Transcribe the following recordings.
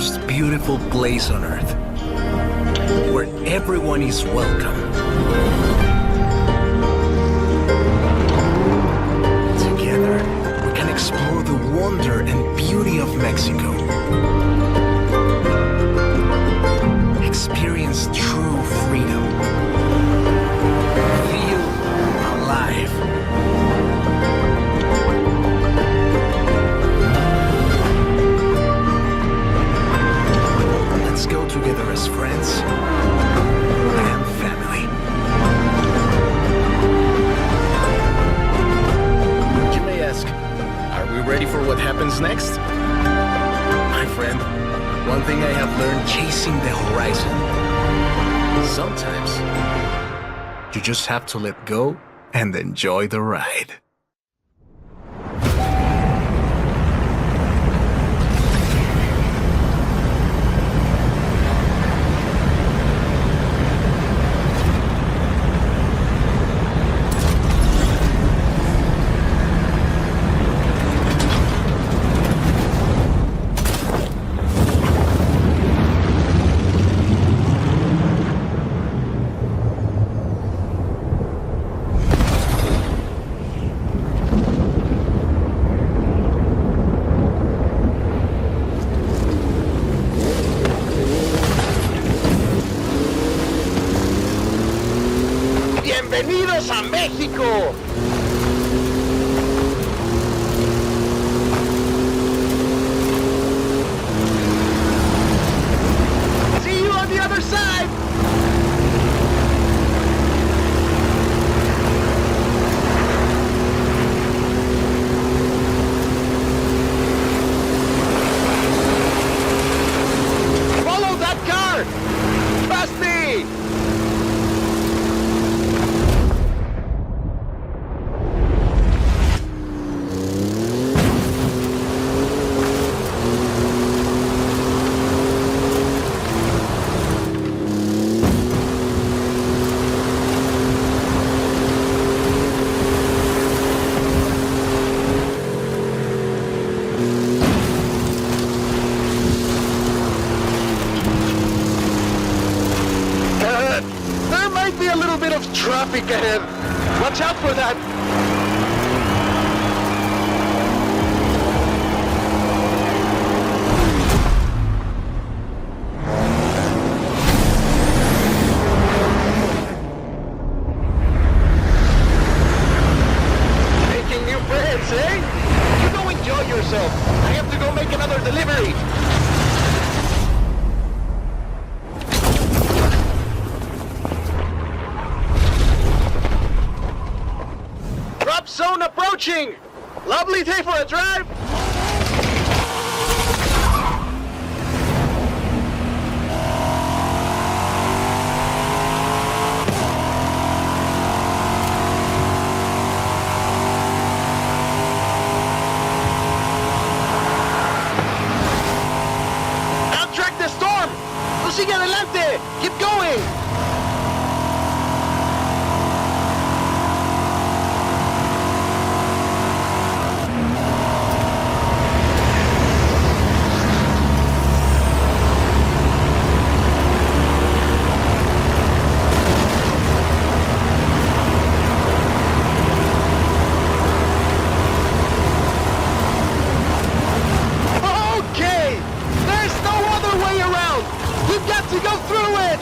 most beautiful place on earth, where everyone is welcome. Together, we can explore the wonder and beauty of Mexico. Experience true freedom. Feel alive. Let's go together as friends and family. You may ask, are we ready for what happens next? My friend, one thing I have learned chasing the horizon, sometimes you just have to let go and enjoy the ride. ¡Bienvenidos a México! See you on the other side! Follow that car! Past me! There might be a little bit of traffic ahead. Watch out for that. Making new friends, eh? You go enjoy yourself. I have to go make another delivery. Drop zone approaching! Lovely day for a drive! Outtrack the storm! Sigue adelante! Keep going! Okay! There's no other way around! We've got to go through it!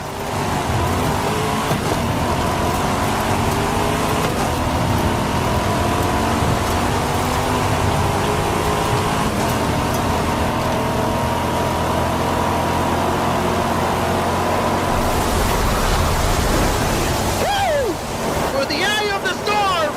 Woo! For the eye of the storm!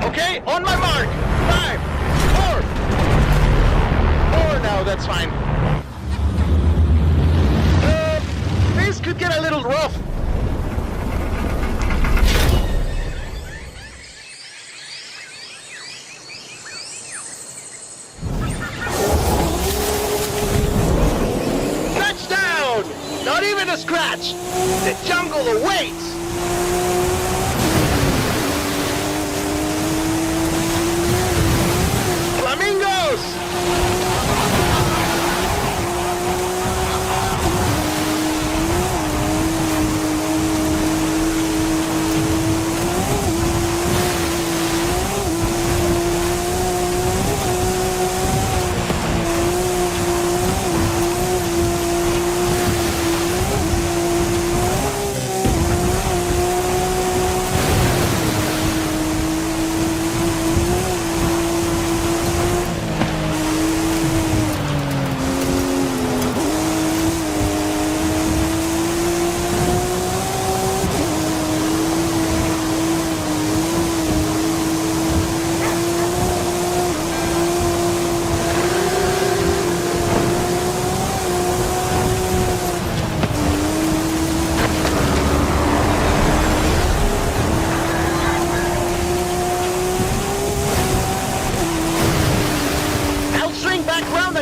Okay, on my mark. 5, 4. 4 now, that's fine. This could get a little rough. scratch! The jungle awaits! Flamingos!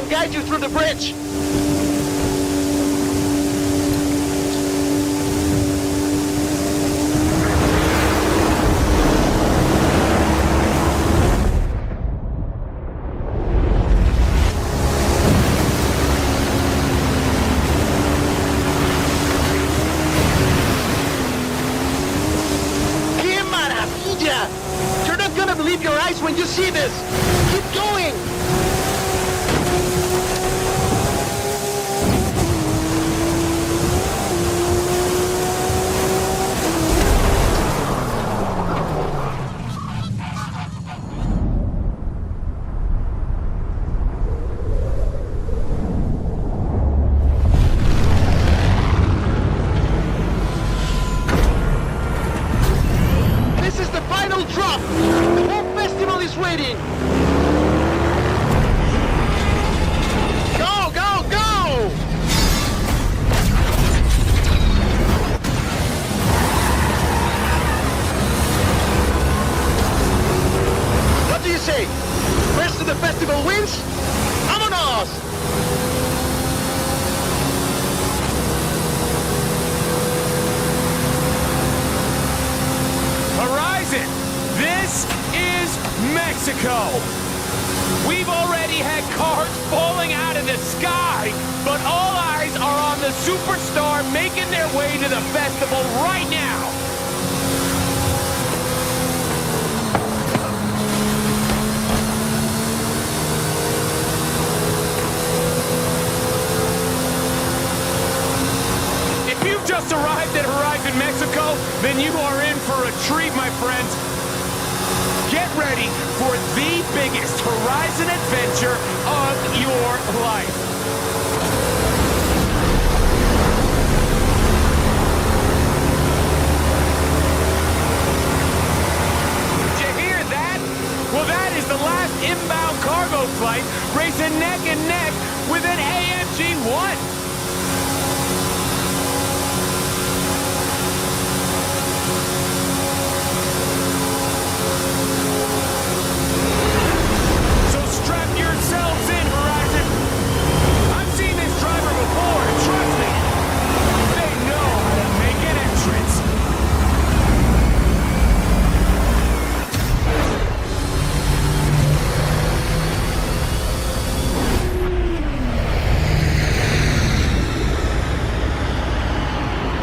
Guide you through the bridge. ¡Qué maravilla! You're not gonna believe your eyes when you see this. Keep going. Drop! The whole festival is waiting! Go, go, go! What do you say? Rest of the festival wins? ¡Vámonos! Horizon! This is Mexico! We've already had cars falling out of the sky, but all eyes are on the superstar making their way to the festival right now! If you've just arrived at Horizon Mexico, then you are in for a treat, my friends. Get ready for the biggest Horizon adventure of your life. Did you hear that? Well, that is the last inbound cargo flight racing neck and neck with an AMG-1. Yourselves in, Horizon! I've seen this driver before, and trust me, they know how to make an entrance.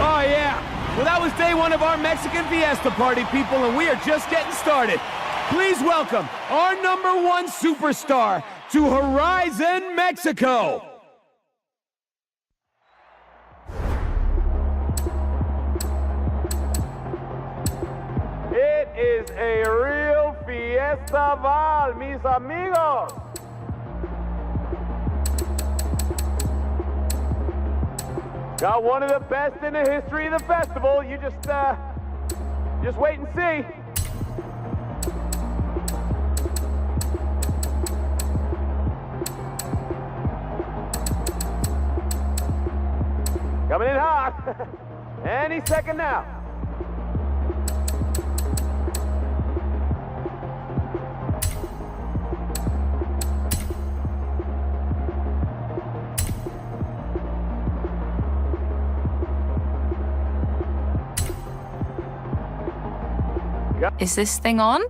Oh, yeah. Well, that was day one of our Mexican Fiesta party, people, and we are just getting started. Please welcome our #1 superstar to Horizon Mexico. It is a real fiesta, mis amigos. Got one of the best in the history of the festival. You just wait and see. Coming in hot. Any second now. Is this thing on?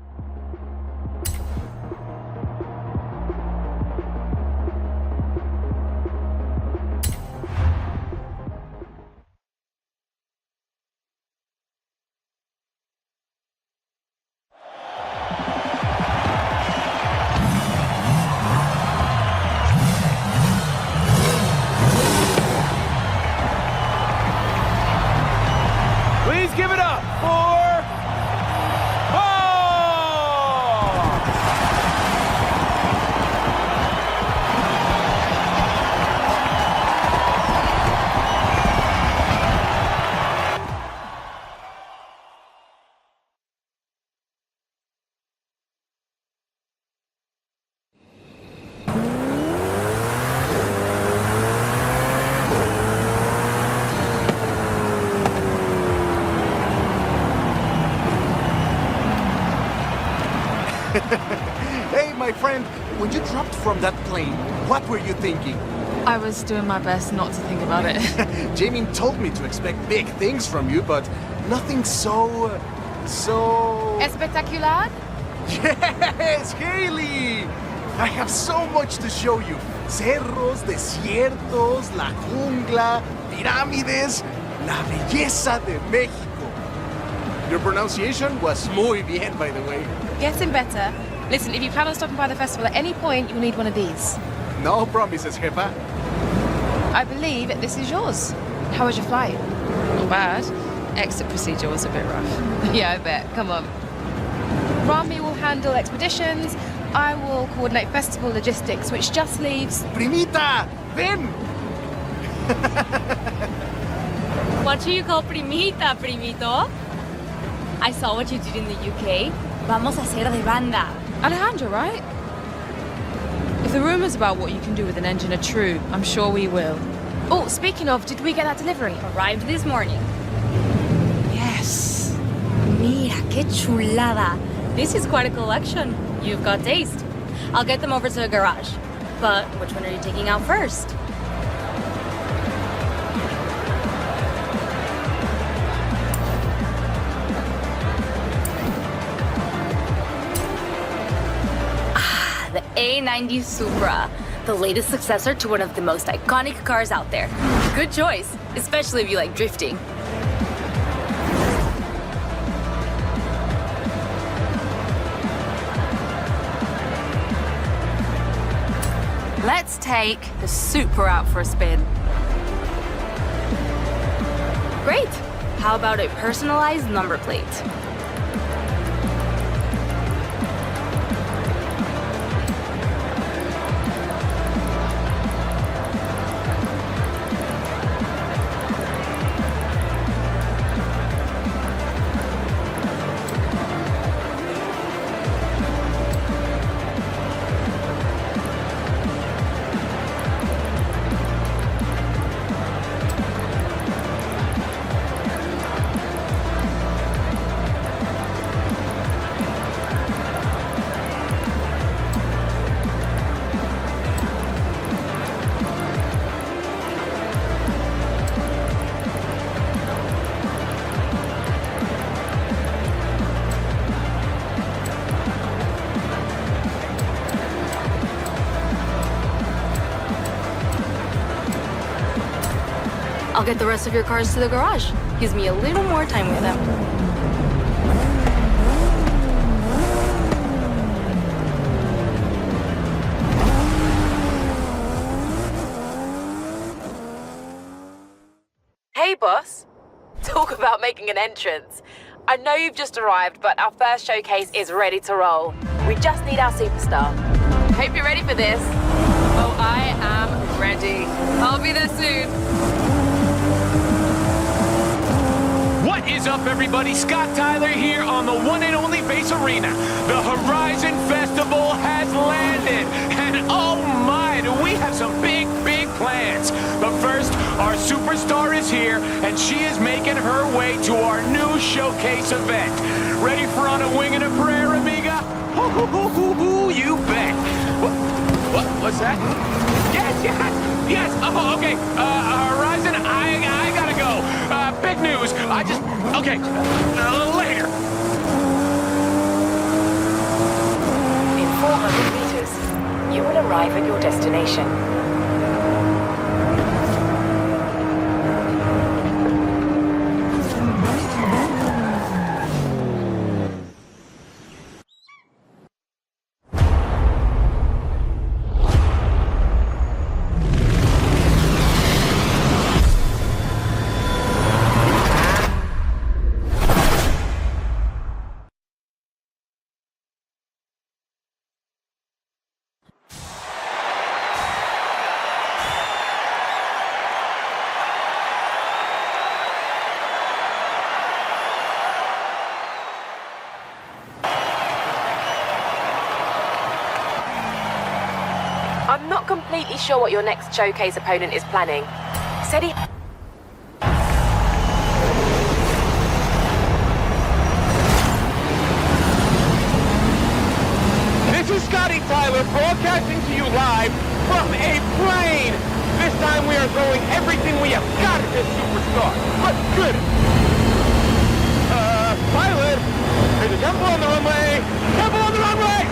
Please give it up for Paul! Hey, my friend, when you dropped from that plane, what were you thinking? I was doing my best not to think about it. Jamie told me to expect big things from you, but nothing so... Espectacular? Yes, Haley! I have so much to show you. Cerros, desiertos, la jungla, pirámides, la belleza de México. Your pronunciation was muy bien, by the way. Getting better. Listen, if you plan on stopping by the festival at any point, you'll need one of these. No promises, jefa. I believe this is yours. How was your flight? Not bad. Exit procedure was a bit rough. Yeah, I bet. Come on. Rami will handle expeditions. I will coordinate festival logistics, which just leaves... Primita, ven! What do you call primita, primito? I saw what you did in the UK. Vamos a hacer de banda. Alejandro, right? If the rumors about what you can do with an engine are true, I'm sure we will. Oh, speaking of, did we get that delivery? Arrived this morning. Yes. Mira, qué chulada. This is quite a collection. You've got taste. I'll get them over to the garage. But which one are you taking out first? The A90 Supra, the latest successor to one of the most iconic cars out there. Good choice, especially if you like drifting. Let's take the Supra out for a spin. Great. How about a personalized number plate? I'll get the rest of your cars to the garage. Gives me a little more time with them. Hey, boss. Talk about making an entrance. I know you've just arrived, but our first showcase is ready to roll. We just need our superstar. Hope you're ready for this. Oh, I am ready. I'll be there soon. What is up, everybody? Scott Tyler here on the one and only Base Arena. The Horizon Festival has landed, and oh my, do we have some big plans. But first, our superstar is here, and she is making her way to our new showcase event. Ready for On a Wing and a Prayer, amiga? You bet. What's that? Yes. Oh, okay. Horizon, I gotta go. Big news. Okay. Later. arrive at your destination. I'm not completely sure what your next showcase opponent is planning. Said he... This is Scotty Tyler broadcasting to you live from a plane. This time we are throwing everything we have got at this superstar. Let's good. Pilot, there's a temple on the runway. Temple on the runway!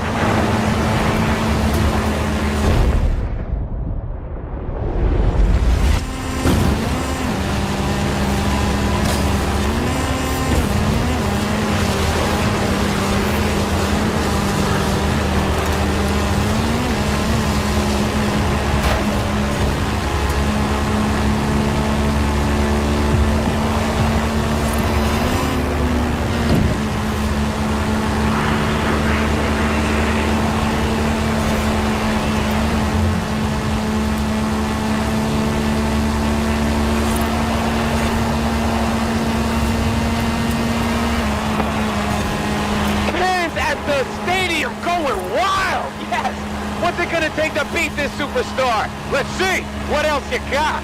The stadium going wild! Yes! What's it gonna take to beat this superstar? Let's see! What else you got?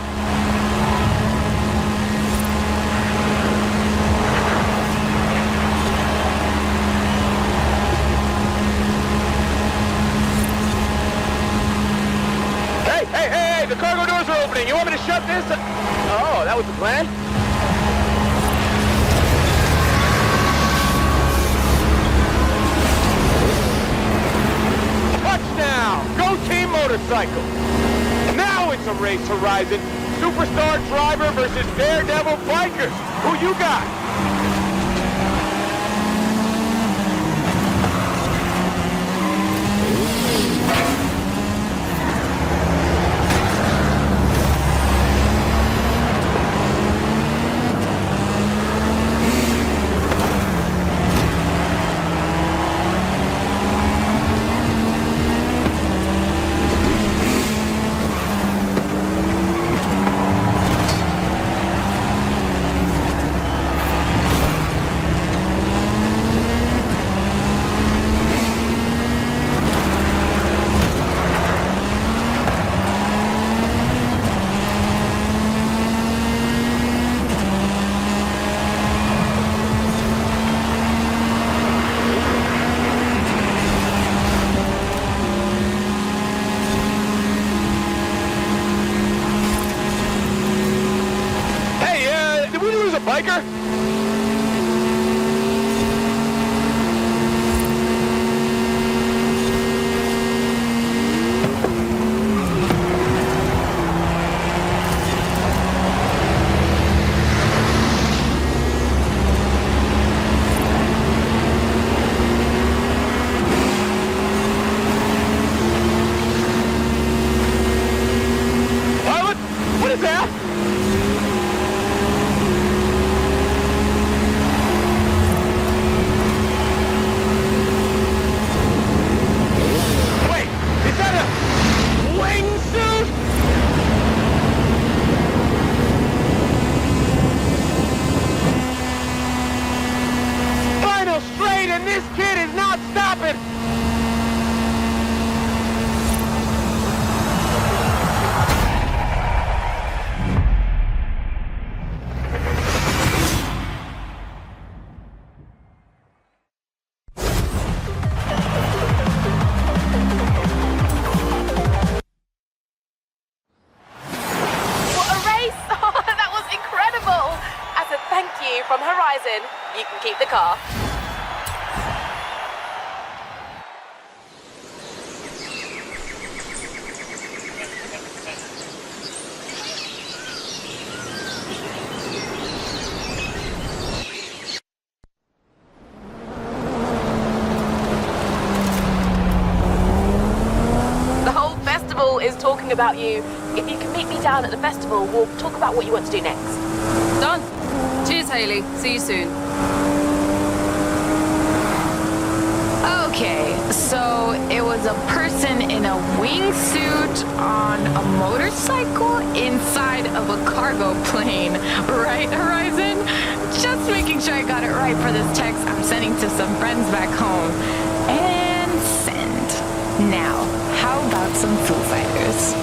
Hey! The cargo doors are opening! You want me to shut this? Oh, that was the plan? Touchdown! Go Team Motorcycle! Now it's a race, Horizon. Superstar driver versus daredevil biker. Who you got? Biker? Pilot? What is that? And this kid is not stopping! What a race! Oh, that was incredible! As a thank you from Horizon, you can keep the car. talking about you. If you can meet me down at the festival, we'll talk about what you want to do next. Done. Cheers, Haley. See you soon. Okay, so it was a person in a wingsuit on a motorcycle inside of a cargo plane, right, Horizon? Just making sure I got it right for this text I'm sending to some friends back home. And send. Now, how about some Foo Fighters?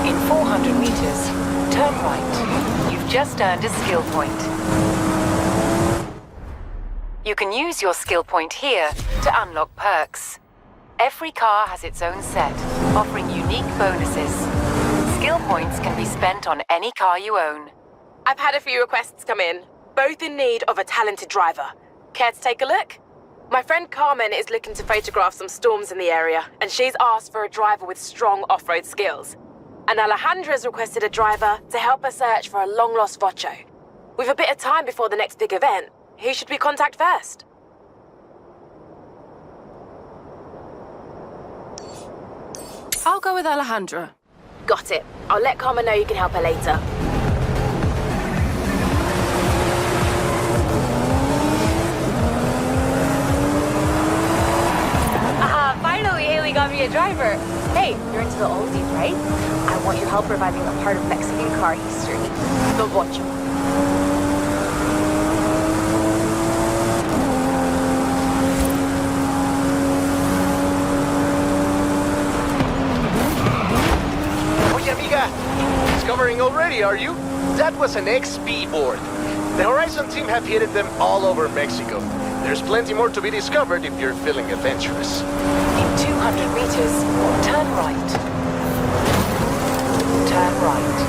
In 400 meters, turn right. You've just earned a skill point. You can use your skill point here to unlock perks. Every car has its own set, offering unique bonuses. Skill points can be spent on any car you own. I've had a few requests come in, both in need of a talented driver. Care to take a look? My friend Carmen is looking to photograph some storms in the area, and she's asked for a driver with strong off-road skills. And Alejandra's requested a driver to help her search for a long-lost Vocho. With a bit of time before the next big event, who should we contact first? I'll go with Alejandra. Got it. I'll let Carmen know you can help her later. Finally, Haley got me a driver. Hey, you're into the oldies, right? I want your help reviving a part of Mexican car history. The Vocho. Oye, amiga, discovering already, are you? That was an XP board. The Horizon team have hidden them all over Mexico. There's plenty more to be discovered if you're feeling adventurous. In 200 meters, turn right. Turn right.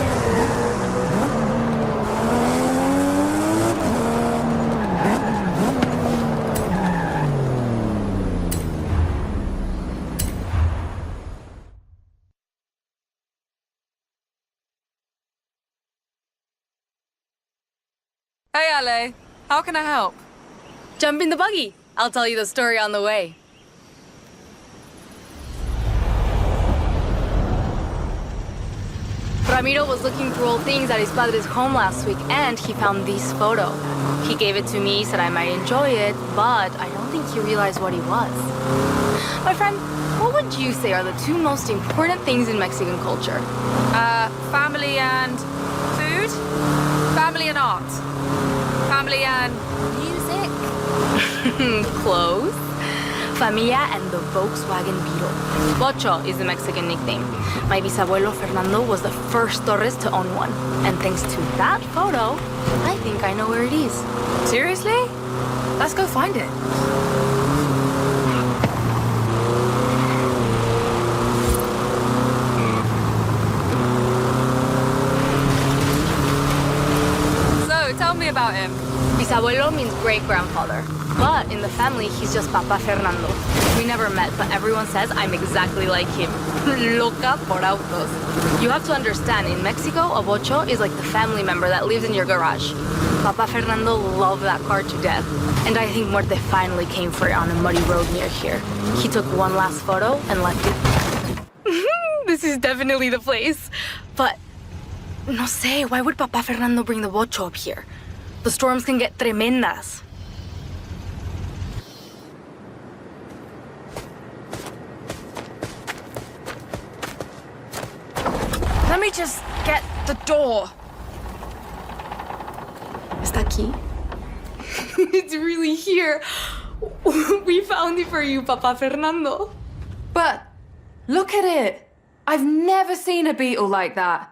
Hey, Ale. How can I help? Jump in the buggy. I'll tell you the story on the way. Ramiro was looking through old things at his padre's home last week, and he found this photo. He gave it to me, said I might enjoy it, but I don't think he realized what he was. My friend, what would you say are the two most important things in Mexican culture? Family and food? Family and art? Family and music? Close. Familia and the Volkswagen Beetle. Vocho is the Mexican nickname. My bisabuelo Fernando was the first Torres to own one. And thanks to that photo, I think I know where it is. Seriously? Let's go find it. So, tell me about him. Bisabuelo means great-grandfather. But in the family, he's just Papa Fernando. We never met, but everyone says I'm exactly like him. Loca por autos. You have to understand, in Mexico, a Vocho is like the family member that lives in your garage. Papa Fernando loved that car to death. And I think Muerte finally came for it on a muddy road near here. He took one last photo and left it. This is definitely the place. But, no sé, why would Papa Fernando bring the Vocho up here? The storms can get tremendas. Let me just get the door. Está aquí. It's really here. We found it for you, Papa Fernando. But look at it. I've never seen a beetle like that.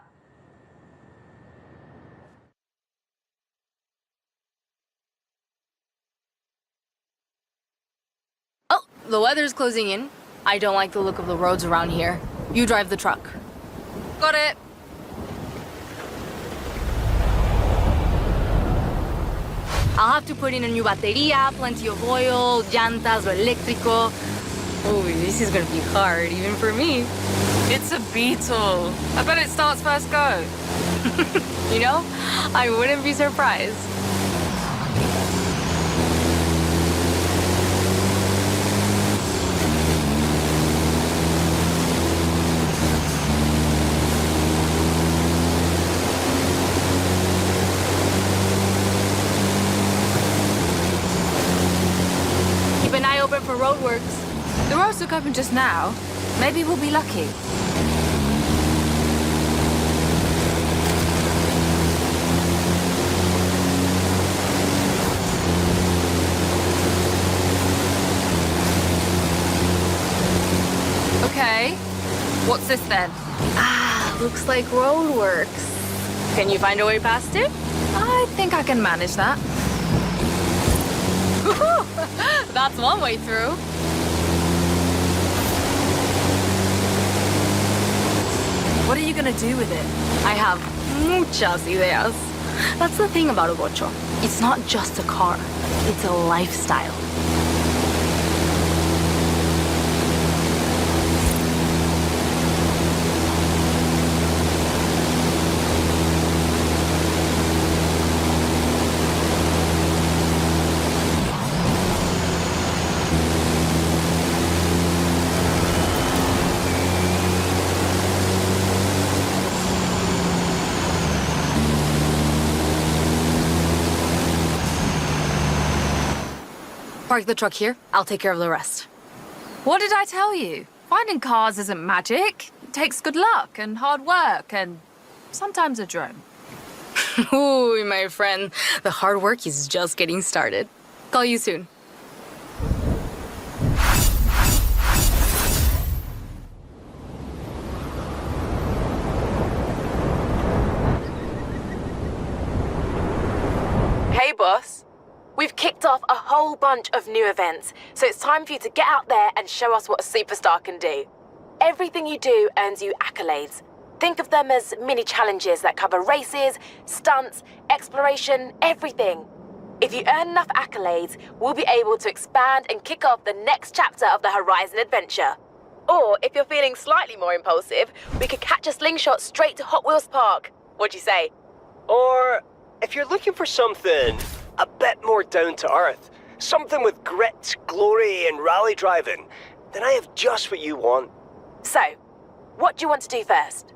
Oh, the weather's closing in. I don't like the look of the roads around here. You drive the truck. Got it. I'll have to put in a new batería, plenty of oil, llantas, lo eléctrico. Oh, this is gonna be hard, even for me. It's a beetle. I bet it starts first go. You know, I wouldn't be surprised. Keep an eye open for roadworks. The roads look open just now. Maybe we'll be lucky. Okay. What's this then? Ah, looks like roadworks. Can you find a way past it? I think I can manage that. That's one way through. What are you gonna do with it? I have muchas ideas. That's the thing about a bocho. It's not just a car. It's a lifestyle. Park the truck here. I'll take care of the rest. What did I tell you? Finding cars isn't magic. It takes good luck and hard work and sometimes a drone. Ooh, my friend. The hard work is just getting started. Call you soon. Hey, boss. We've kicked off a whole bunch of new events, so it's time for you to get out there and show us what a superstar can do. Everything you do earns you accolades. Think of them as mini challenges that cover races, stunts, exploration, everything. If you earn enough accolades, we'll be able to expand and kick off the next chapter of the Horizon adventure. Or, if you're feeling slightly more impulsive, we could catch a slingshot straight to Hot Wheels Park. What'd you say? Or, if you're looking for something a bit more down to earth, something with grit, glory, and rally driving, then I have just what you want. So, what do you want to do first?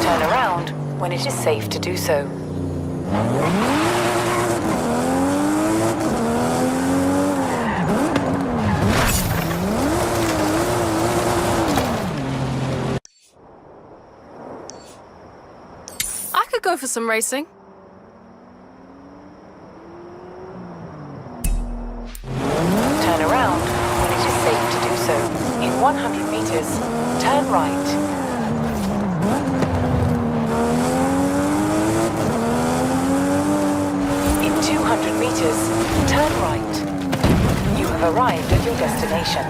Turn around when it is safe to do so. I could go for some racing. Turn around when it is safe to do so. In 100 meters, turn right. In 200 meters, turn right. You have arrived at your destination.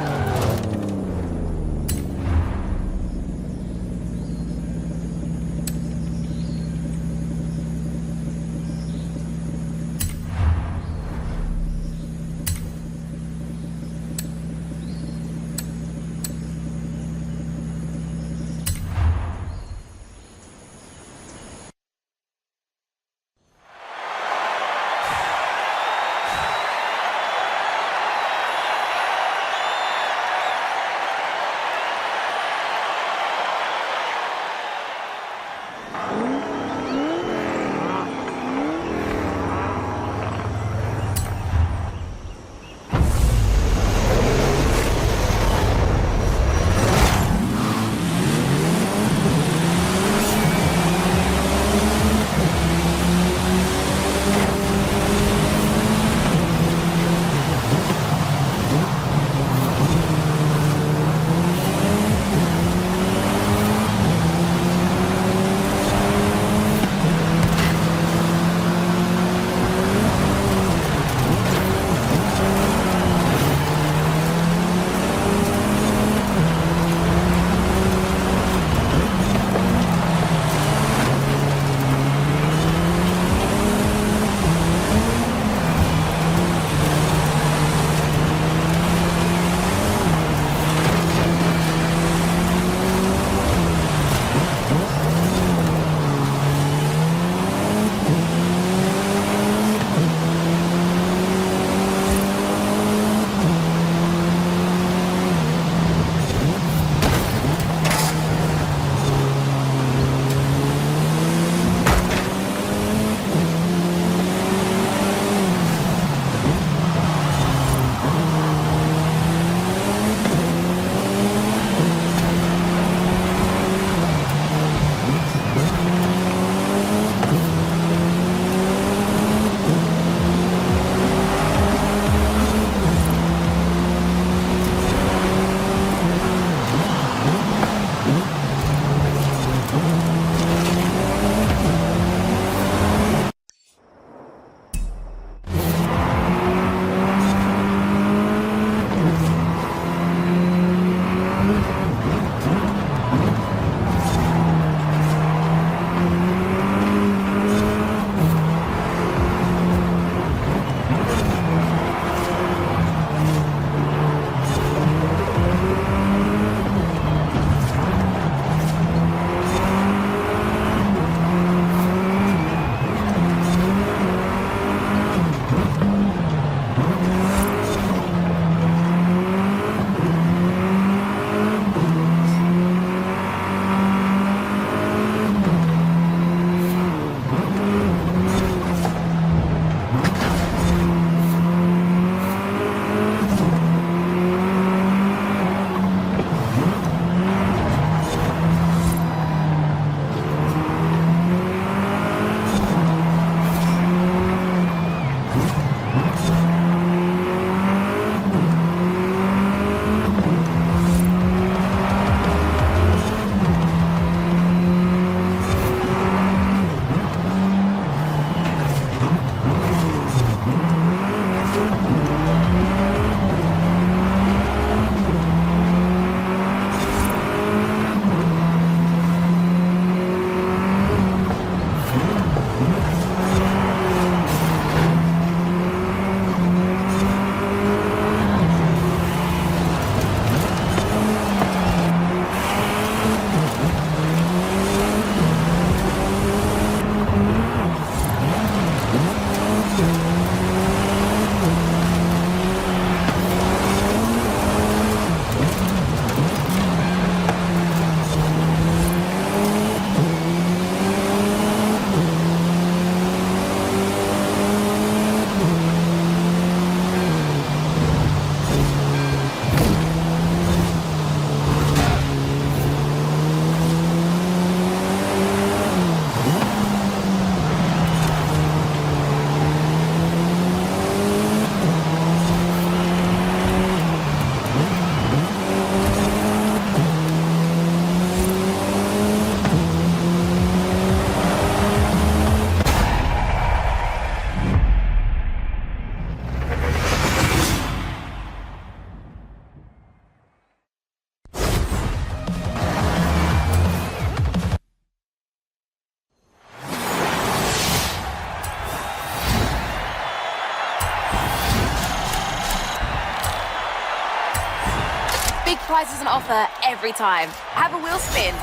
prizes on offer every time. Have a wheel spin.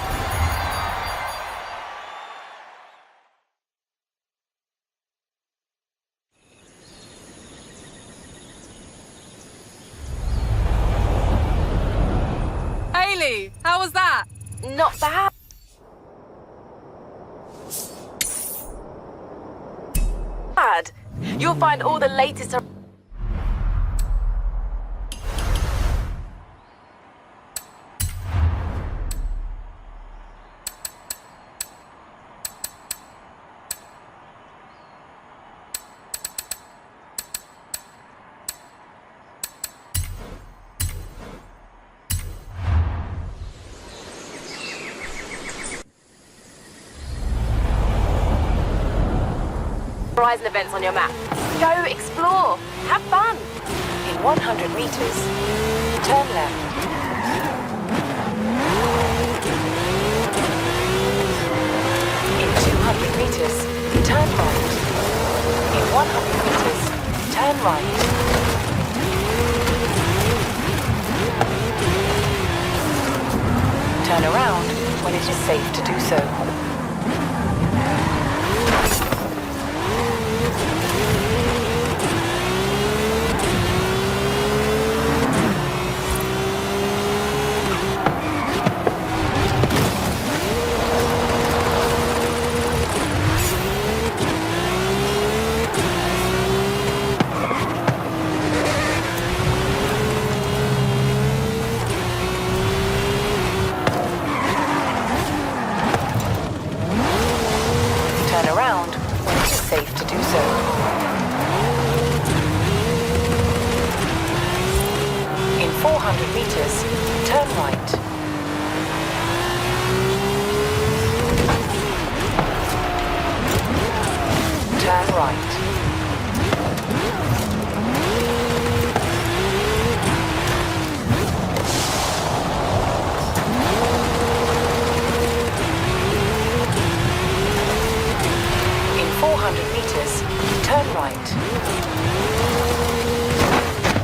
Hayley, how was that? Not bad. You'll find all the latest. Horizon events on your map. Go explore. Have fun. In 100 meters, turn left. In 200 meters, turn right. In 100 meters, turn right. Turn around when it is safe to do so.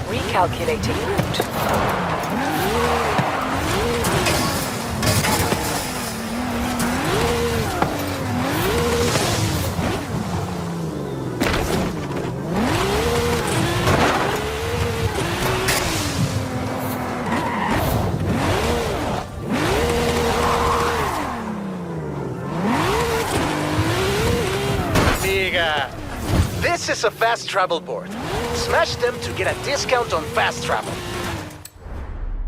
Recalculating route. This is a fast travel board. Smash them to get a discount on fast travel.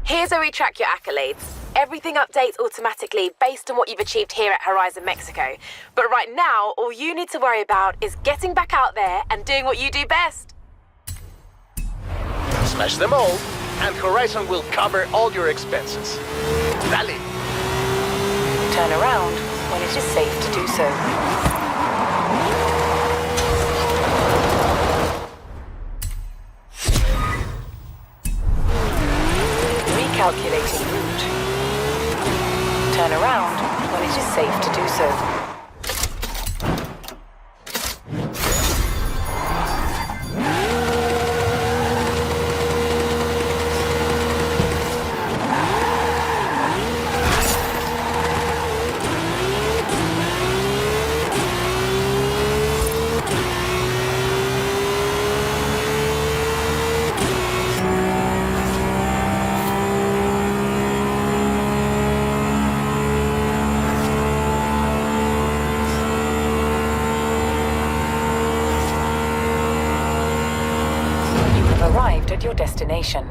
Here's where we track your accolades. Everything updates automatically based on what you've achieved here at Horizon Mexico. But right now, all you need to worry about is getting back out there and doing what you do best. Smash them all, and Horizon will cover all your expenses. Dale. Turn around when it is safe to do so. Recalculating route. Turn around when it is safe to do so. Arrived at your destination.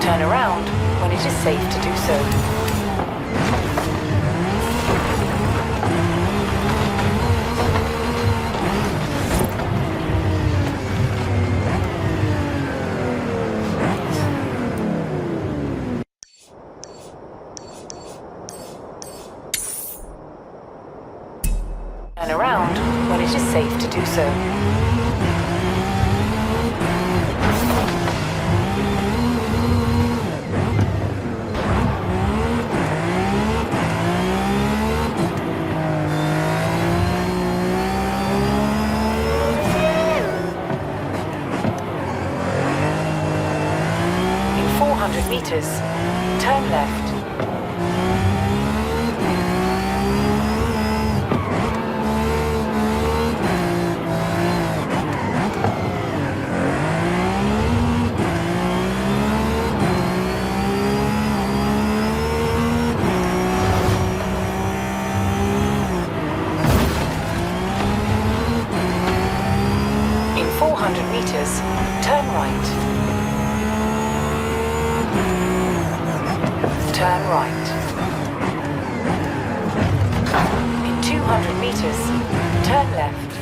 Turn around when it is safe to do so. Turn around when it is safe to do so. 200 meters, turn left. In 400 meters, turn right. Turn right. In 200 meters, turn left.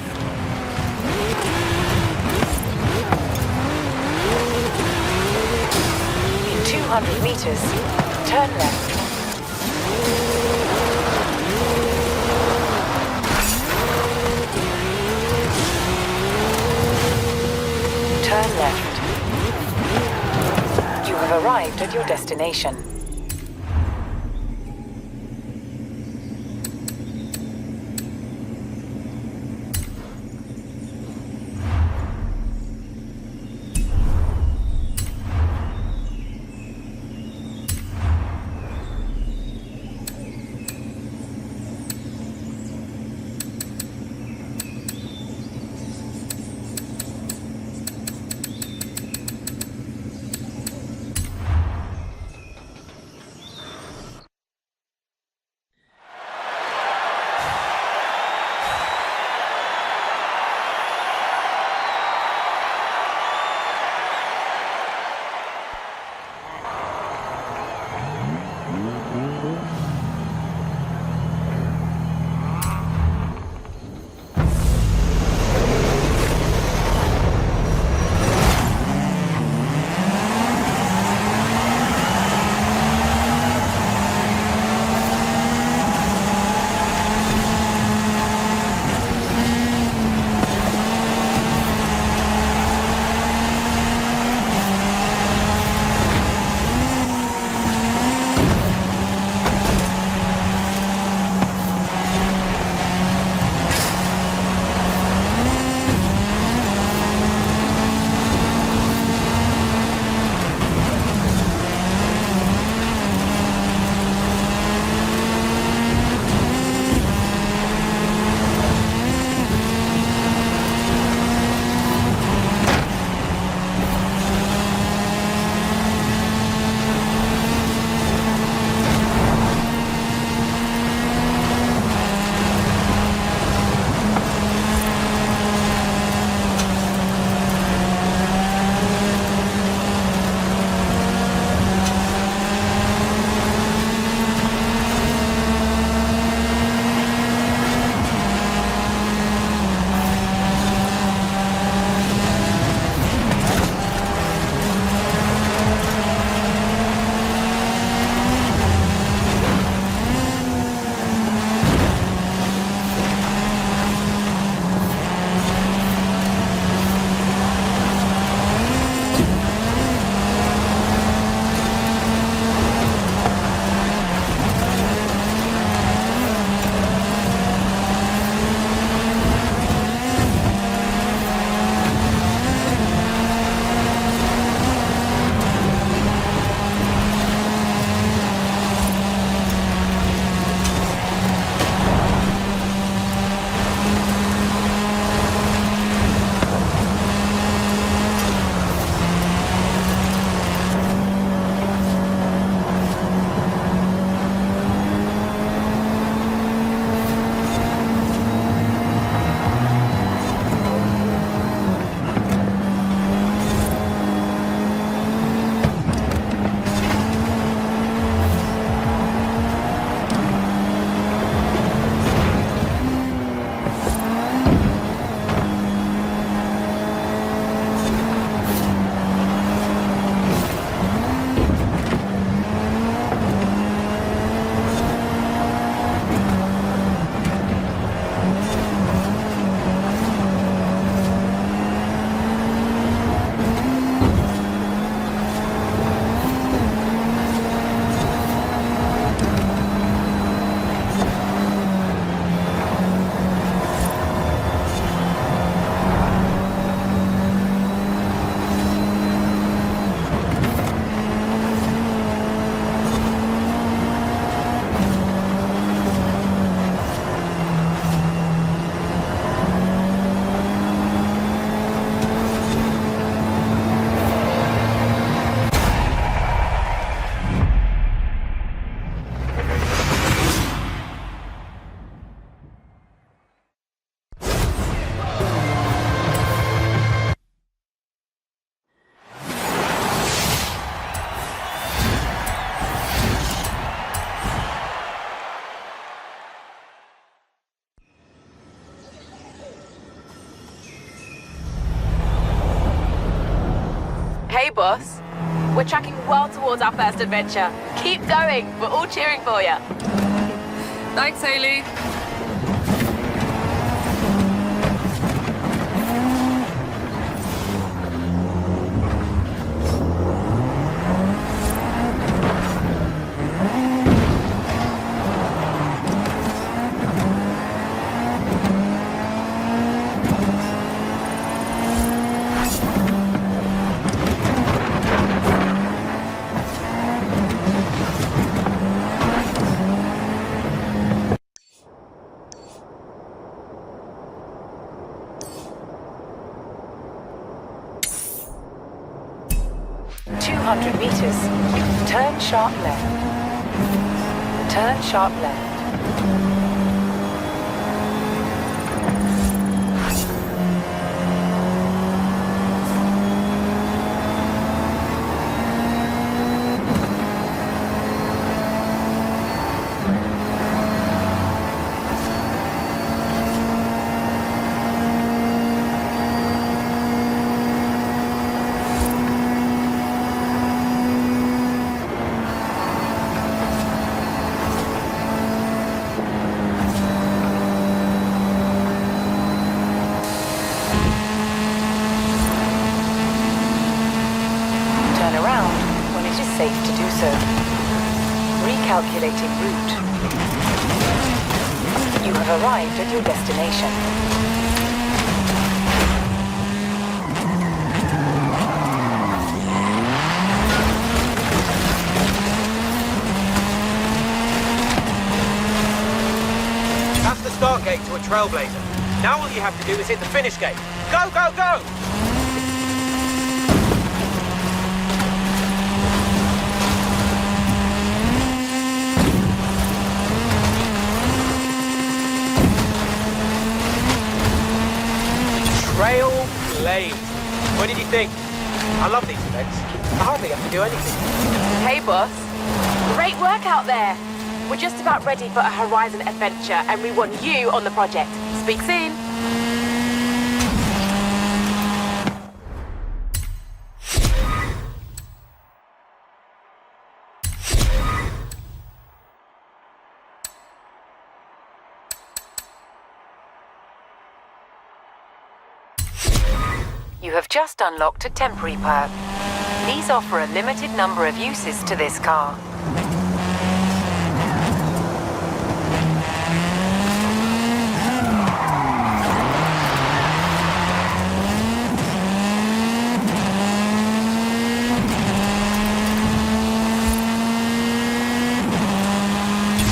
In 200 meters, turn left. Turn left. You have arrived at your destination. Hey, boss. We're tracking well towards our first adventure. Keep going. We're all cheering for you. Thanks, Haley. Meters. Turn sharp left. Turn sharp left. Safe to do so. Recalculating route. You have arrived at your destination. That's the start gate to a trailblazer. Now all you have to do is hit the finish gate. Go, go, go! Trailblaze. What did you think? I love these events. I hardly have to do anything. Hey, boss. Great work out there. We're just about ready for a Horizon adventure, and we want you on the project. Speak soon. You have just unlocked a temporary perk. These offer a limited number of uses to this car.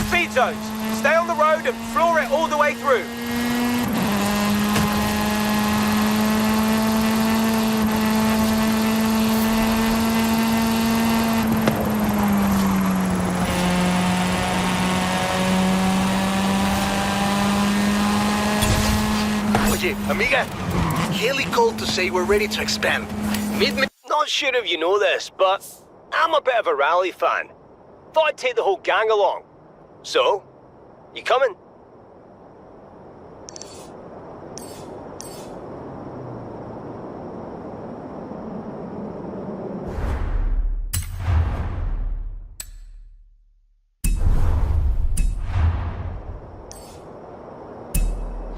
Speed zones. Stay on the road and floor it all the way through. Oye, amiga, Haley called to say we're ready to expand. Meet me. Not sure if you know this, but I'm a bit of a rally fan. Thought I'd take the whole gang along. So, you coming?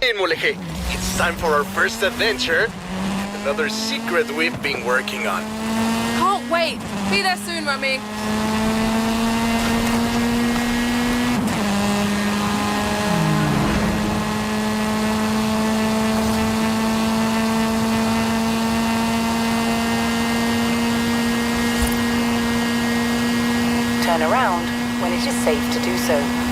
Hey, Muleje, it's time for our first adventure. Another secret we've been working on. Can't wait. Be there soon, Remy. Turn around when it is safe to do so.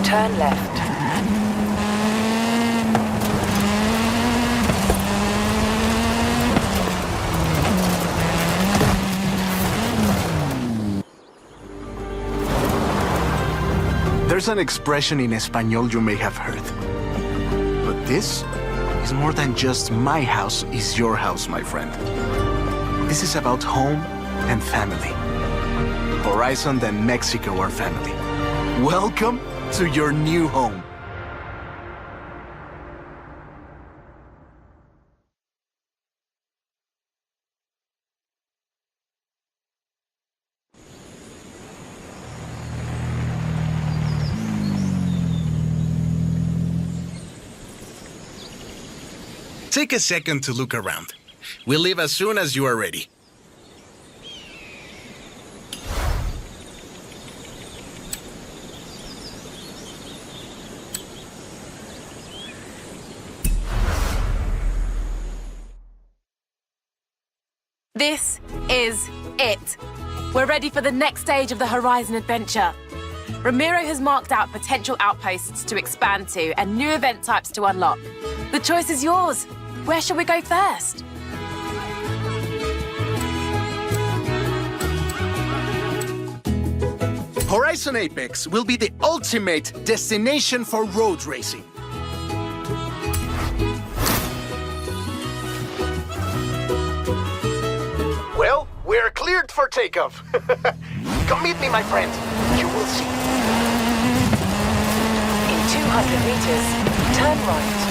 Turn left. There's an expression in Espanol you may have heard. But this is more than just my house is your house, my friend. This is about home and family. Horizon and Mexico are family. Welcome to your new home. Take a second to look around. We'll leave as soon as you are ready. This is it. We're ready for the next stage of the Horizon adventure. Ramiro has marked out potential outposts to expand to and new event types to unlock. The choice is yours. Where shall we go first? Horizon Apex will be the ultimate destination for road racing. Well, we're cleared for takeoff. Come meet me, my friend. You will see. In 200 meters, turn right.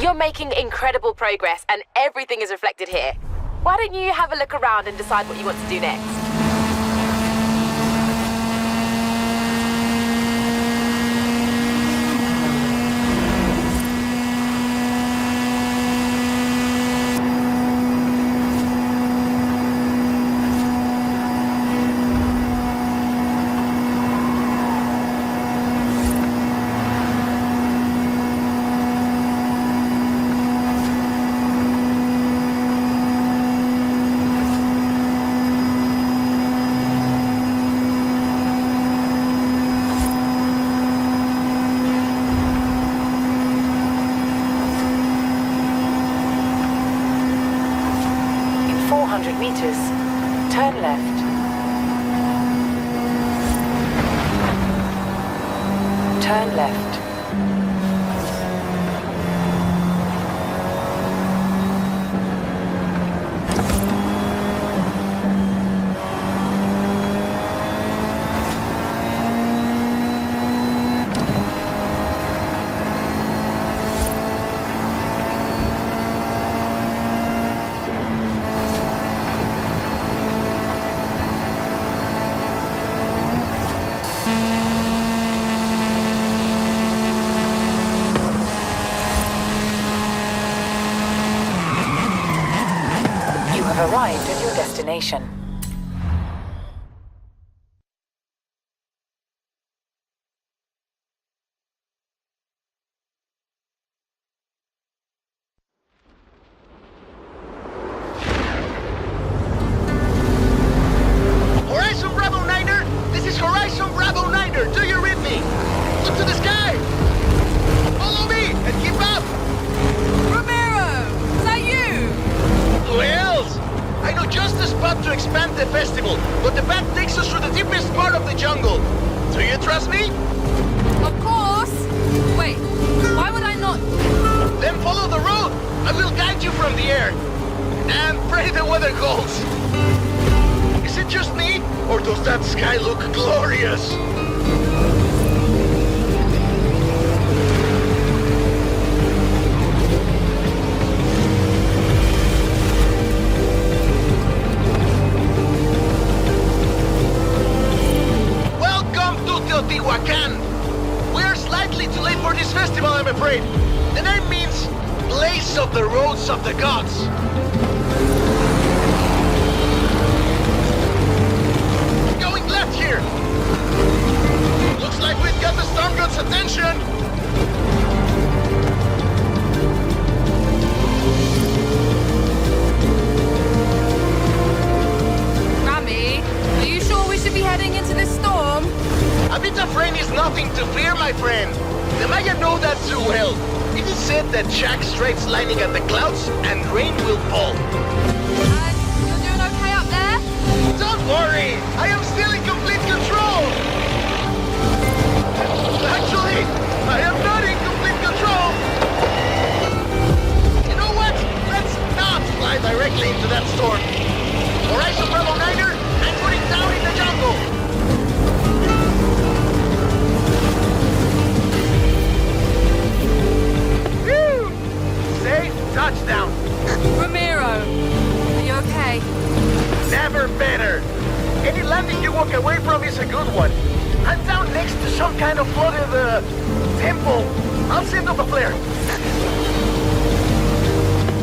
You're making incredible progress, and everything is reflected here. Why don't you have a look around and decide what you want to do next? Meters, turn left. Turn left. Arrived at your destination. Horizon Bravo Niner! This is Horizon Bravo Niner! Do you read me? Look to the sky! Follow me and keep up! Ramiro! Is that you? Who else? I know just the spot to expand the festival, but the path takes us through the deepest part of the jungle. Do you trust me? Of course! Wait, why would I not? Then follow the road. I will guide you from the air. And pray the weather holds. Is it just me, or does that sky look glorious? Teotihuacan. We're slightly too late for this festival, I'm afraid. The name means Blaze of the roads of the gods! Going left here! Looks like we've got the storm god's attention! Rami, are you sure we should be heading into this storm? A bit of rain is nothing to fear, my friend. The Maya know that too well. It is said that Jack strikes lightning at the clouds and rain will fall. You're doing okay up there? Don't worry, I am still in complete control. Actually, I am not in complete control. You know what? Let's not fly directly into that storm. Horizon Bravo 9er, I'm putting down in the jungle. Safe touchdown. Ramiro, are you okay? Never better. Any landing you walk away from is a good one. I'm down next to some kind of flooded temple. I'll send up a flare.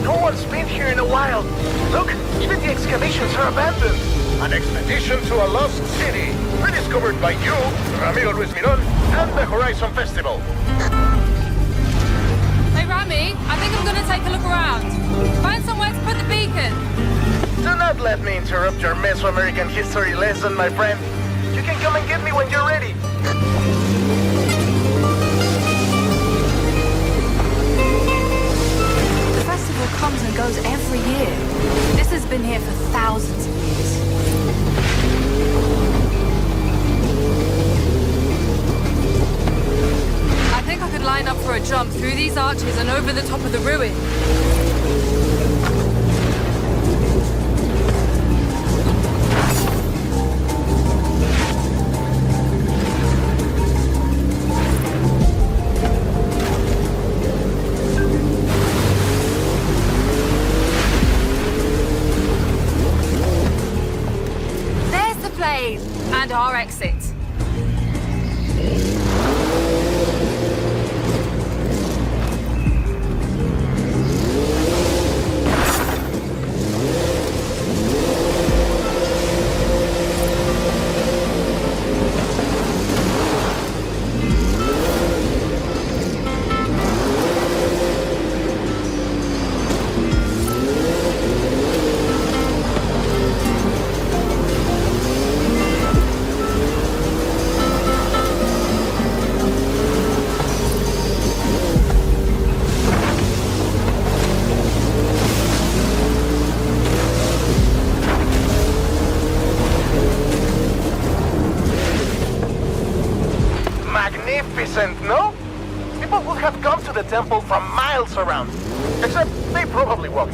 No one's been here in a while. Look, even the excavations are abandoned. An expedition to a lost city, rediscovered by you, Ramiro Luis Miron, and the Horizon Festival. Hey Rami, I think I'm gonna take a look around. Find somewhere to put the beacon. Do not let me interrupt your Mesoamerican history lesson, my friend. You can come and get me when you're ready. The festival comes and goes every year. This has been here for thousands of years. I think I could line up for a jump through these arches and over the top of the ruin. There's the plane and our exit. Magnificent, no? People would have come to the temple from miles around. Except they probably walked.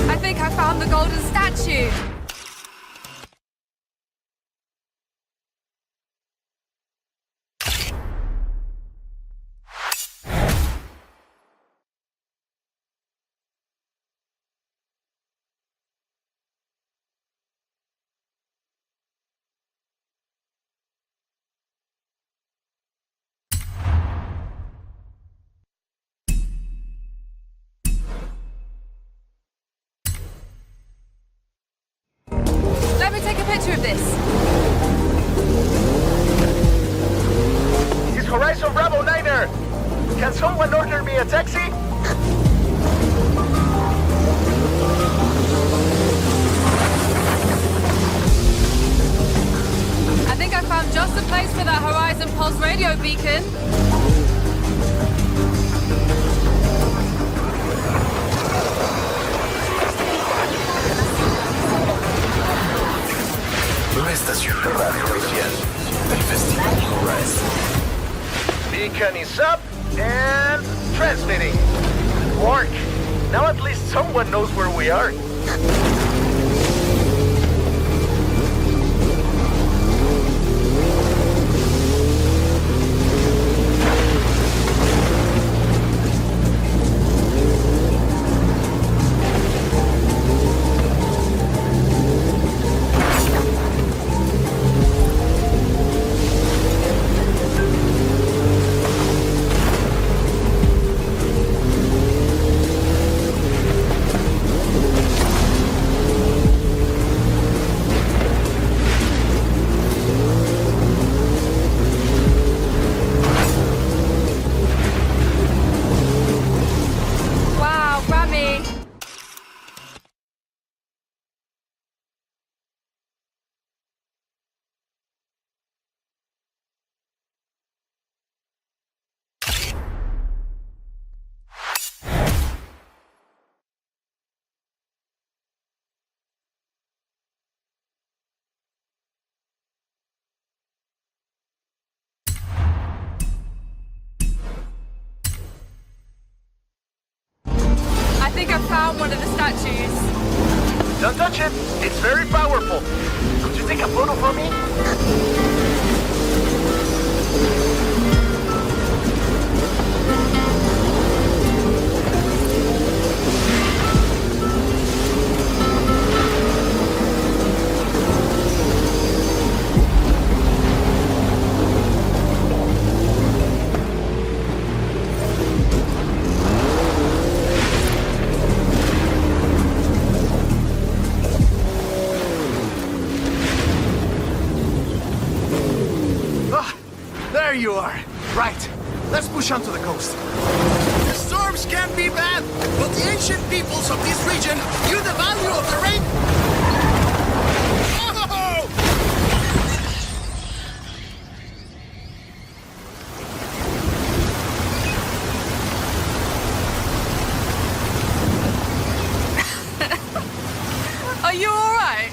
I think I found the golden statue. Let me take a picture of this. This is Horizon Bravo 9er. Can someone order me a taxi? I think I found just the place for that Horizon Pulse radio beacon. La estación de radio oficial del Festival Horizon. Beacon is up and transmitting. Work. Now at least someone knows where we are. found one of the statues. Don't touch it. It's very powerful. Could you take a photo for me? There you are. Right. Let's push on to the coast. The storms can be bad, but the ancient peoples of this region knew the value of the rain. Oh! Are you alright?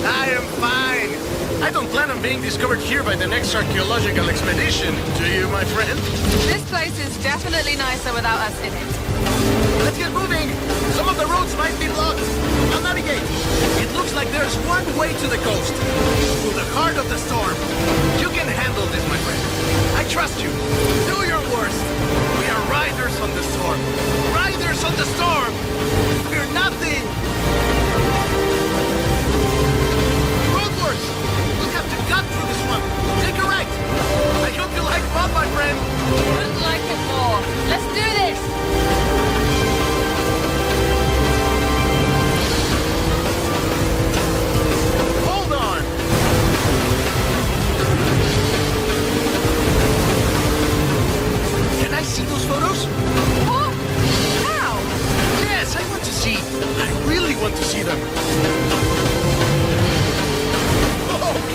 I am fine. I don't plan on being discovered here by the next archaeological expedition, do you, my friend? This place is definitely nicer without us in it. Let's get moving. Some of the roads might be blocked. I'll navigate. It looks like there's one way to the coast. To the heart of the storm. You can handle this, my friend. I trust you. Do your worst. We are riders on the storm. Riders on the storm. Fear nothing. Roadworks. We'll have to cut through this one. Take a right. I hope you like fun, my friend. Wouldn't like it more. Let's do this! Hold on. Can I see those photos? What? How? Yes, I want to see. I really want to see them.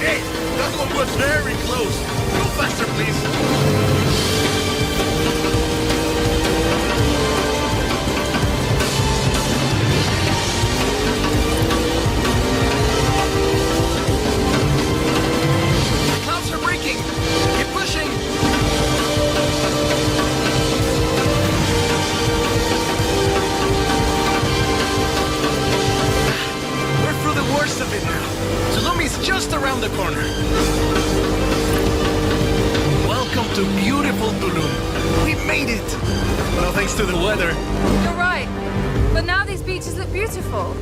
Okay, that one was very close. Go faster, please. The clouds are breaking. Keep pushing. We're through the worst of it now. Tulumi's just around the corner. Welcome to beautiful Tulum. We made it. Well, thanks to the weather. You're right. But now these beaches look beautiful.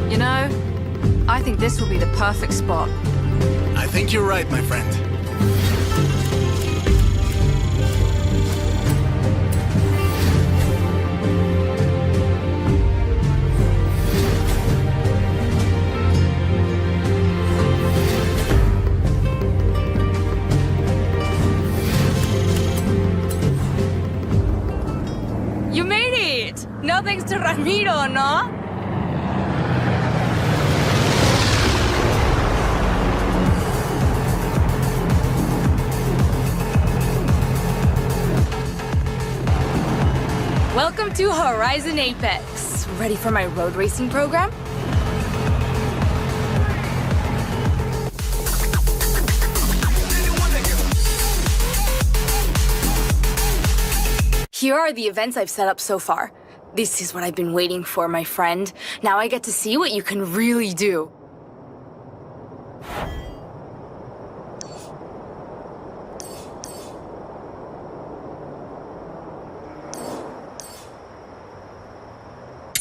You know, I think this will be the perfect spot. I think you're right, my friend. You made it! No thanks to Ramiro, no? Welcome to Horizon Apex. Ready for my road racing program? Here are the events I've set up so far. This is what I've been waiting for, my friend. Now I get to see what you can really do.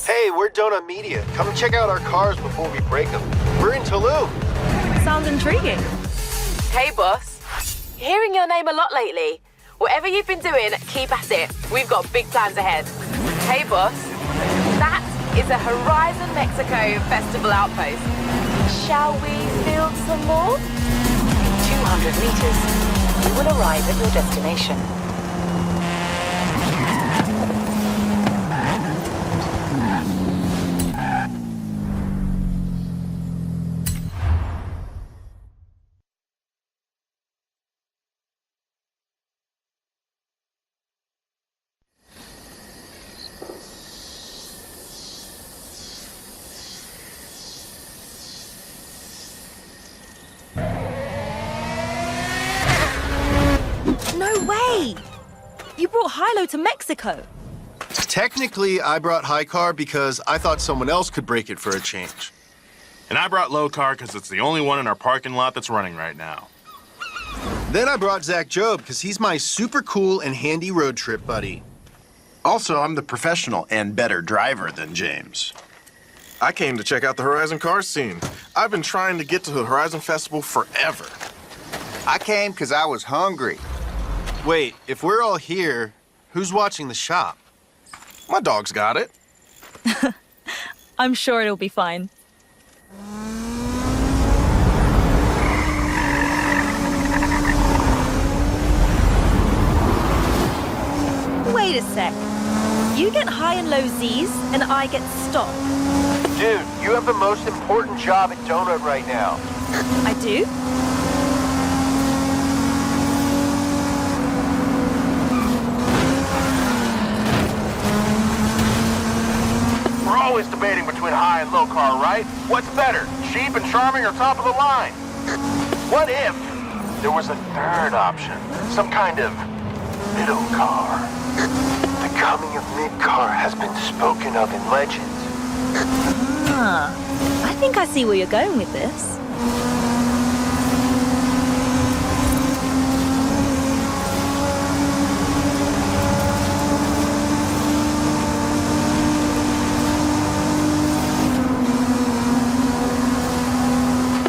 Hey, we're Donut Media. Come check out our cars before we break them. We're in Tulum. Sounds intriguing. Hey, boss. Hearing your name a lot lately. Whatever you've been doing, keep at it. We've got big plans ahead. Hey, boss. That is a Horizon Mexico Festival outpost. Shall we field some more? 200 meters. You will arrive at your destination. You brought Hilo to Mexico. Technically, I brought high car because I thought someone else could break it for a change. And I brought low car because it's the only one in our parking lot that's running right now. Then I brought Zach Job because he's my super cool and handy road trip buddy. Also, I'm the professional and better driver than James. I came to check out the Horizon car scene. I've been trying to get to the Horizon Festival forever. I came because I was hungry. Wait, if we're all here, who's watching the shop? My dog's got it. I'm sure it'll be fine. Wait a sec. You get high and low Z's, and I get stock. Dude, you have the most important job at Donut right now. I do? We're always debating between high and low car, right? What's better, cheap and charming or top of the line? What if there was a third option? Some kind of middle car? The coming of mid-car has been spoken of in legend. Ah, I think I see where you're going with this.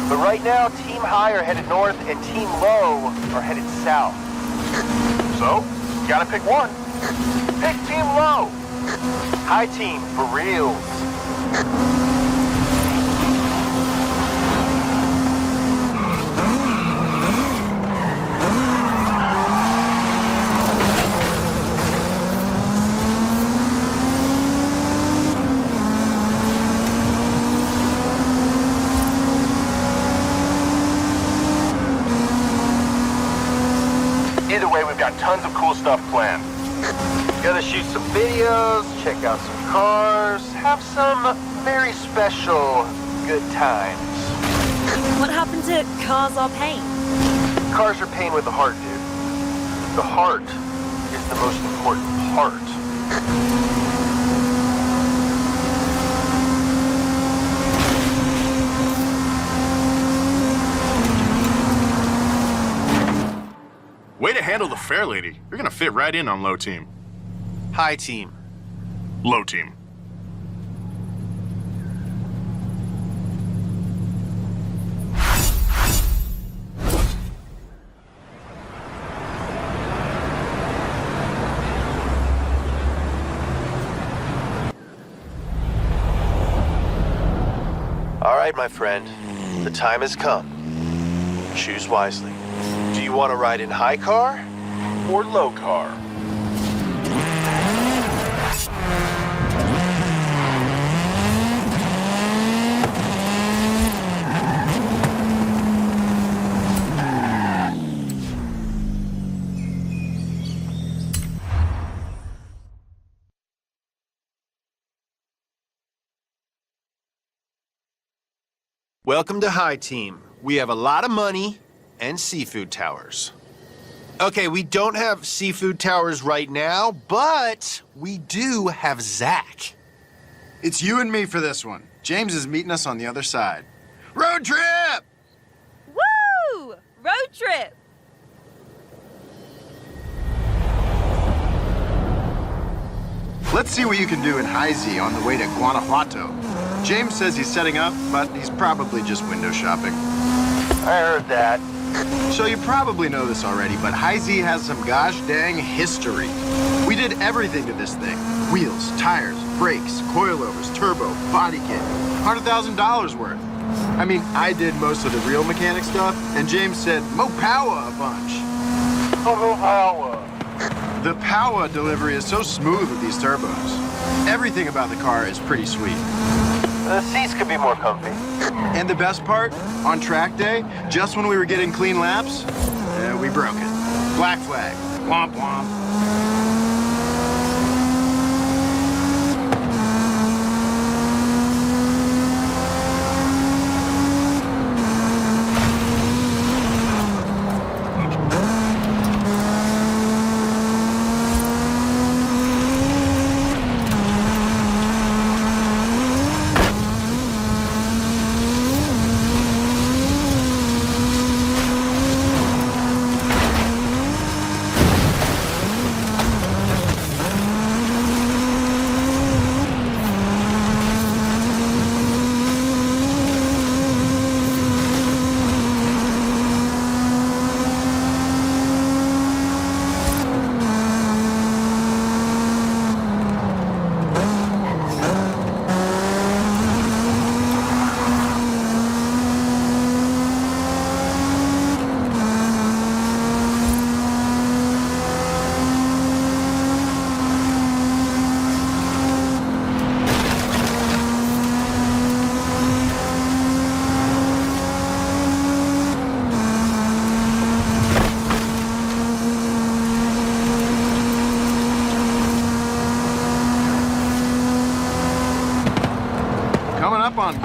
But right now, Team High are headed north and Team Low are headed south. So, you gotta pick one. Pick Team Low. High team, for reals. Either way, we've got tons of cool stuff planned. Gotta shoot some videos, check out some cars, have some very special good times. What happened to Cars Are Pain? Cars are pain with the heart, dude. The heart is the most important part. Way to handle the fair lady. You're gonna fit right in on low team. High team. Low team. All right, my friend. The time has come. Choose wisely. Do you want to ride in high car or low car? Welcome to High Team. We have a lot of money and seafood towers. Okay, we don't have seafood towers right now, but we do have Zach. It's you and me for this one. James is meeting us on the other side. Road trip! Woo! Road trip! Let's see what you can do in High Z on the way to Guanajuato. James says he's setting up, but he's probably just window shopping. I heard that. So you probably know this already, but High Z has some gosh dang history. We did everything to this thing. Wheels, tires, brakes, coilovers, turbo, body kit. $100,000 worth. I mean, I did most of the real mechanic stuff, and James said, "Mo power a bunch." Mo power. The power delivery is so smooth with these turbos. Everything about the car is pretty sweet. The seats could be more comfy. And the best part, on track day, just when we were getting clean laps, we broke it. Black flag. Womp womp.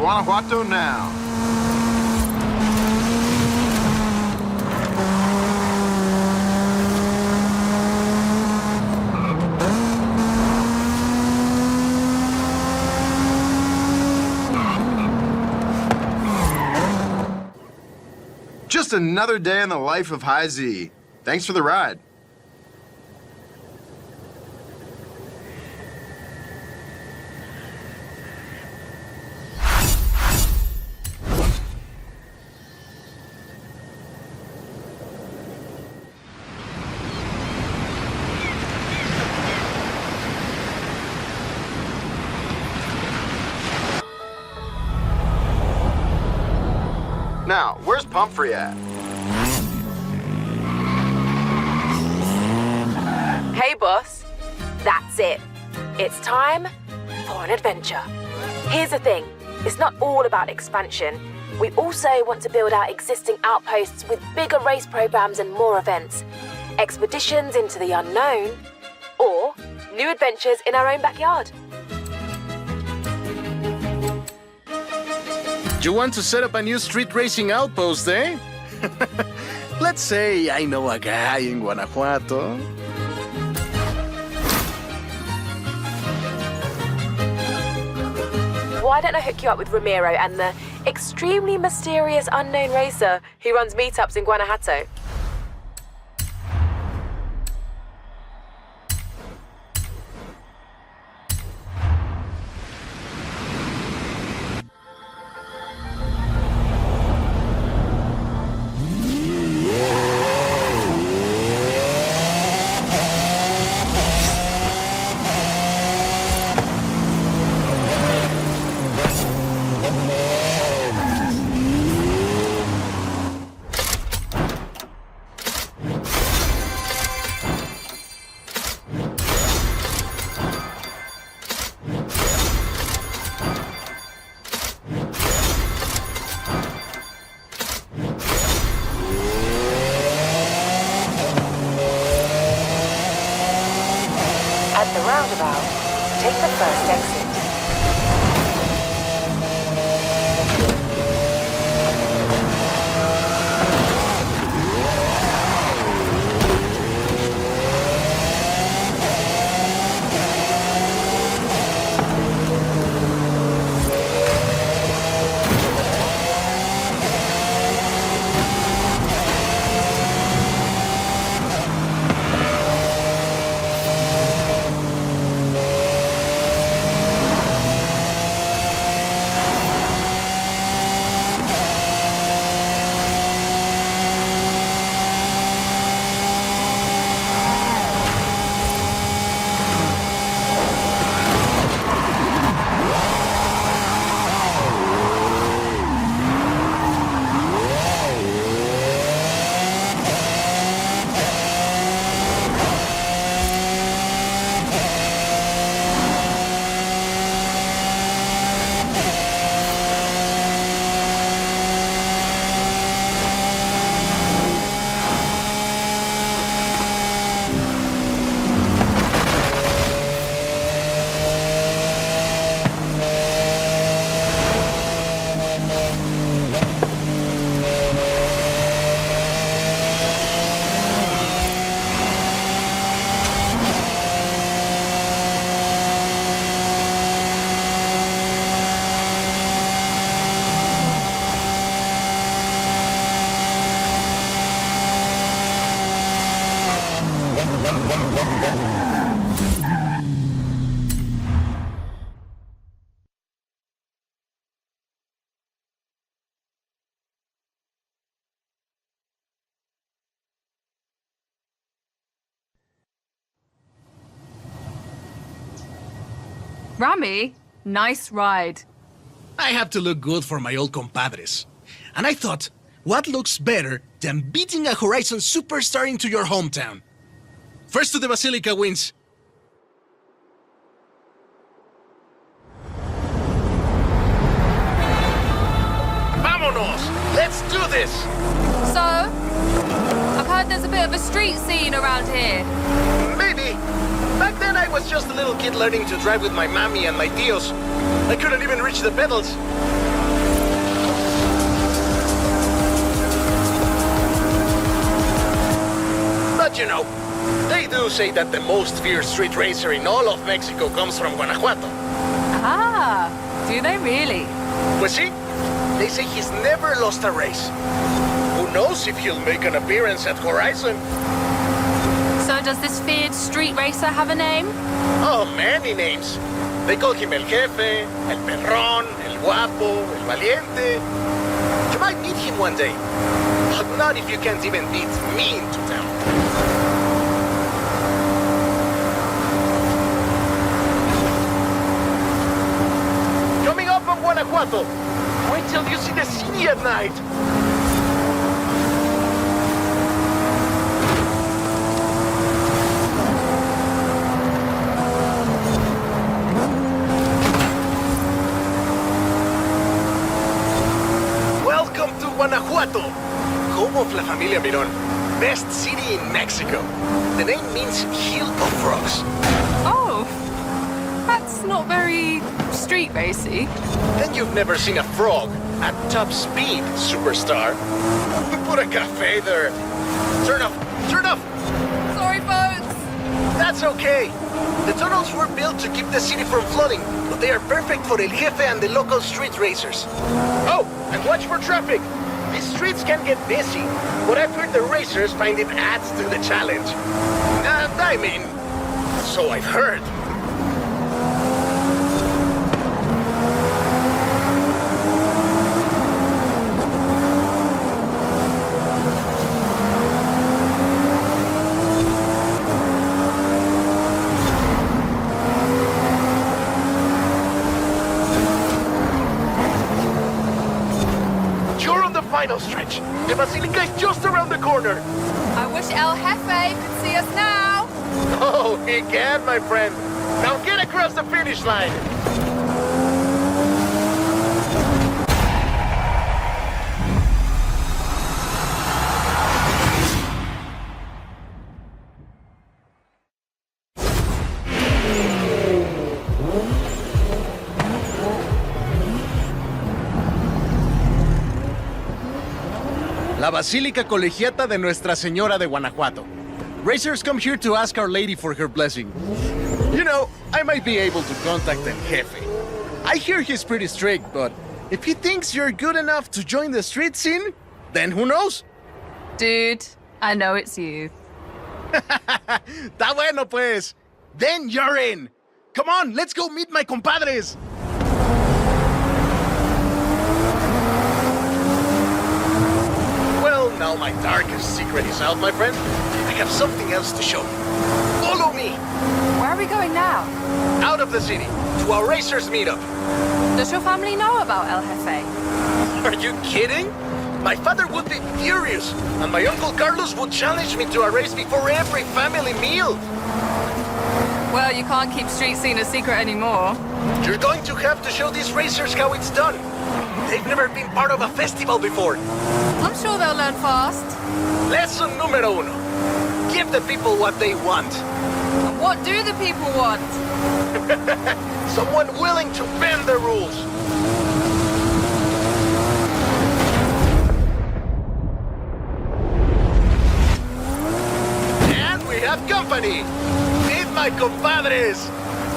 Guanajuato now. Just another day in the life of High Z. Thanks for the ride. Now, where's Pumphrey at? Hey, boss. That's it. It's time for an adventure. Here's the thing. It's not all about expansion. We also want to build our existing outposts with bigger race programs and more events. Expeditions into the unknown. Or new adventures in our own backyard. You want to set up a new street racing outpost, eh? Let's say I know a guy in Guanajuato. Why don't I hook you up with Ramiro and the extremely mysterious unknown racer who runs meetups in Guanajuato? At the roundabout, take the first exit. Rami, nice ride. I have to look good for my old compadres. And I thought, what looks better than beating a Horizon superstar into your hometown? First to the Basilica wins. Vámonos! Let's do this! So, I've heard there's a bit of a street scene around here. Maybe. Back then I was just a little kid learning to drive with my mommy and my tios. I couldn't even reach the pedals. do say that the most fierce street racer in all of Mexico comes from Guanajuato. Ah, do they really? Pues sí, they say he's never lost a race. Who knows if he'll make an appearance at Horizon? So does this feared street racer have a name? Oh, many names. They call him El Jefe, El Perrón, El Guapo, El Valiente. You might meet him one day, but not if you can't even beat me into town. Coming up on Guanajuato. Wait till you see the city at night. Welcome to Guanajuato, home of La Familia Mirón, best city in Mexico. The name means hill of frogs. Oh, that's not very street racy. Then you've never seen a frog at top speed, superstar. Put a cafe there. Turn off, turn off. Sorry, folks. That's okay. The tunnels were built to keep the city from flooding, but they are perfect for El Jefe and the local street racers. Oh, and watch for traffic. These streets can get busy, but I've heard the racers find it adds to the challenge. I mean, so I've heard. Final stretch. The Basilica is just around the corner. I wish El Jefe could see us now. Oh, he can, my friend. Now get across the finish line. La Basílica Colegiata de Nuestra Señora de Guanajuato. Racers come here to ask Our Lady for her blessing. You know, I might be able to contact El Jefe. I hear he's pretty strict, but if he thinks you're good enough to join the street scene, then who knows? Dude, I know it's you. Está bueno, pues. Then you're in. Come on, let's go meet my compadres. Well, now my darkest secret is out, my friend. I have something else to show you. Follow me. Where are we going now? Out of the city, to our racers meetup. Does your family know about El Jefe? Are you kidding? My father would be furious, and my Uncle Carlos would challenge me to a race before every family meal. Well, you can't keep street scene a secret anymore. You're going to have to show these racers how it's done. They've never been part of a festival before. I'm sure they'll learn fast. Lesson número uno. Give the people what they want. And what do the people want? Someone willing to bend the rules. And we have company. Meet my compadres.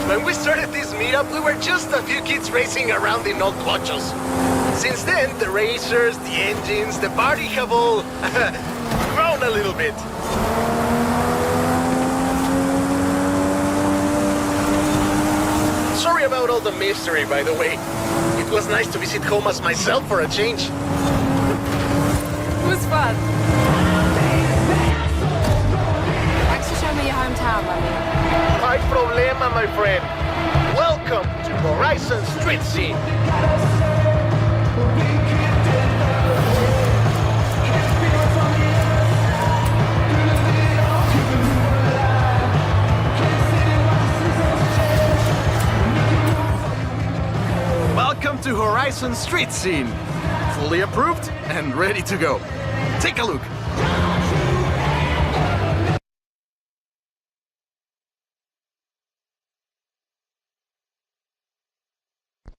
When we started this meetup, we were just a few kids racing around in old cochos. Since then, the racers, the engines, the party have all grown a little bit. Sorry about all the mystery, by the way. It was nice to visit home as myself for a change. It was fun. Thanks for showing me your hometown, Mummy. My problema, my friend. Welcome to Horizon Street Scene. Welcome to Horizon Street Scene. Fully approved and ready to go. Take a look.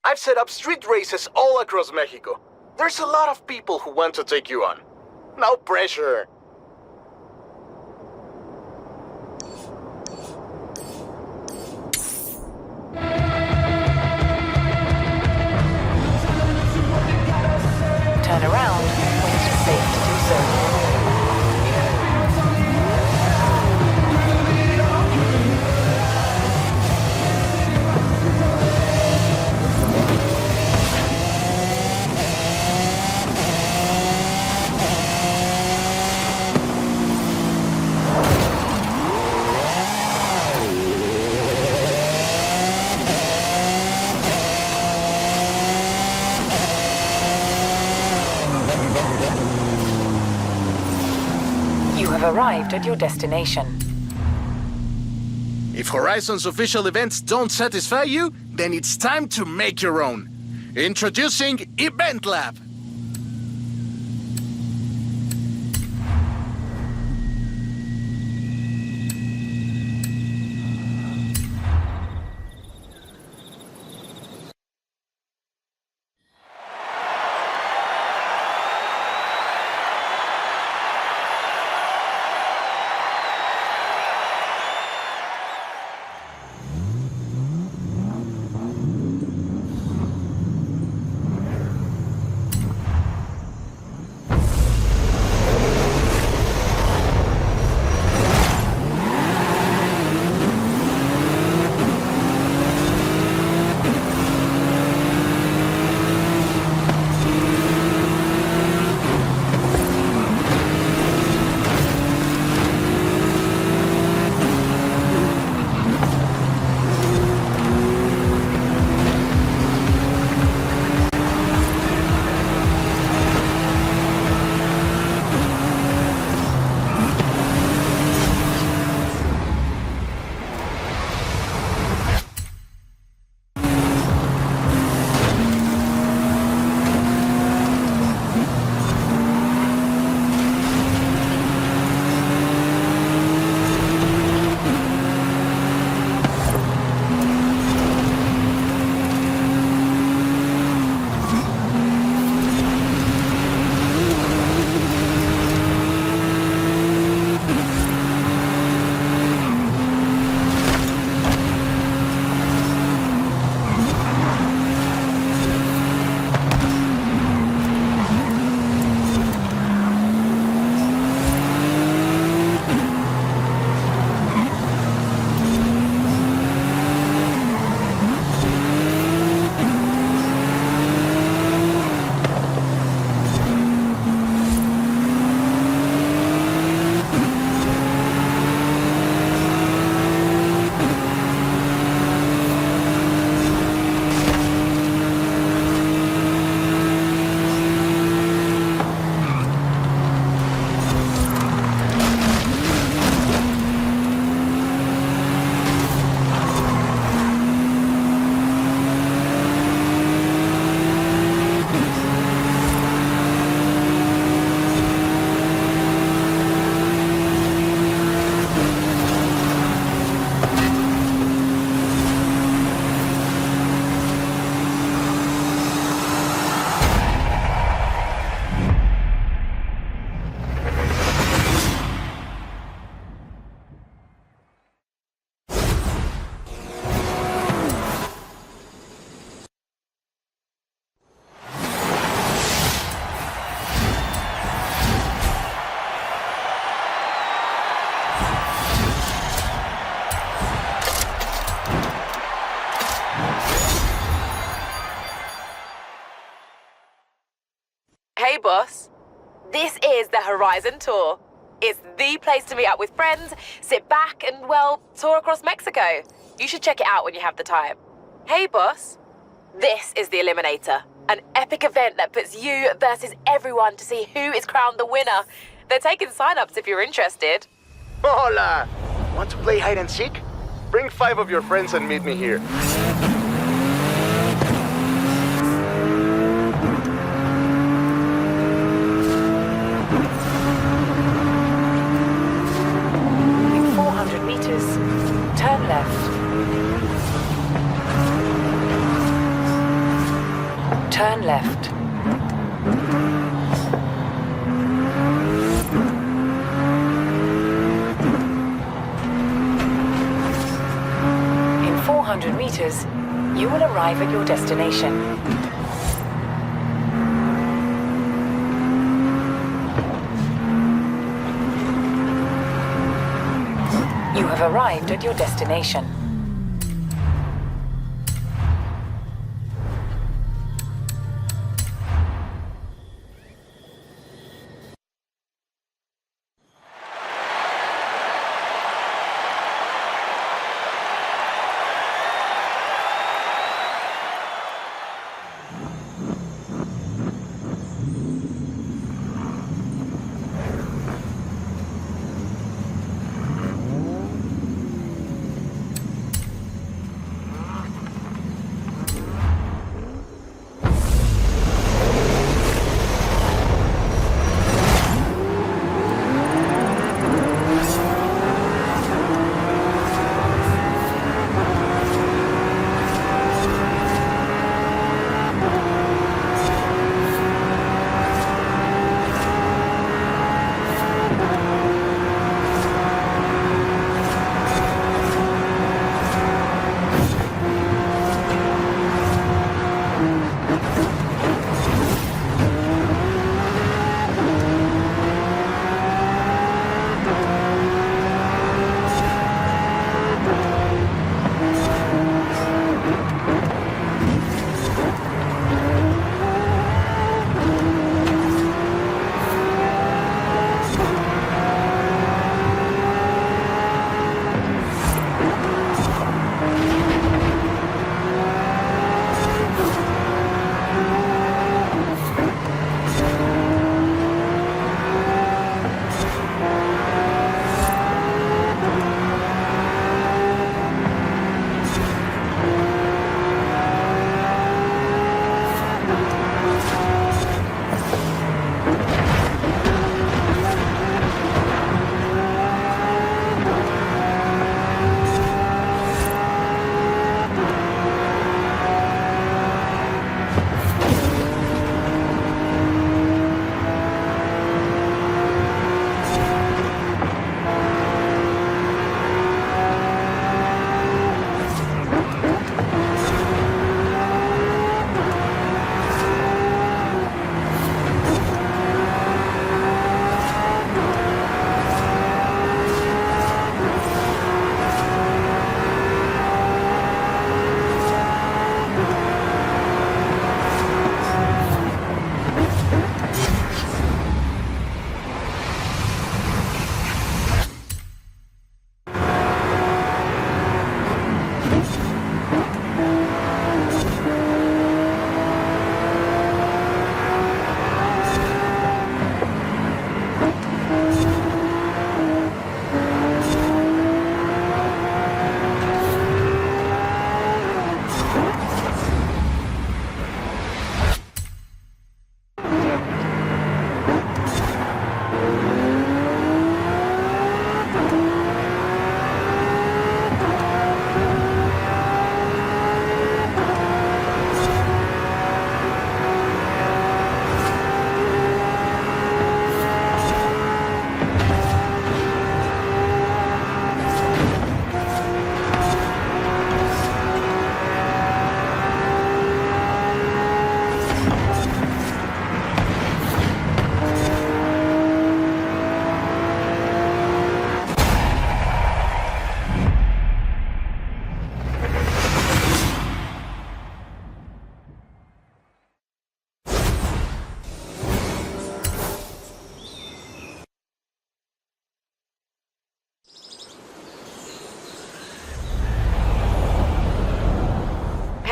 I've set up street races all across Mexico. There's a lot of people who want to take you on. No pressure. turn around when it is safe to do so. You have arrived at your destination. If Horizon's official events don't satisfy you, then it's time to make your own. Introducing Event Lab. Hey, boss. This is the Horizon Tour. It's the place to meet up with friends, sit back and, well, tour across Mexico. You should check it out when you have the time. Hey, boss. This is the Eliminator, an epic event that puts you versus everyone to see who is crowned the winner. They're taking sign-ups if you're interested. Hola! Want to play hide and seek? Bring 5 of your friends and meet me here. In 400 meters, turn left. Turn left. In 400 meters, you will arrive at your destination. have arrived at your destination.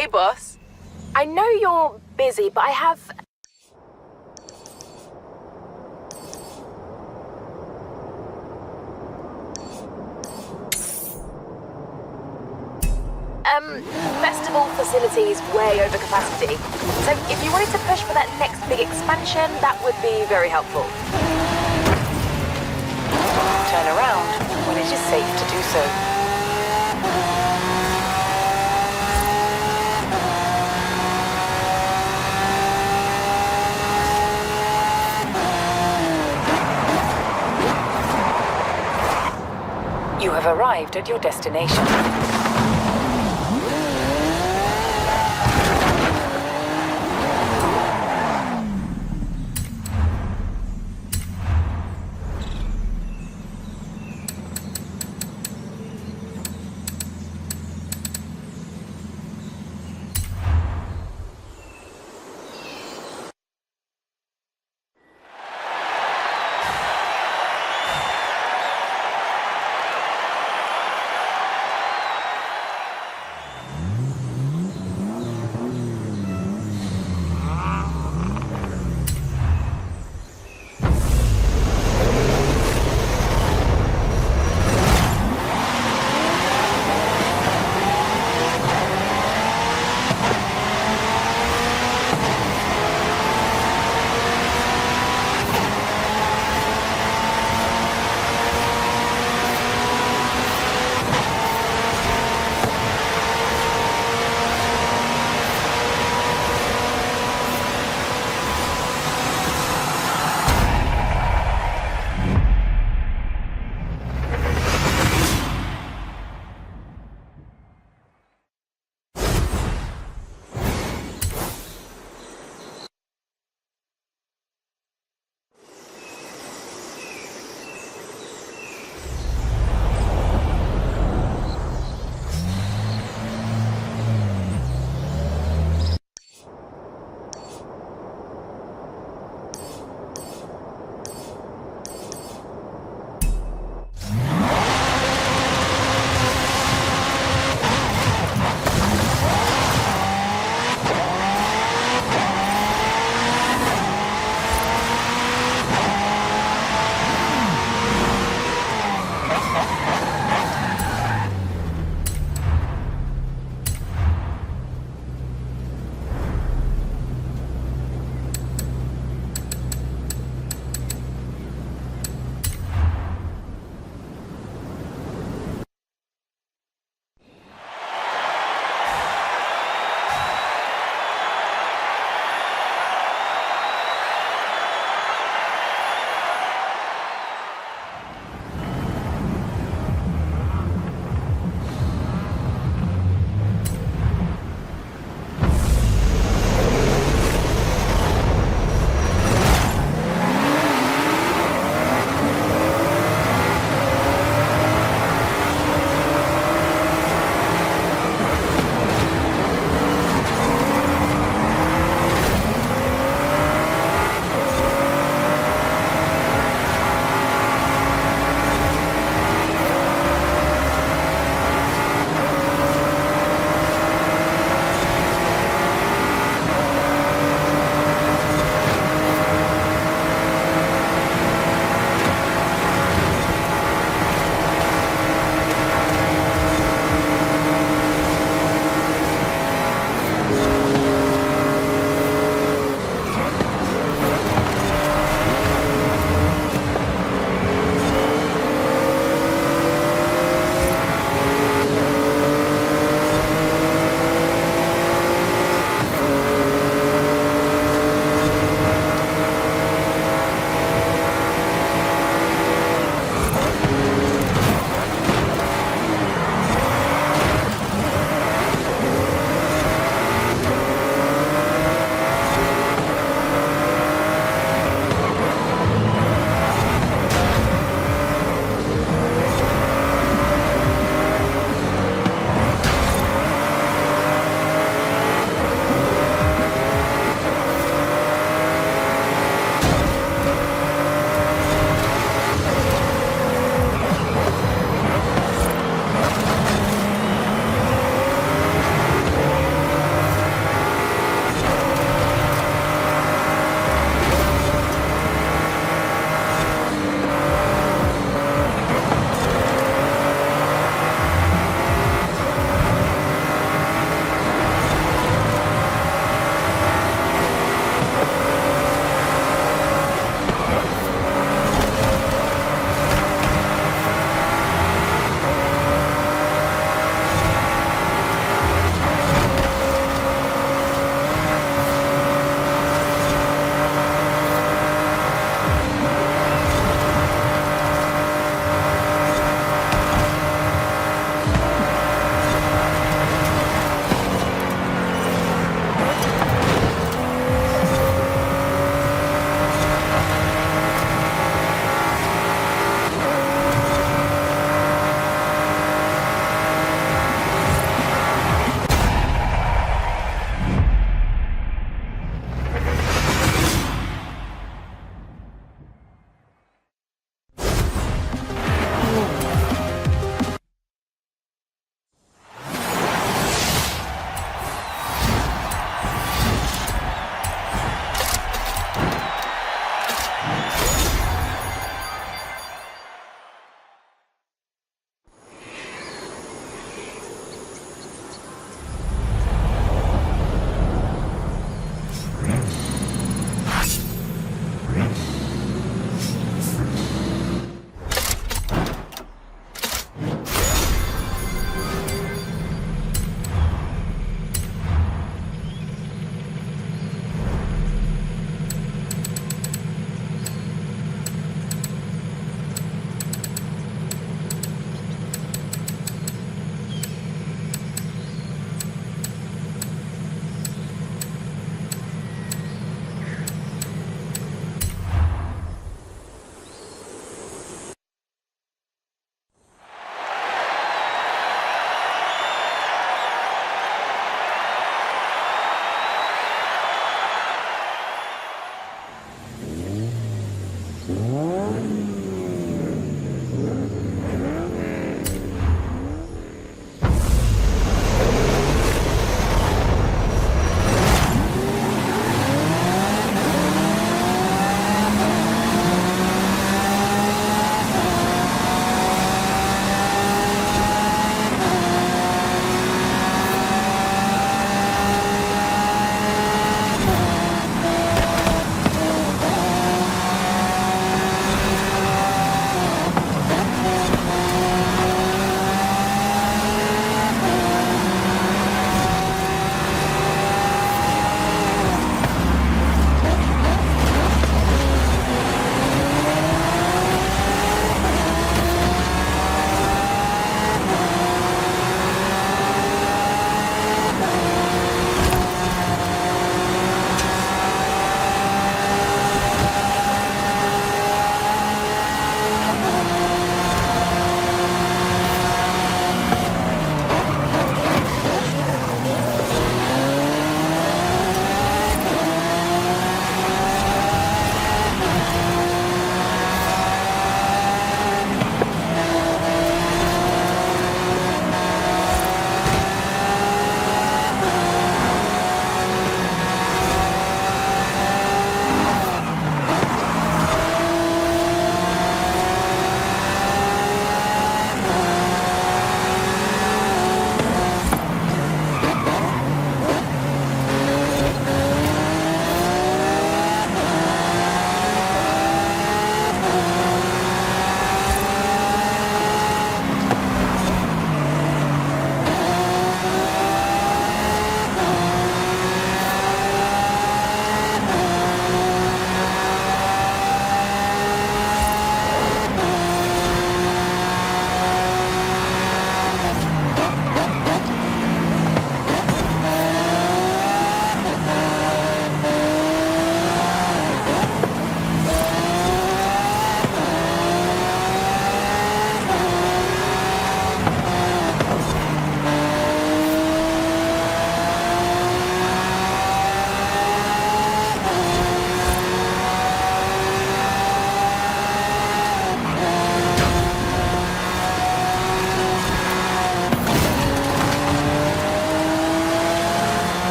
Hey, boss. I know you're busy, but I have... festival facilities way over capacity. So if you wanted to push for that next big expansion, that would be very helpful. Turn around when it is safe to do so. You have arrived at your destination.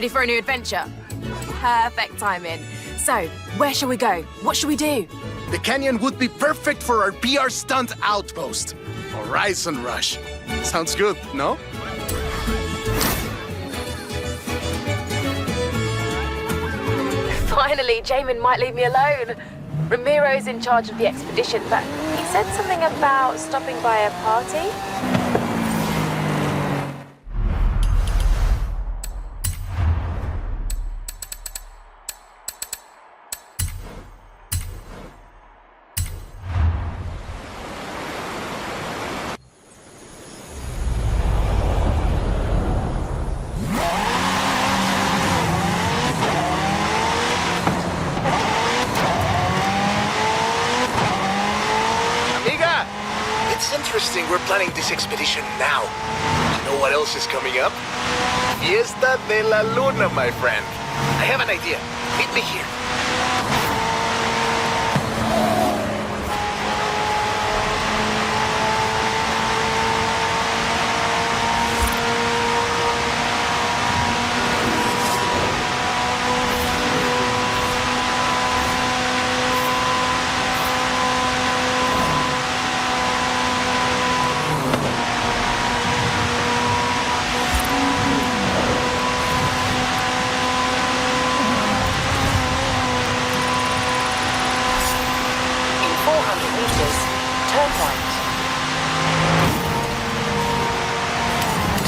Ready for a new adventure? Perfect timing. So, where shall we go? What shall we do? The canyon would be perfect for our PR stunt outpost. Horizon Rush. Sounds good, no? Finally, Jamin might leave me alone. Ramiro's in charge of the expedition, but he said something about stopping by a party. It's interesting we're planning this expedition now. You know what else is coming up? Fiesta de la Luna, my friend. I have an idea. Meet me here.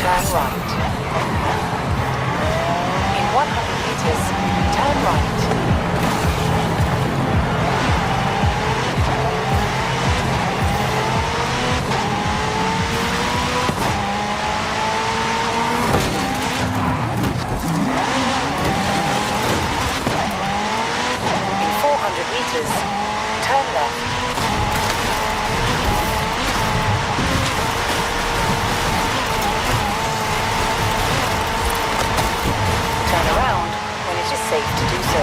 Turn right. In 100 meters, turn right. In 400 meters, turn left. Safe to do so.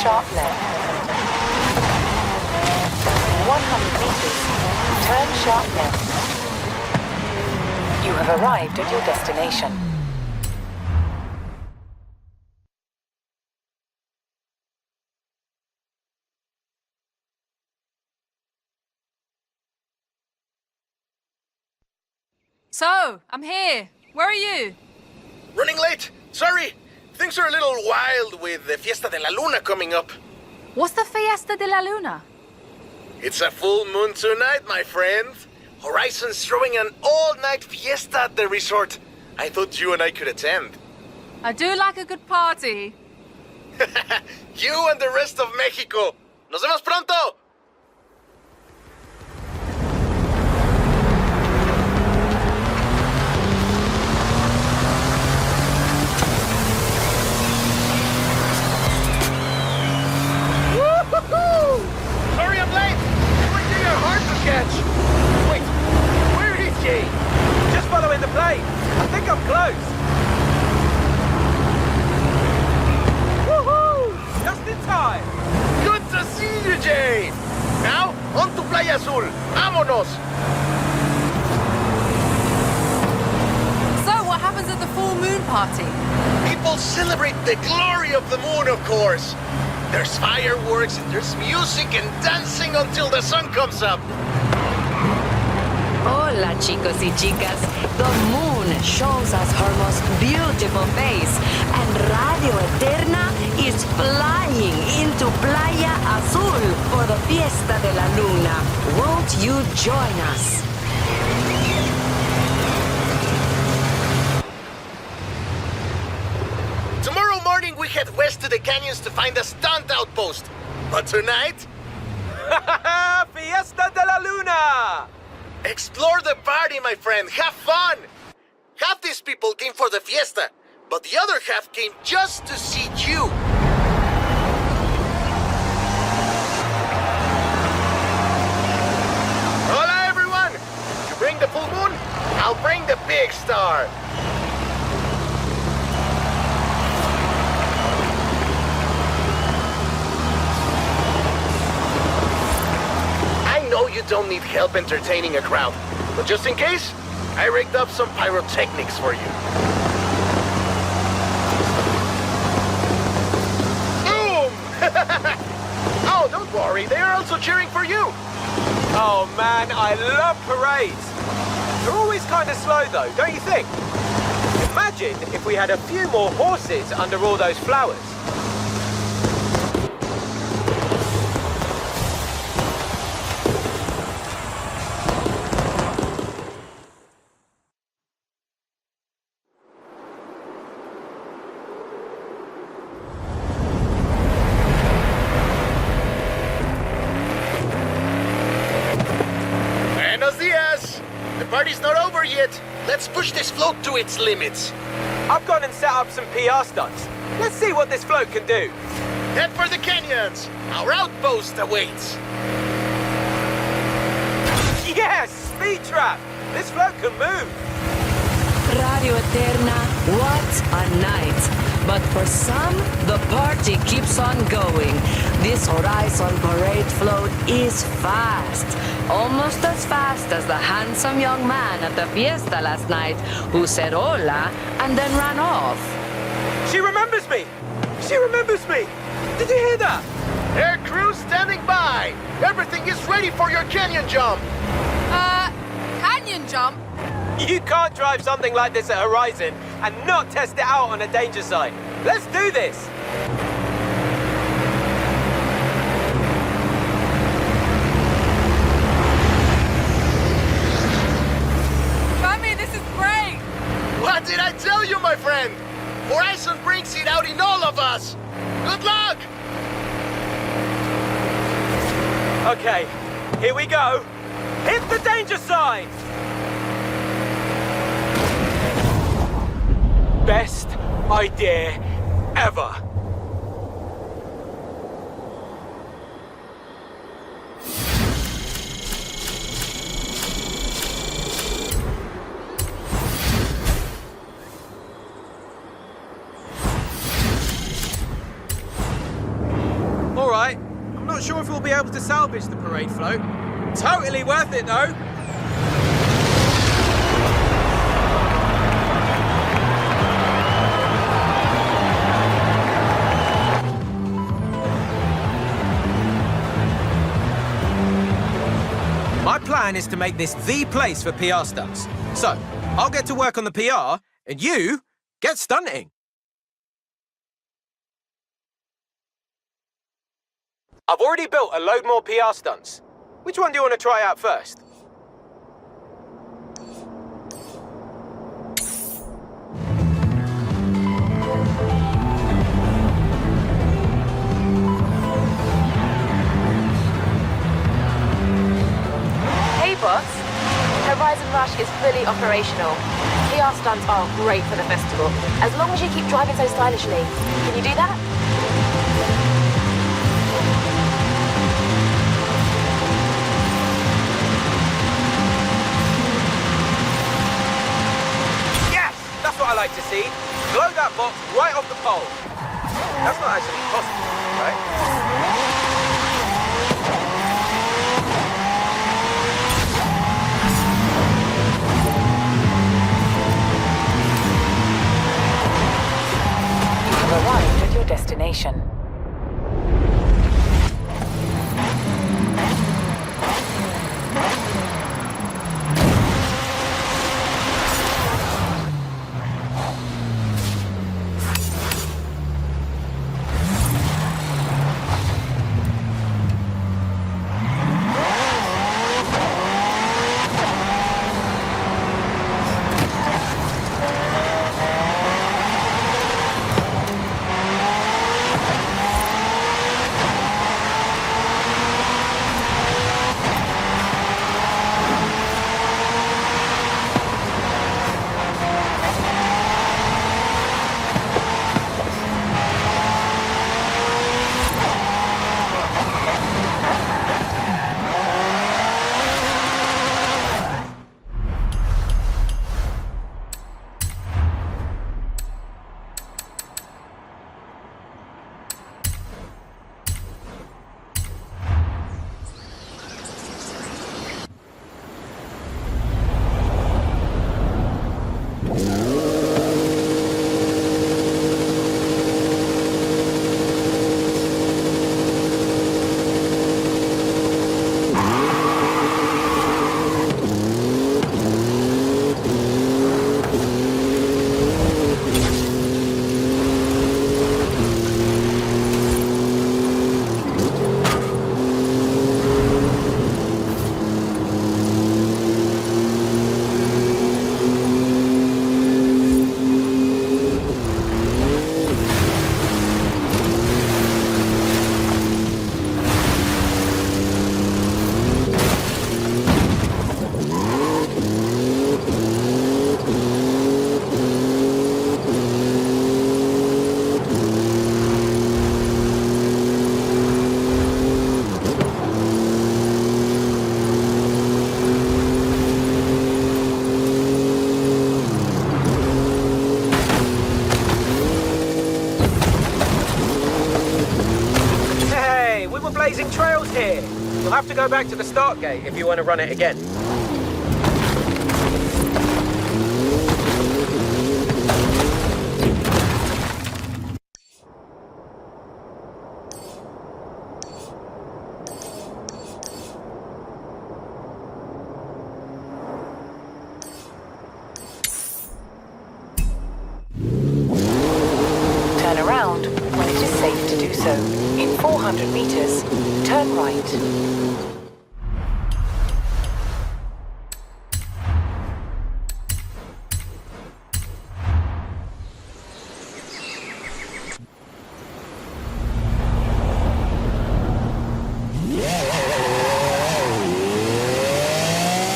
sharp left. In 100 meters, turn sharp left. You have arrived at your destination. So, I'm here. Where are you? Running late. Sorry. Things are a little wild with the Fiesta de la Luna coming up. What's the Fiesta de la Luna? It's a full moon tonight, my friend. Horizon's throwing an all-night fiesta at the resort. I thought you and I could attend. I do like a good party. You and the rest of Mexico. Nos vemos pronto! Sorry I'm late! Quickly, you're hard to catch! Wait, where is he? Just following the plane. I think I'm close. Woohoo! Just in time. Good to see you, Jay! Now, on to Playa Azul. Vámonos! So, what happens at the full moon party? People celebrate the glory of the moon, of course. There's fireworks, and there's music and dancing until the sun comes up. Hola, chicos y chicas. The moon shows us her most beautiful face, and Radio Eterna is flying into Playa Azul for the Fiesta de la Luna. Won't you join us? Tomorrow morning we head west to the canyons to find a stunt outpost. But tonight, Fiesta de la Luna! explore the party, my friend. Have fun! Half these people came for the fiesta, but the other half came just to see you. Hola, everyone! You bring the full moon, I'll bring the big star. I know you don't need help entertaining a crowd, but just in case, I rigged up some pyrotechnics for you. Boom! Oh, don't worry, they are also cheering for you. Oh man, I love parades. They're always kind of slow though, don't you think? Imagine if we had a few more horses under all those flowers. Buenos dias! The party's not over yet. Let's push this float to its limits. I've gone and set up some PR stunts. Let's see what this float can do. Head for the canyons. Our outpost awaits. Yes! Speed trap! This float can move. Radio Eterna, what a night. But for some, the party keeps on going. This Horizon parade float is fast. Almost as fast as the handsome young man at the fiesta last night who said hola and then ran off. She remembers me! She remembers me! Did you hear that? Air crew standing by. Everything is ready for your canyon jump. Canyon jump? You can't drive something like this at Horizon and not test it out on a danger sign. Let's do this! Sammy, this is great! What did I tell you, my friend? Horizon brings it out in all of us. Good luck! Okay, here we go. Hit the danger sign! Best idea ever. be able to salvage the parade float. Totally worth it, though. My plan is to make this the place for PR stunts. So, I'll get to work on the PR, and you get stunting. I've already built a load more PR stunts. Which one do you want to try out first? Hey, boss. Horizon Rush is fully operational. PR stunts are great for the festival, as long as you keep driving so stylishly. Can you do that? Yes! That's what I like to see. Blow that box right off the pole. That's not actually possible, right? Arrived at your destination. Blazing trails here. You'll have to go back to the start gate if you want to run it again. Turn around when it is safe to do so. In 400 meters, turn right.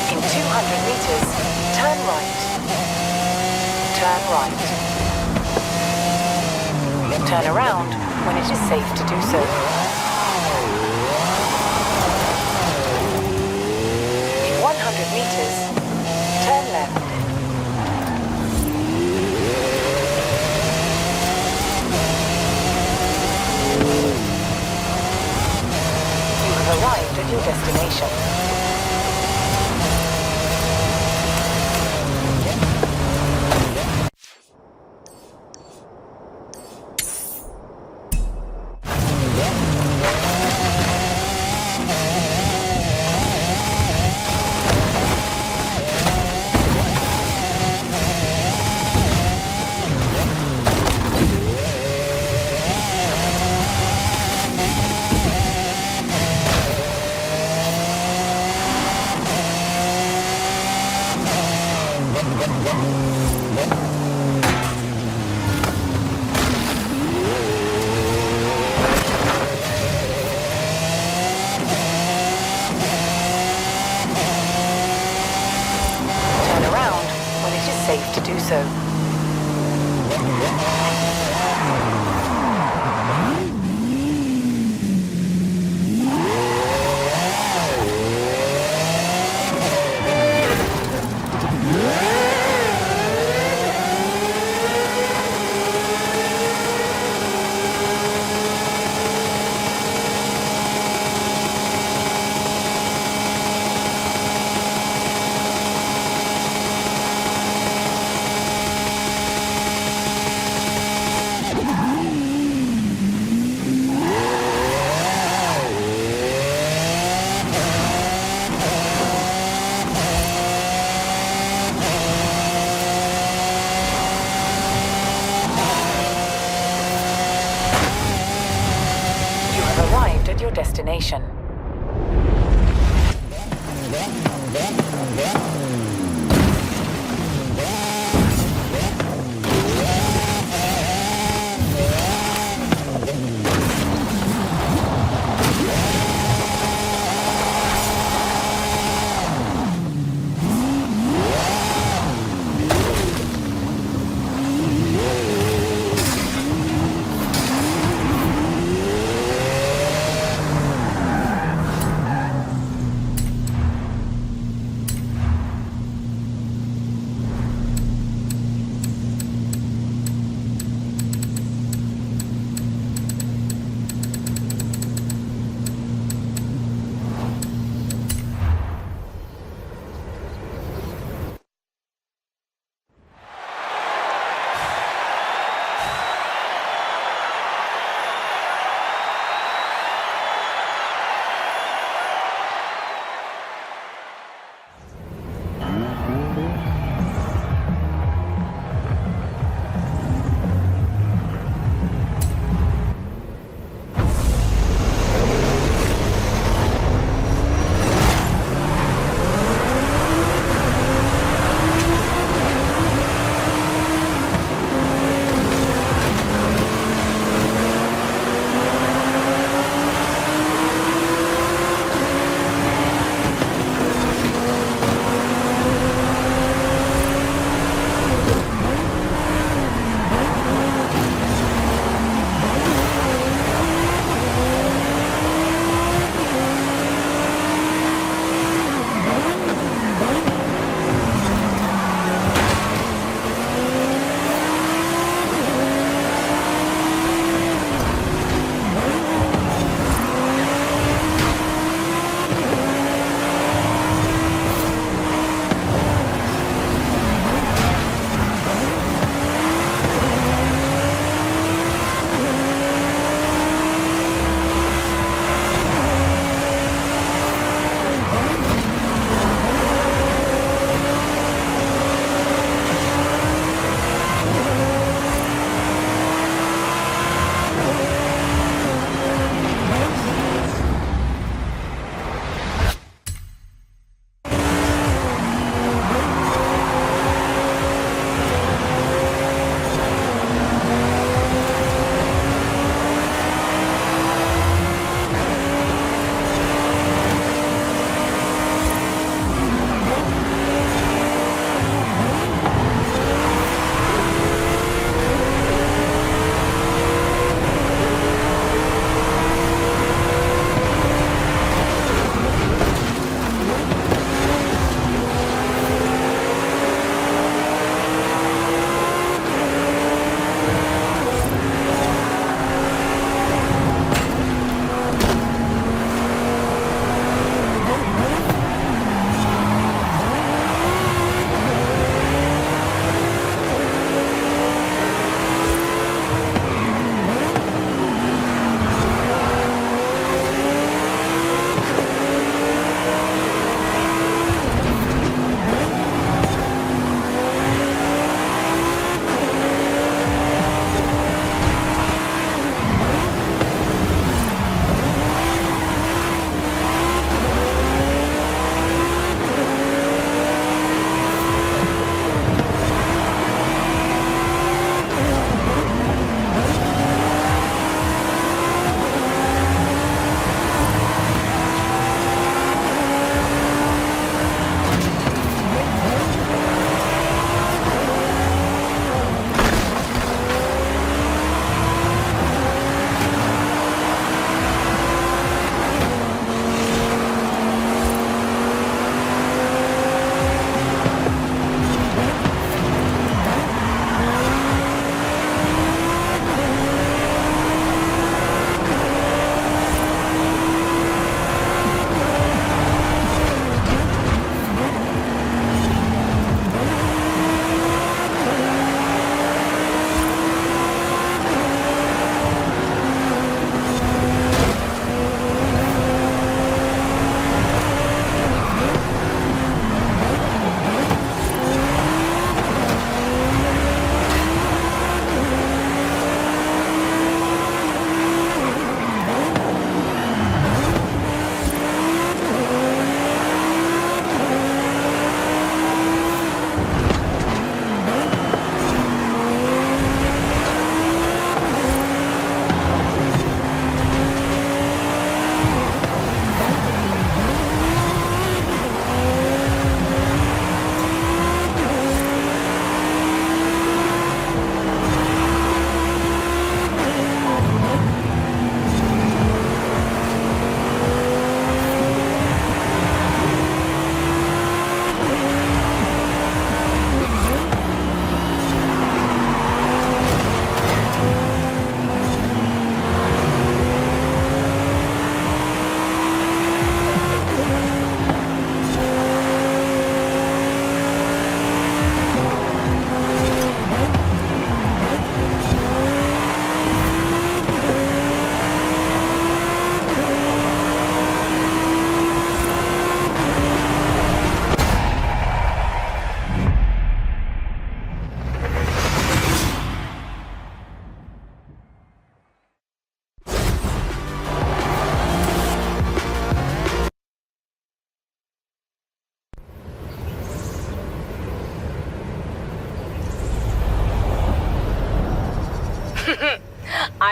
In 200 meters, turn right. Turn right. Turn around when it is safe to do so. In 100 meters, turn left. You have arrived at your destination. Turn around when it is safe to do so. You have arrived at your destination.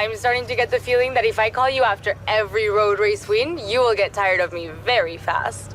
I'm starting to get the feeling that if I call you after every road race win, you will get tired of me very fast.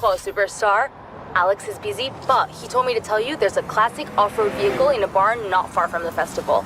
Ojo, superstar. Alex is busy, but he told me to tell you there's a classic off-road vehicle in a barn not far from the festival.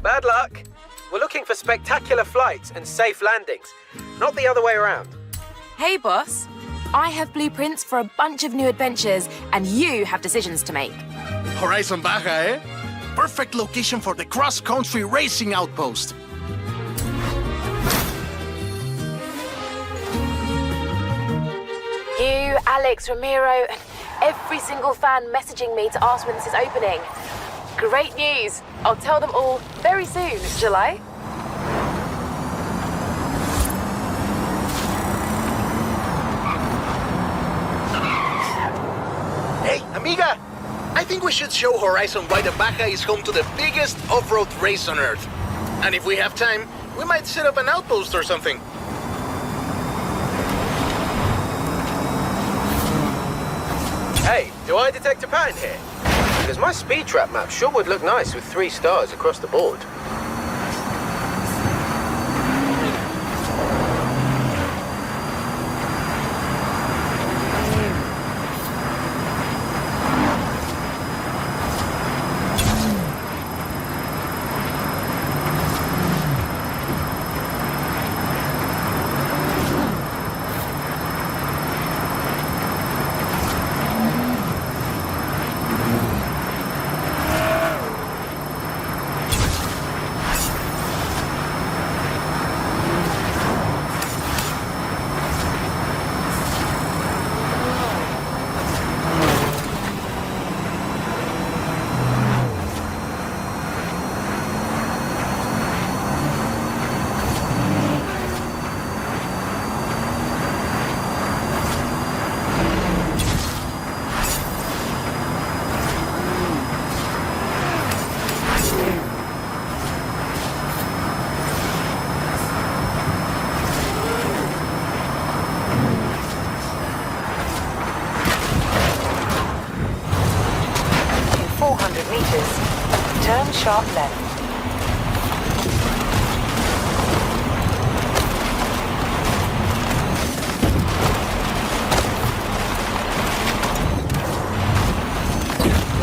Bad luck. We're looking for spectacular flights and safe landings, not the other way around. Hey, boss. I have blueprints for a bunch of new adventures, and you have decisions to make. Horizon Baja, eh? Perfect location for the cross-country racing outpost. You, Alex, Ramiro, and every single fan messaging me to ask when this is opening. Great news. I'll tell them all very soon, July. Hey, amiga! I think we should show Horizon why the Baja is home to the biggest off-road race on Earth. And if we have time, we might set up an outpost or something. Hey, do I detect a pattern here? Because my speed trap map sure would look nice with 3 stars across the board. Turn sharp left.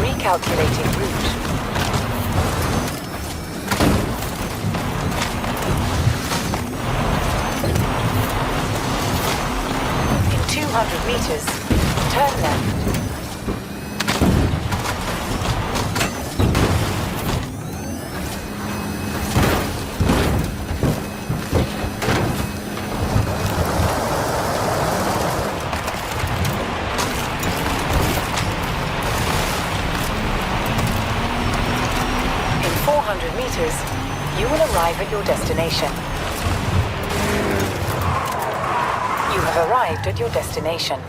Recalculating route. In 200 meters, turn left. You will arrive at your destination. You have arrived at your destination.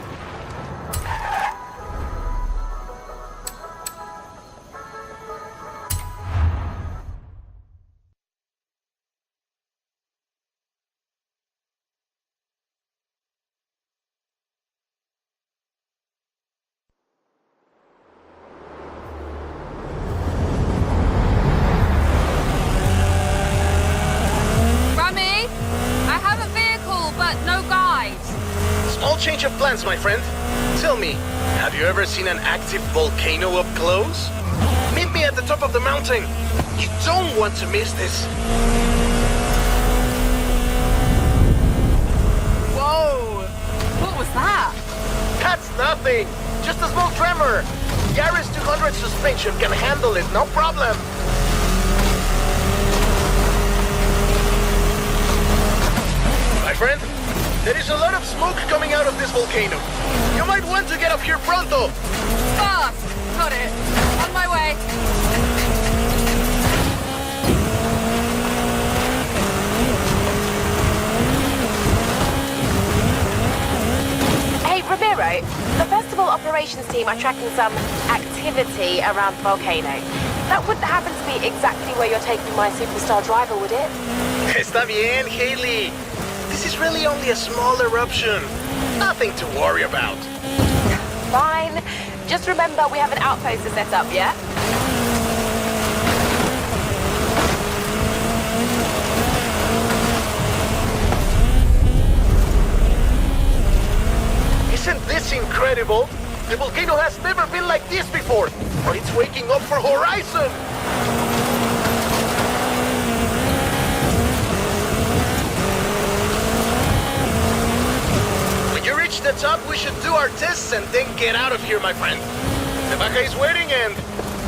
plans, my friend. Tell me, have you ever seen an active volcano up close? Meet me at the top of the mountain. You don't want to miss this. Whoa! What was that? That's nothing. Just a small tremor. Yaris 200 suspension can handle it, no problem. My friend, there is a lot of smoke coming out of this volcano. You might want to get up here pronto. Fast! Got it. On my way. Hey, Ramiro, the festival operations team are tracking some activity around the volcano. That wouldn't happen to be exactly where you're taking my superstar driver, would it? Está bien, Haley. This is really only a small eruption. Nothing to worry about. Fine. Just remember we have an outpost to set up, yeah? Isn't this incredible? The volcano has never been like this before, but it's waking up for Horizon! When you reach the top, we should do our tests and then get out of here, my friend. The Baja is waiting and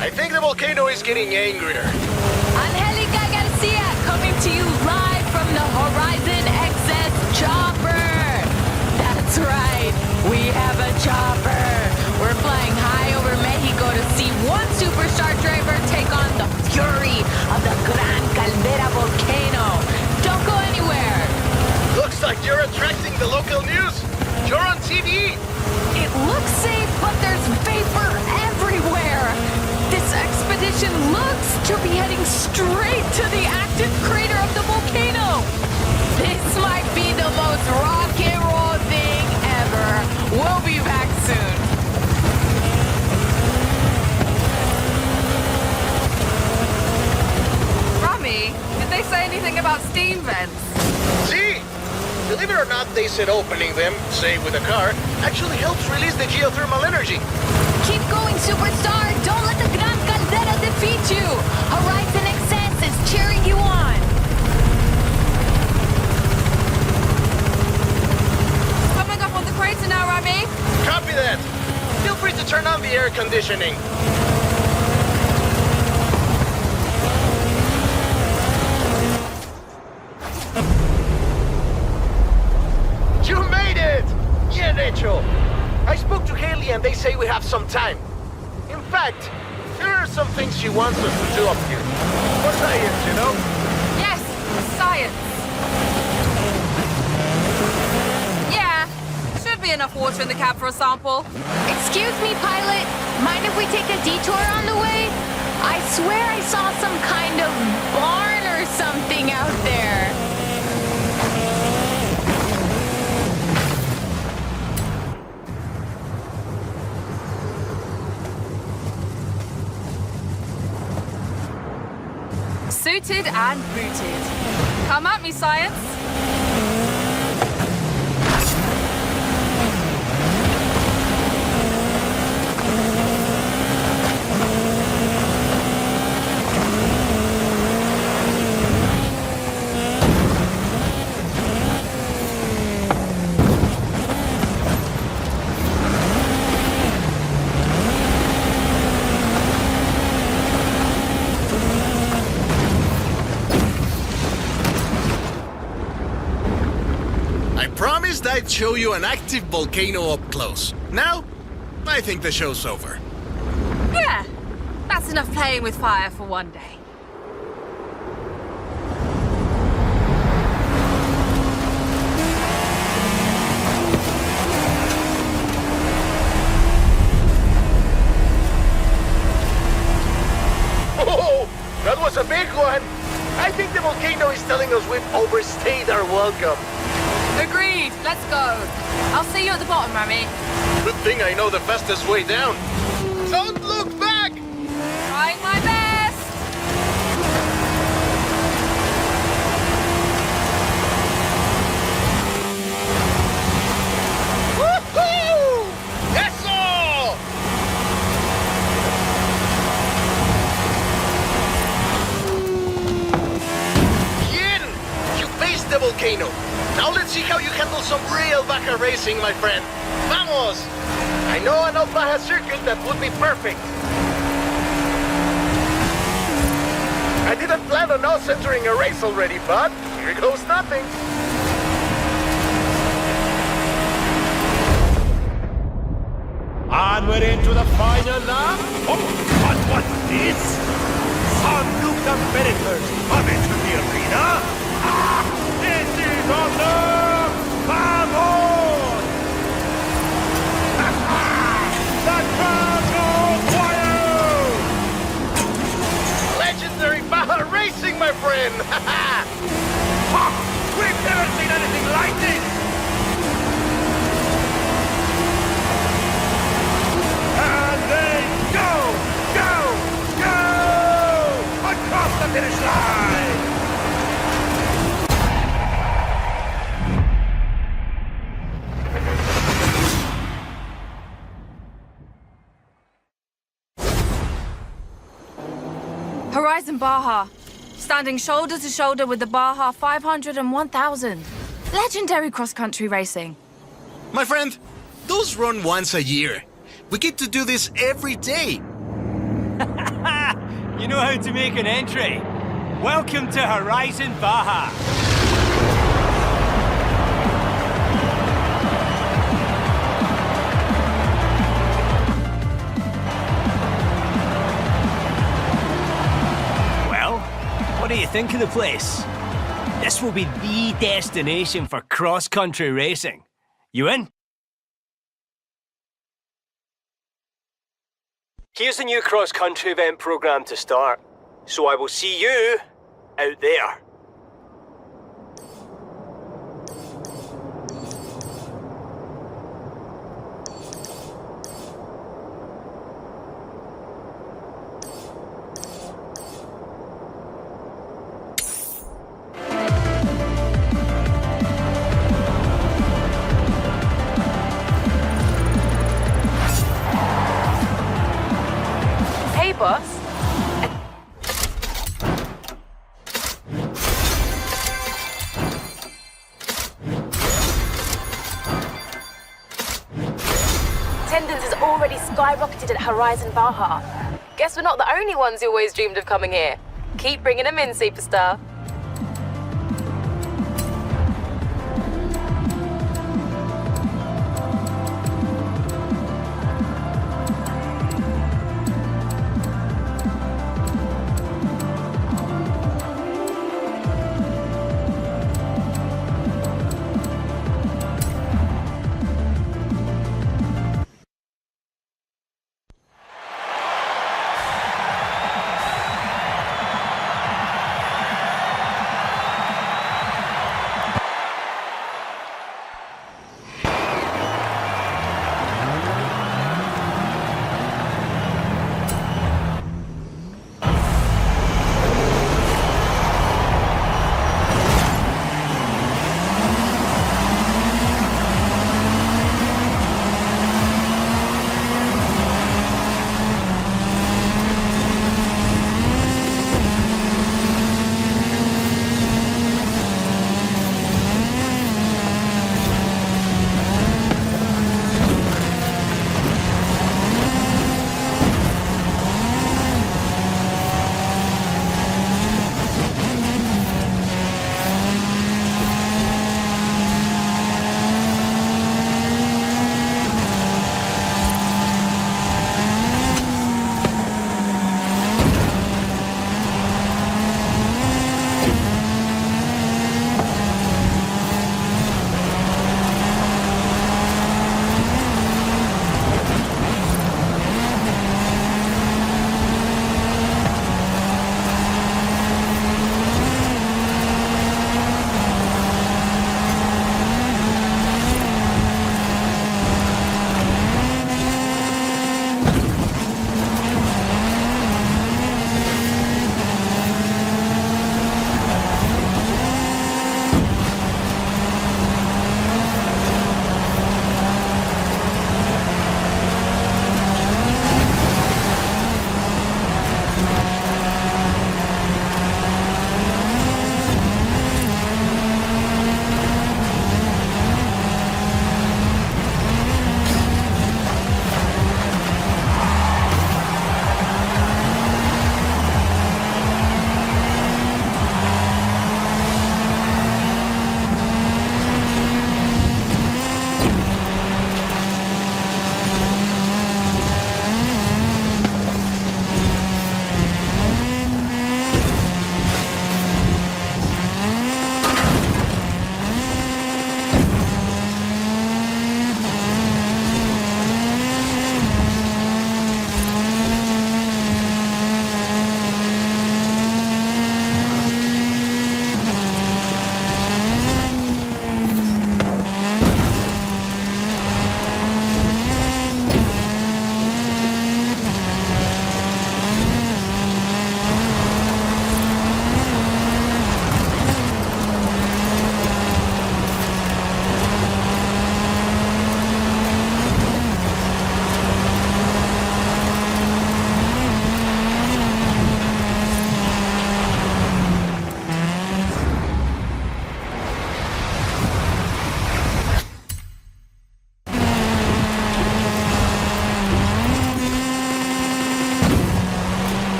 I think the volcano is getting angrier. Angelica Garcia coming to you live from the Horizon XS chopper. That's right, we have a chopper. We're flying high over Mexico to see one superstar driver take on the fury of the Gran Caldera volcano. Don't go anywhere. Looks like you're attracting the local news. You're on TV. It looks safe, but there's vapor everywhere. This expedition looks to be heading straight to the active crater of the volcano. This might be the most rock and roll thing ever. We'll be back soon. Rami, did they say anything about steam vents? See? Believe it or not, they said opening them, say with a car, actually helps release the geothermal energy. Keep going, superstar. Don't let the Gran Caldera defeat you. Horizon XS is cheering you on. Coming up on the crater now, Rami. Copy that. Feel free to turn on the air conditioning. You made it! Bien hecho! I spoke to Haley and they say we have some time. In fact, there are some things she wants us to do up here. For science, you know? Yes, science. Yeah, should be enough water in the cab for a sample. Excuse me, pilot. Mind if we take a detour on the way? I swear I saw some kind of barn or something out there. Suited and booted. Come at me, science. Promised I'd show you an active volcano up close. Now, I think the show's over. Yeah, that's enough playing with fire for one day. Oh, that was a big one. I think the volcano is telling us we've overstayed our welcome. Agreed, let's go. I'll see you at the bottom, Rami. Good thing I know the fastest way down. Don't look back! Trying my best. Woo-hoo! volcano. Now let's see how you handle some real Baja racing, my friend. Vamos! I know an old Baja circuit that would be perfect. I didn't plan on us entering a race already, but here goes nothing. And we're into the final lap. Oh, but what's this? Some looked competitors have entered the arena. Ah, this is awesome! Vamos! The crowd goes wild! Legendary Baja racing, my friend! Ha! We've never seen anything like this! And they go across the finish line! Horizon Baja, standing shoulder to shoulder with the Baja 500 and 1000. Legendary cross-country racing. My friend, those run once a year. We get to do this every day. You know how to make an entry. Welcome to Horizon Baja. Well, what do you think of the place? This will be the destination for cross-country racing. You in? Here's the new cross-country event program to start. So I will see you out there. Hey, boss. Attendance has already skyrocketed at Horizon Baja. Guess we're not the only ones who always dreamed of coming here. Keep bringing them in, superstar.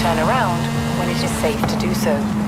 Turn around when it is safe to do so.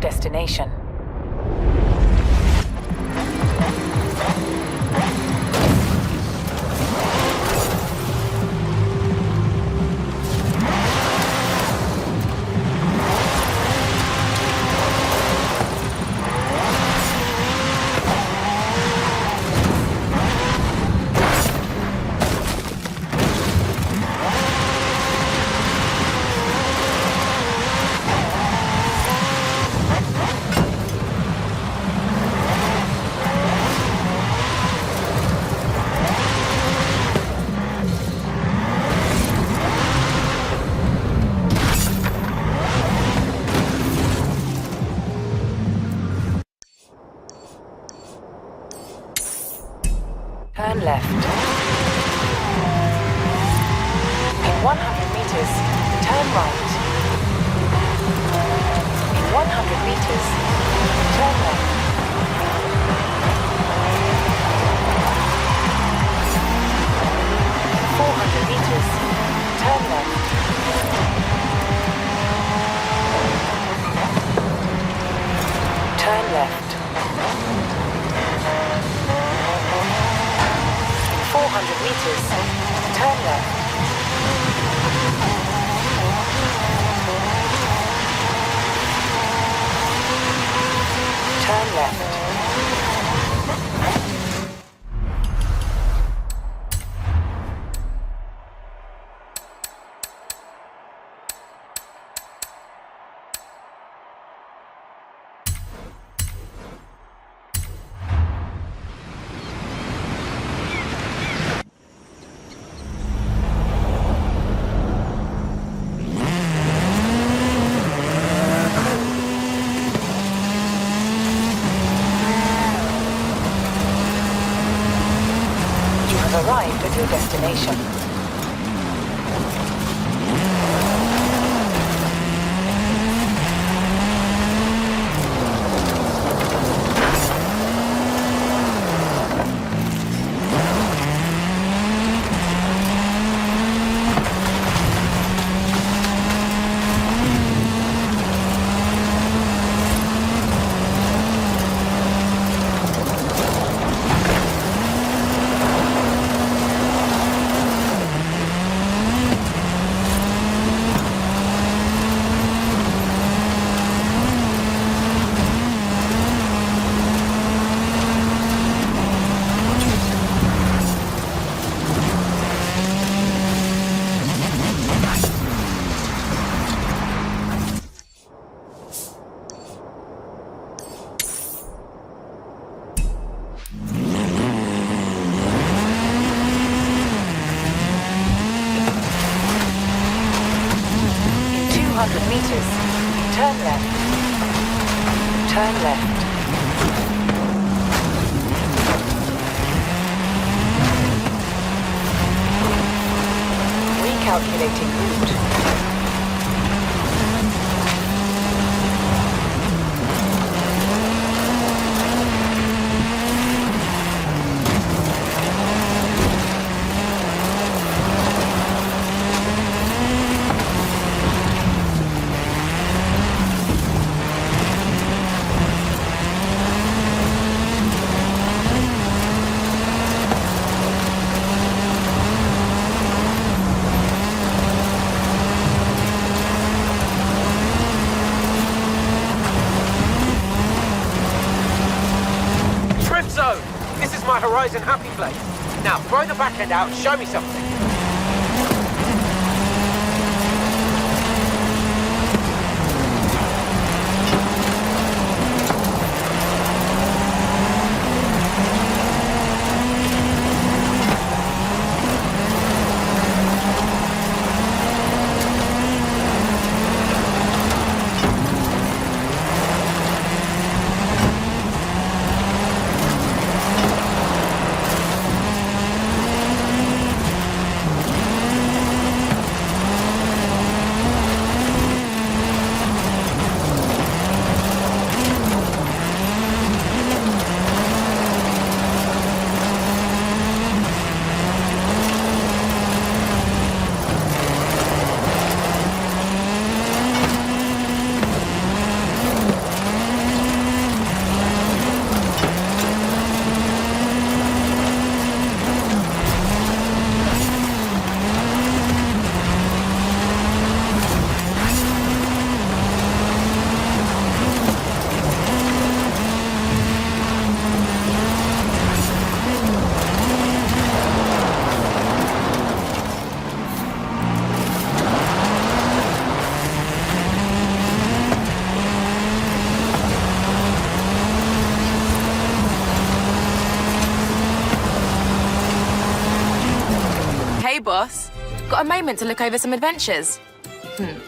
Destination. Turn left. In 100 meters, turn right. In 100 meters, turn left. In 400 meters, turn left. Turn left. 400 meters, turn left. Turn left. 100 meters. Turn left. Turn left. Recalculating route. This is my Horizon happy place. Now, throw the back end out and show me something. Hey, boss. Got a moment to look over some adventures?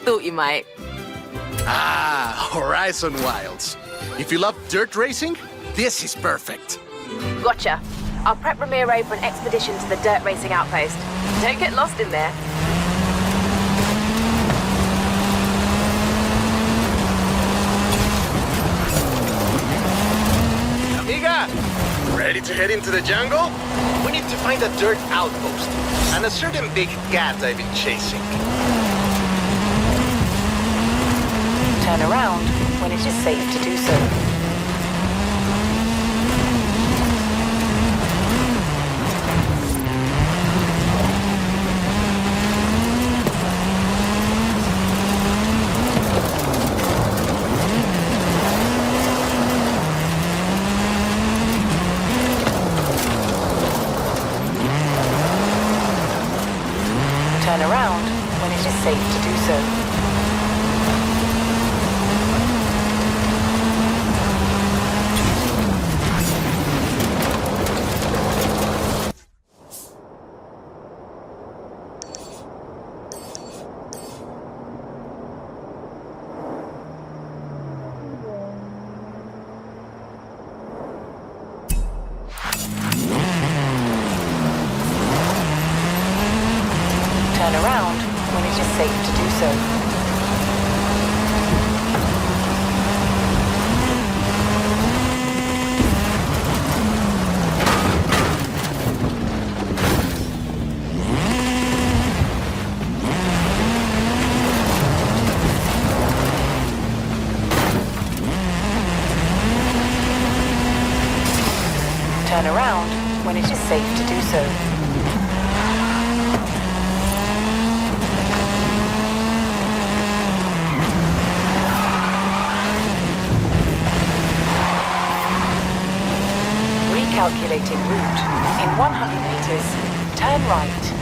Thought you might. Ah, Horizon Wilds. If you love dirt racing, this is perfect. Gotcha. I'll prep Ramiro for an expedition to the dirt racing outpost. Don't get lost in there. Amiga, ready to head into the jungle? We need to find a dirt outpost and a certain big cat I've been chasing. Turn around when it is safe to do so. Turn around when it is safe to do so. Turn around when it is safe to do so. Turn around when it is safe to do so. Calculating route. In 100 meters, turn right.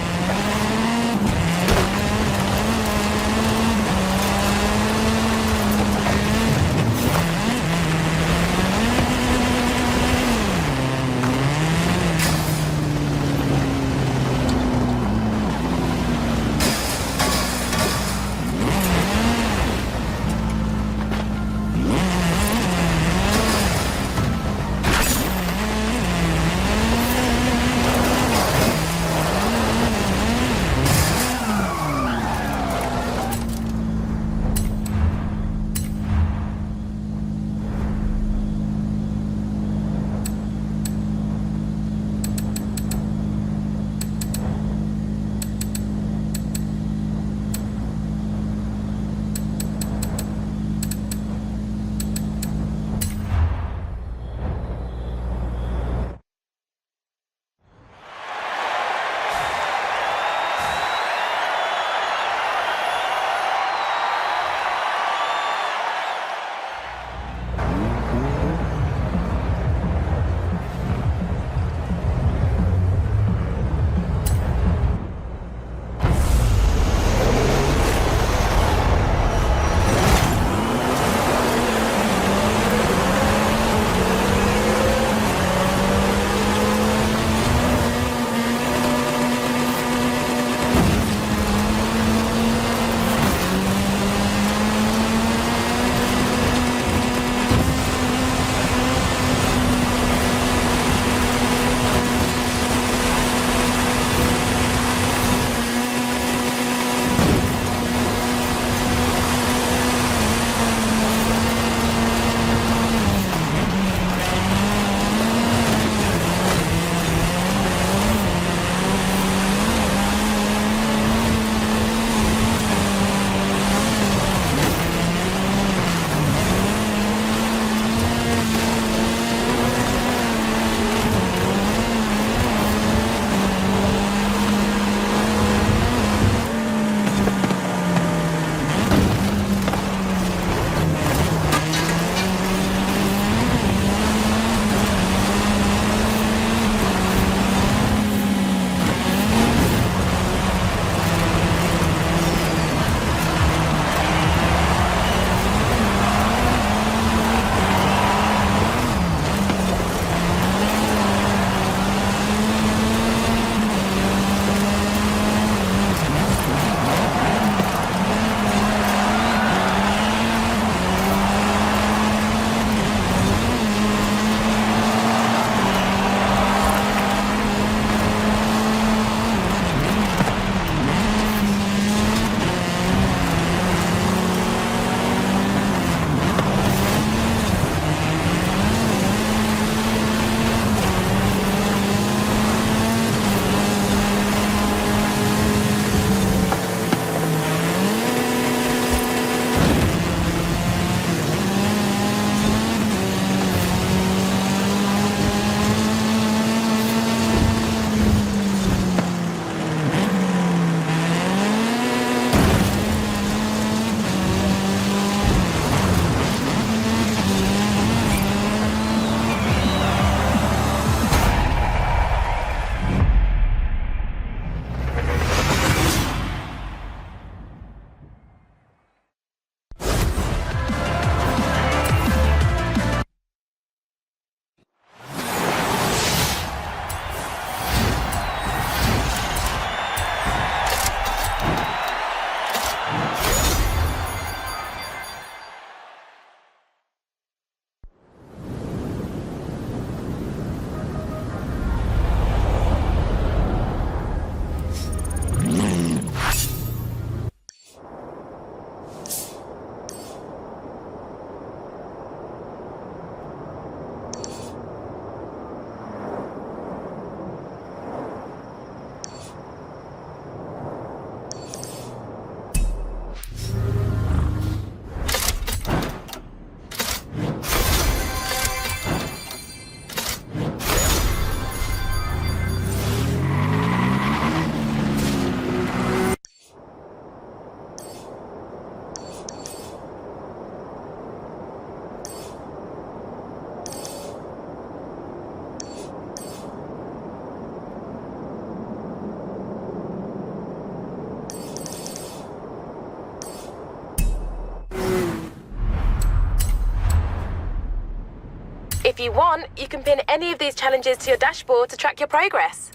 If you want, you can pin any of these challenges to your dashboard to track your progress.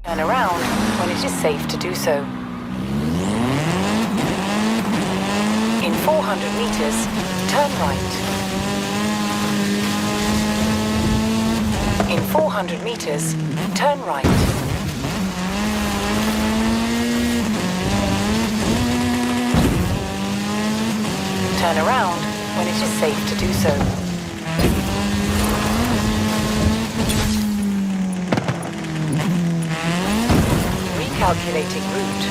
Turn around when it is safe to do so. In 400 meters, turn right. In 400 meters, turn right. Turn around when it is safe to do so. Recalculating route.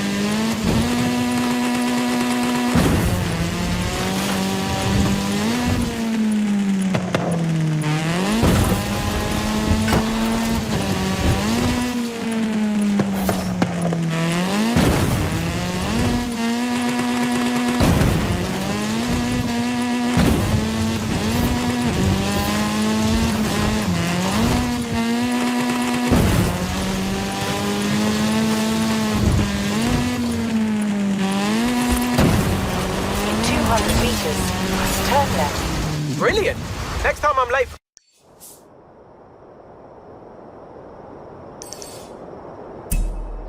Turn left. Brilliant! Next time I'm late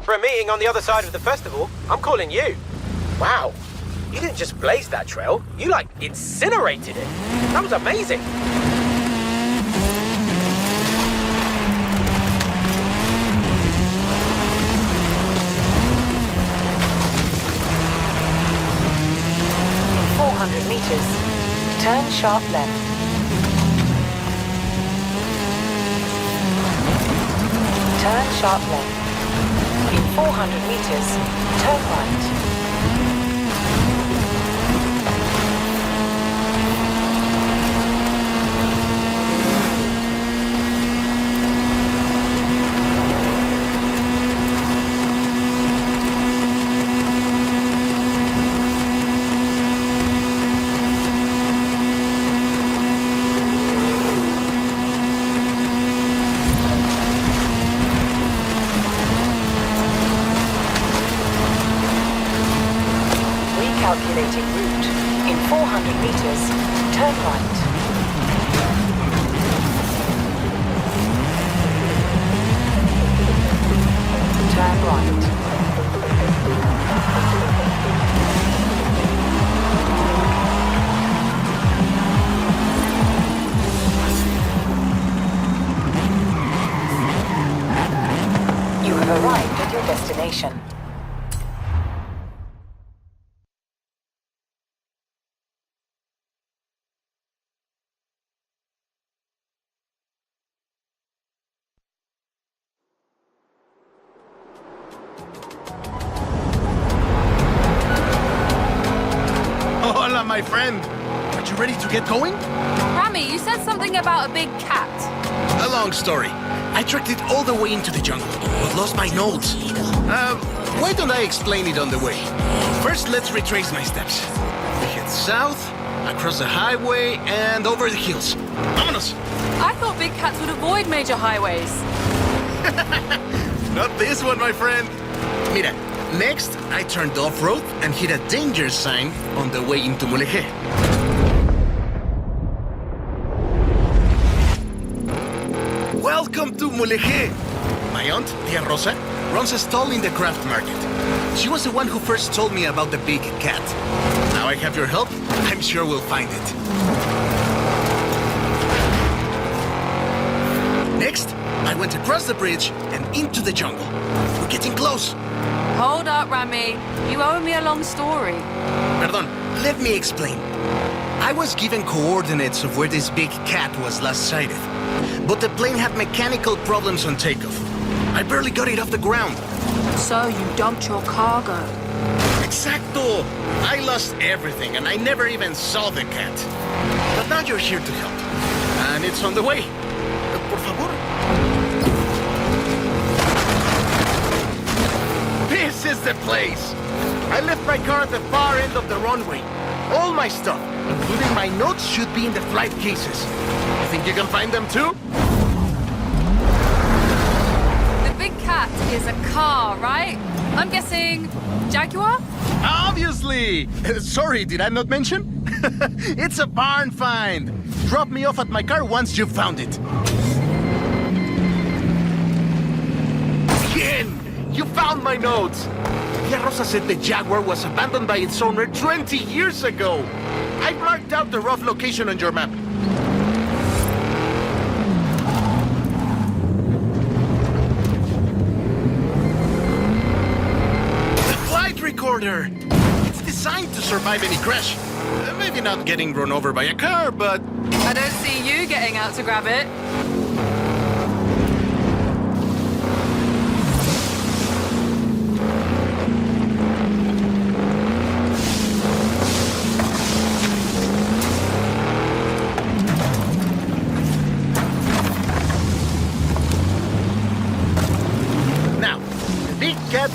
for a meeting on the other side of the festival, I'm calling you. Wow, you didn't just blaze that trail, you like incinerated it. That was amazing. In 400 meters. Turn sharp left. Turn sharp left. In 400 meters, turn right. Calculating route. In 400 meters, turn right. Turn right. You have arrived at your destination. my friend. Are you ready to get going? Rami, you said something about a big cat. A long story. I tracked it all the way into the jungle, but lost my notes. Why don't I explain it on the way? First, let's retrace my steps. We head south, across the highway, and over the hills. Vámonos! I thought big cats would avoid major highways. Not this one, my friend. Mira, next, I turned off-road and hit a danger sign on the way into Mulegé. Welcome to Mulegé! My aunt, Tia Rosa, runs a stall in the craft market. She was the one who first told me about the big cat. Now I have your help, I'm sure we'll find it. Next, I went across the bridge and into the jungle. We're getting close. Hold up, Rami. You owe me a long story. Perdón, let me explain. I was given coordinates of where this big cat was last sighted. But the plane had mechanical problems on takeoff. I barely got it off the ground. So you dumped your cargo. Exacto! I lost everything and I never even saw the cat. But now you're here to help. And it's on the way. Por favor. This is the place! I left my car at the far end of the runway. All my stuff, including my notes, should be in the flight cases. You think you can find them too? The big cat is a car, right? I'm guessing Jaguar? Obviously! Sorry, did I not mention? It's a barn find. Drop me off at my car once you've found it. Bien! You found my notes! Tia Rosa said the Jaguar was abandoned by its owner 20 years ago. I've marked out the rough location on your map. The flight recorder! It's designed to survive any crash. Maybe not getting run over by a car, but... I don't see you getting out to grab it.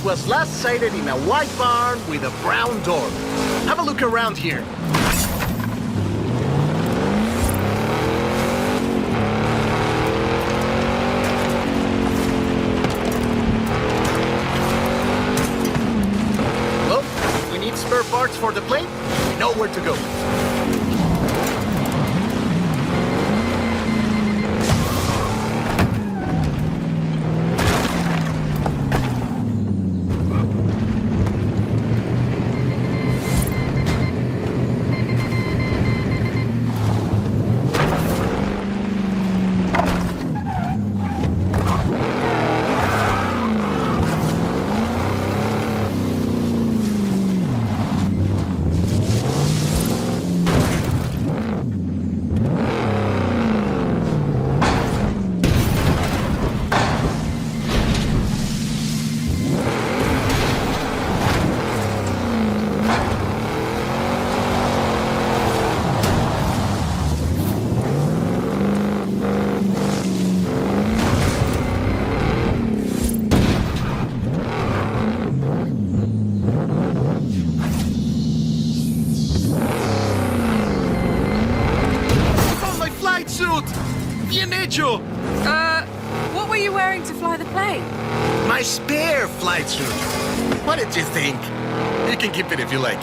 Was last sighted in a white barn with a brown door. Have a look around here. Well, if we need spare parts for the plane, we know where to go. What were you wearing to fly the plane? My spare flight suit. What did you think? You can keep it if you like.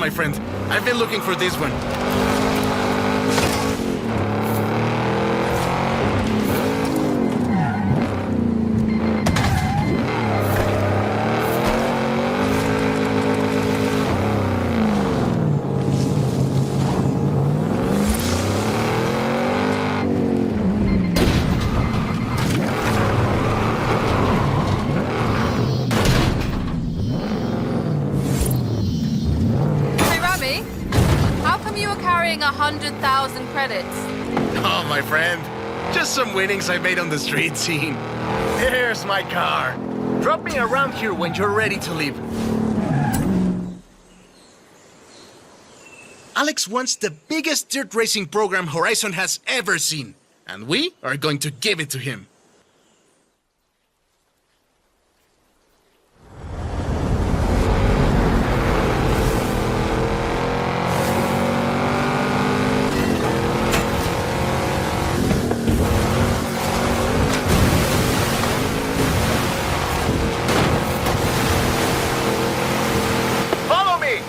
my friend. I've been looking for this one. Hey, Rami, how come you were carrying 100,000 credits? Oh, my friend. Just some winnings I made on the street scene. Here's my car. Drop me around here when you're ready to leave. Alex wants the biggest dirt racing program Horizon has ever seen. And we are going to give it to him. Follow me!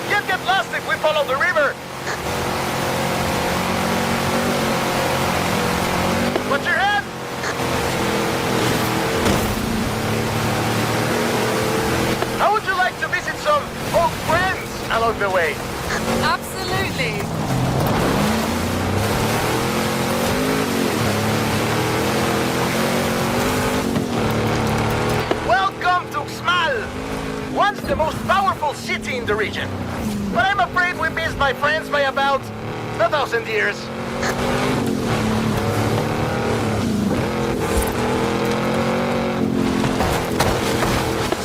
Can't get lost if we follow the river! Watch your head! How would you like to visit some old friends along the way? Absolutely. Welcome to Xmal! Once the most powerful city in the region. But I'm afraid we missed my friends by about 1,000 years.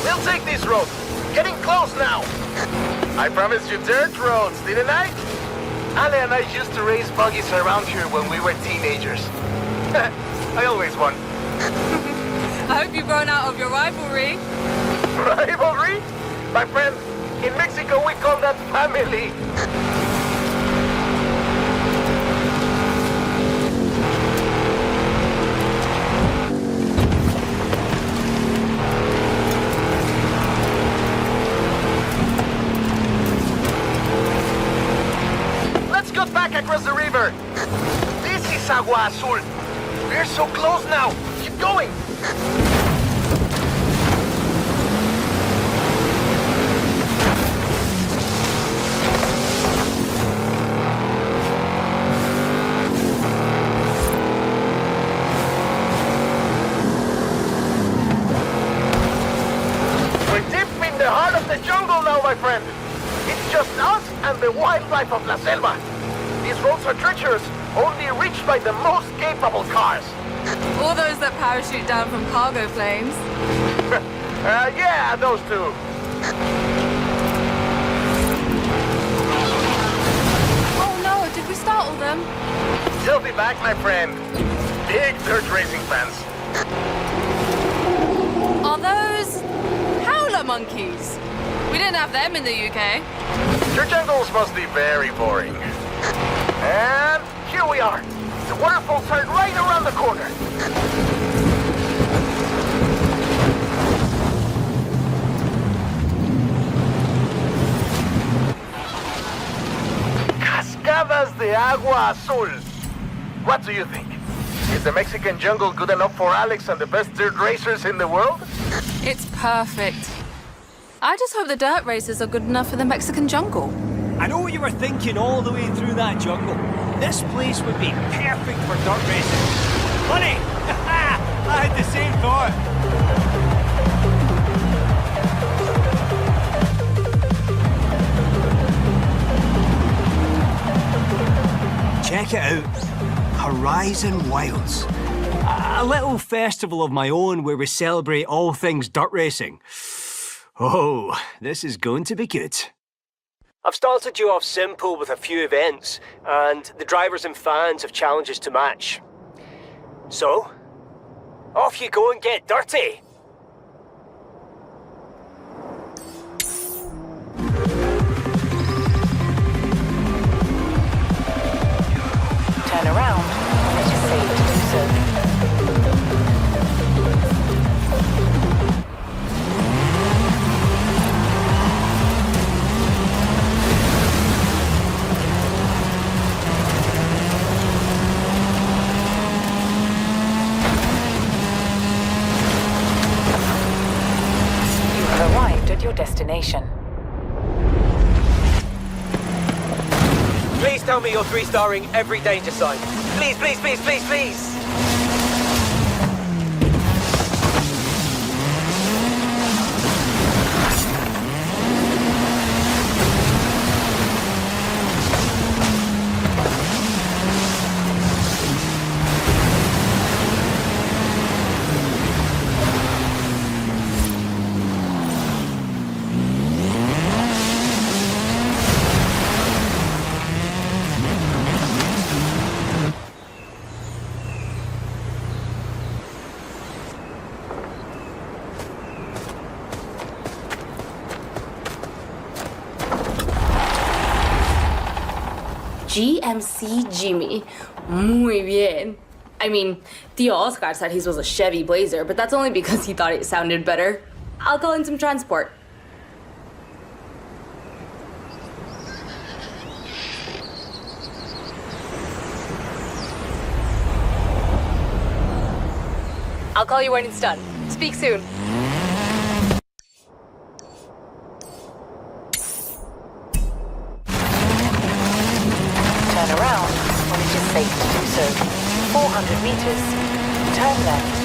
We'll take this road. Getting close now. I promised you dirt roads, didn't I? Ale and I used to race buggies around here when we were teenagers. I always won. I hope you've grown out of your rivalry. Rivalry? My friend, in Mexico we call that family. Let's go back across the river. This is Agua Azul. We're so close now. Keep going. We're deep in the heart of the jungle now, my friend. It's just us and the wildlife of La Selva. These roads are treacherous, only reached by the most capable cars. All those that parachute down from cargo planes. Yeah, those two. Oh no, did we startle them? You'll be back, my friend. Big dirt racing fans. Are those howler monkeys? We didn't have them in the UK. Your jungles must be very boring. And here we are. The waterfalls are right around the corner. Cascadas de Agua Azul. What do you think? Is the Mexican jungle good enough for Alex and the best dirt racers in the world? It's perfect. I just hope the dirt races are good enough for the Mexican jungle. I know what you were thinking all the way through that jungle. This place would be perfect for dirt racing. Funny! I had the same thought. Check it out. Horizon Wilds. A little festival of my own where we celebrate all things dirt racing. Oh, this is going to be good. I've started you off simple with a few events, and the drivers and fans have challenges to match. So, off you go and get dirty! Turn around. It is safe to do so. Please tell me you're 3-starring every danger sign. Please, please, please, please, please! GMC Jimmy. Muy bien. I mean, Tio Oscar said his was a Chevy Blazer, but that's only because he thought it sounded better. I'll call in some transport. I'll call you when it's done. Speak soon. Turn around when it is safe to do so. 400 meters. Turn left.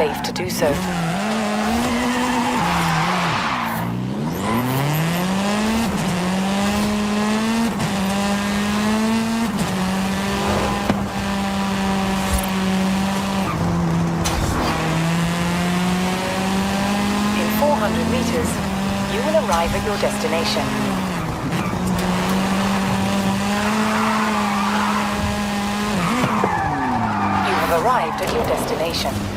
safe to do so. In 400 meters, you will arrive at your destination. You have arrived at your destination.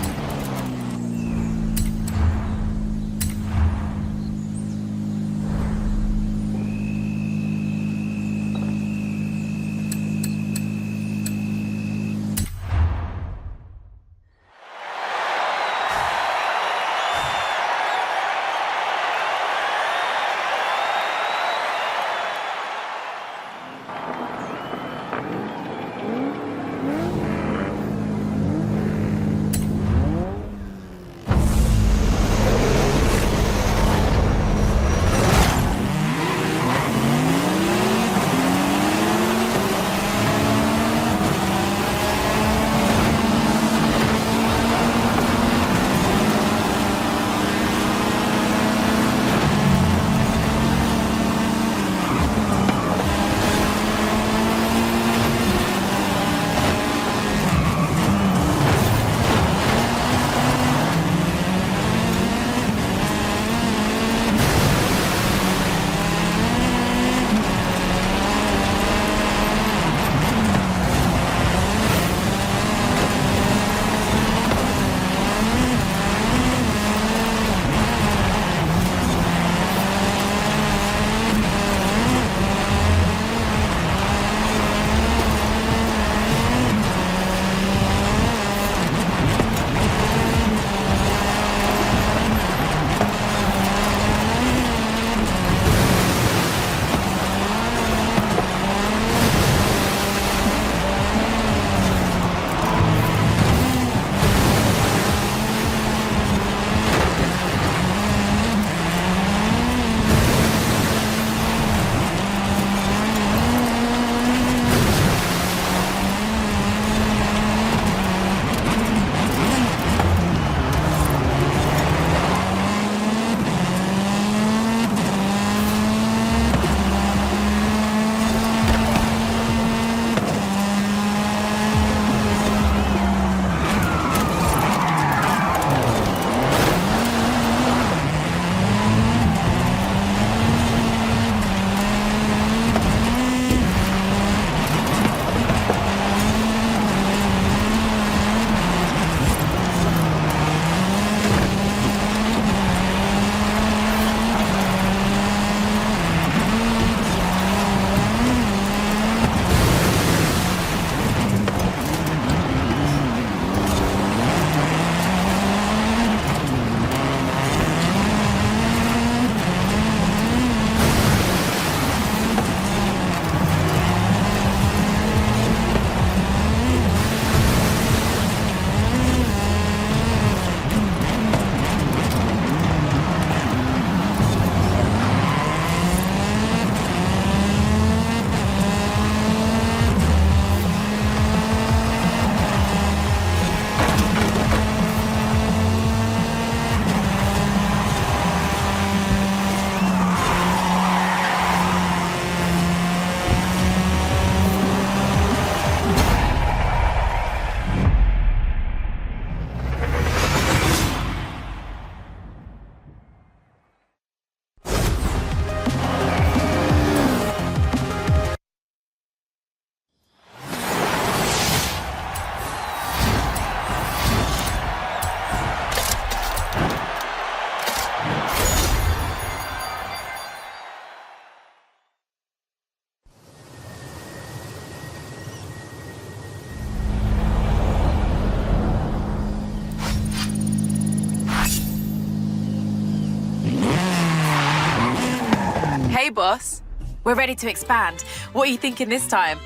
Hey, boss. We're ready to expand. What are you thinking this time?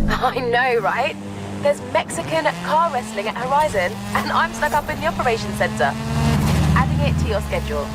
I know, right? There's Mexican car wrestling at Horizon, and I'm stuck up in the operations center. Adding it to your schedule.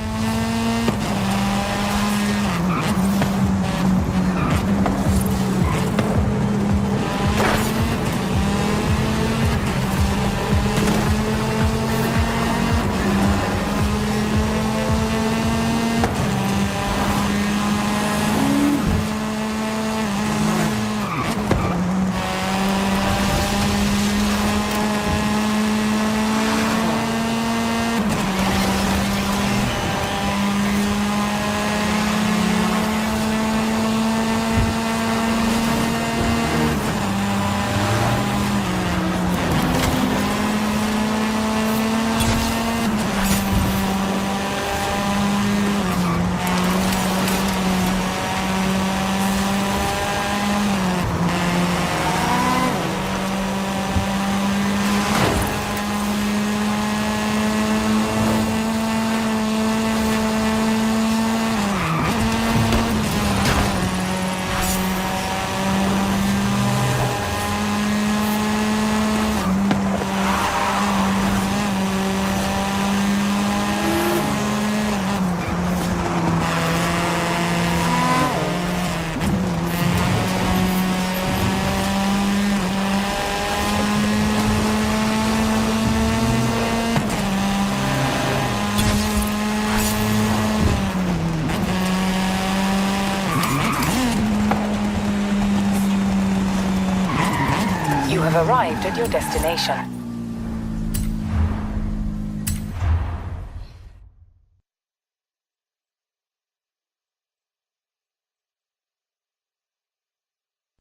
arrived at your destination.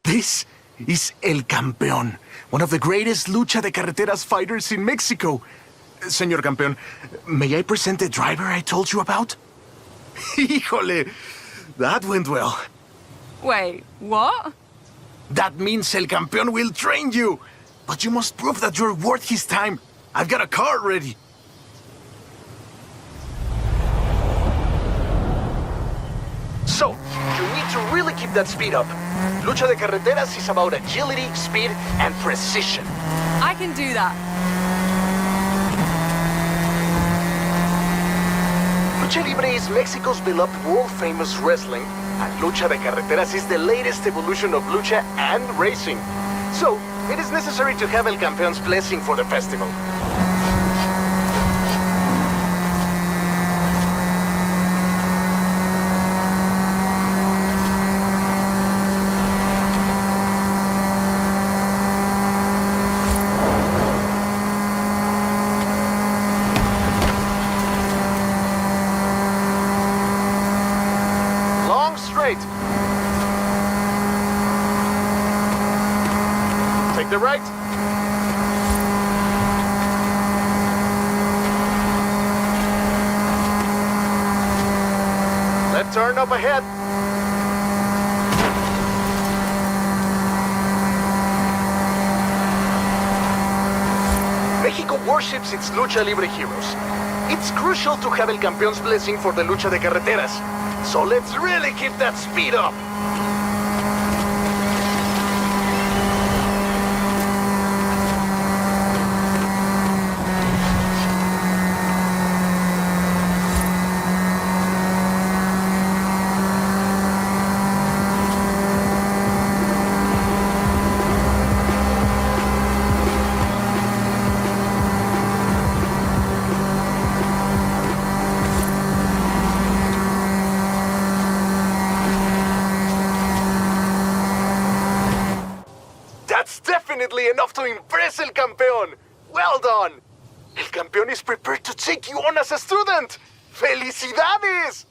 This is El Campeón, one of the greatest lucha de carreteras fighters in Mexico. Señor Campeón, may I present the driver I told you about? Híjole, that went well. Wait, what? That means El Campeón will train you. But you must prove that you're worth his time. I've got a car ready. So, you need to really keep that speed up. Lucha de carreteras is about agility, speed, and precision. I can do that. Lucha Libre is Mexico's beloved world-famous wrestling, and Lucha de Carreteras is the latest evolution of lucha and racing. So, it is necessary to have El Campeón's blessing for the festival. Take the right. Left turn up ahead. Mexico worships its Lucha Libre heroes. It's crucial to have El Campeón's blessing for the Lucha de Carreteras. So let's really keep that speed up. That's definitely enough to impress El Campeón. Well done. El Campeón is prepared to take you on as a student. ¡Felicidades!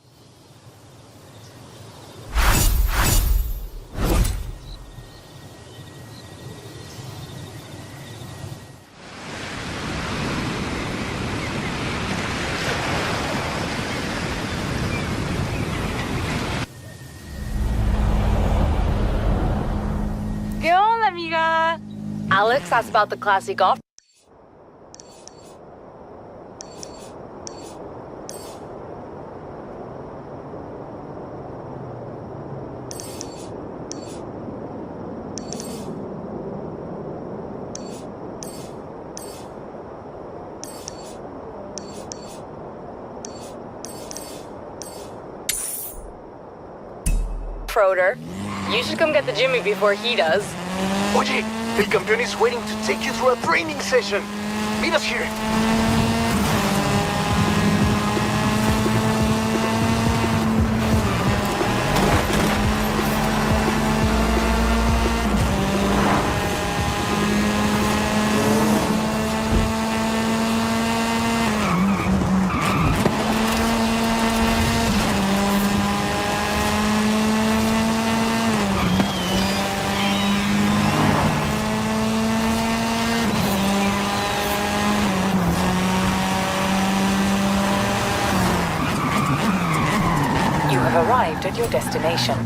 ¿Qué onda, amiga? Alex asked about the classic off. Froder, you should come get the Jimmy before he does. Oye, El Campeón is waiting to take you through a training session. Meet us here. You have arrived at your destination.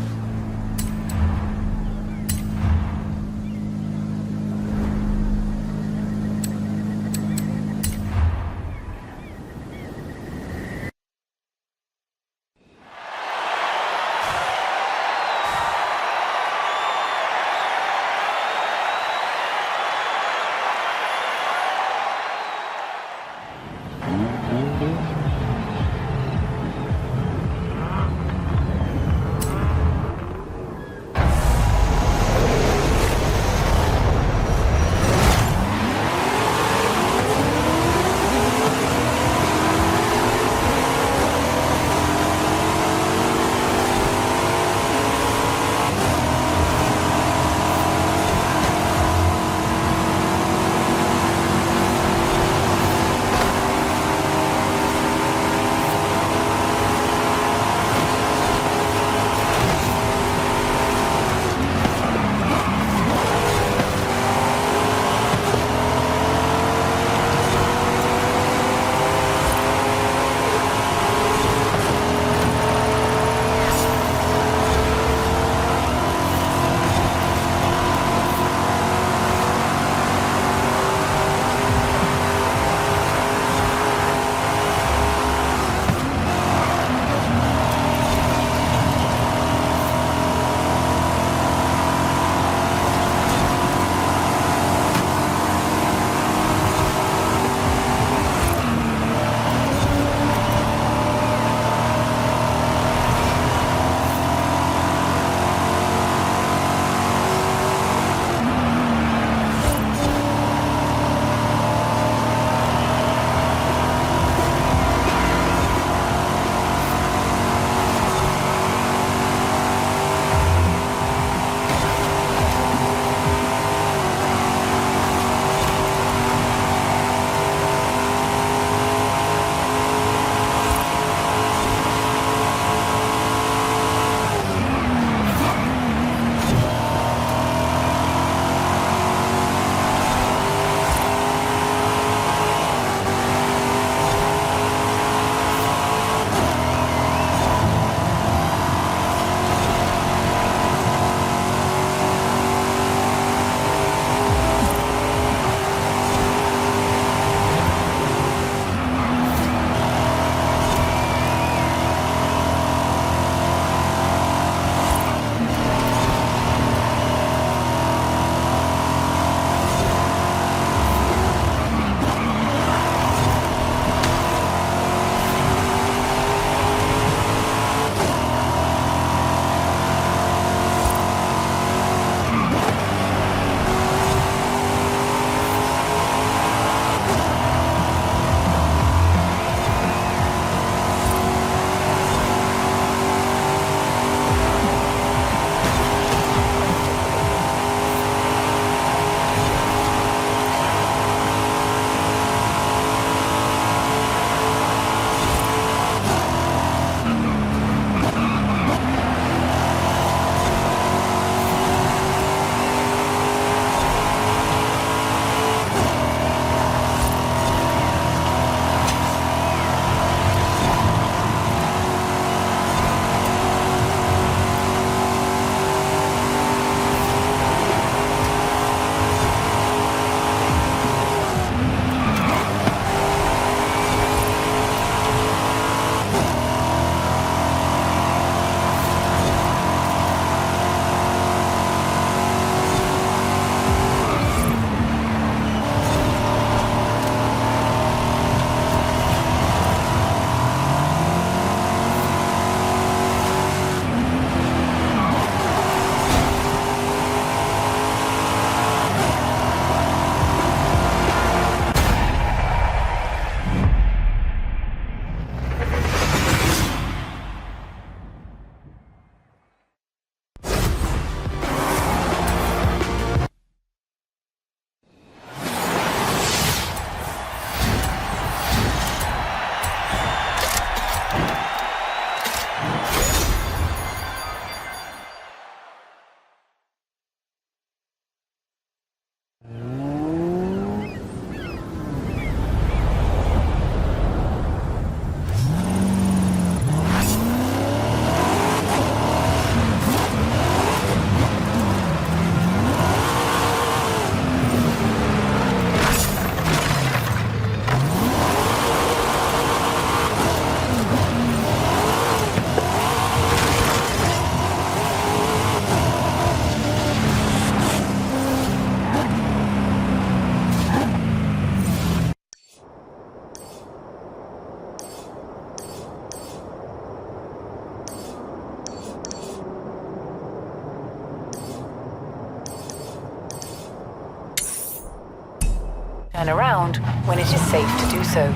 Turn around when it is safe to do so. In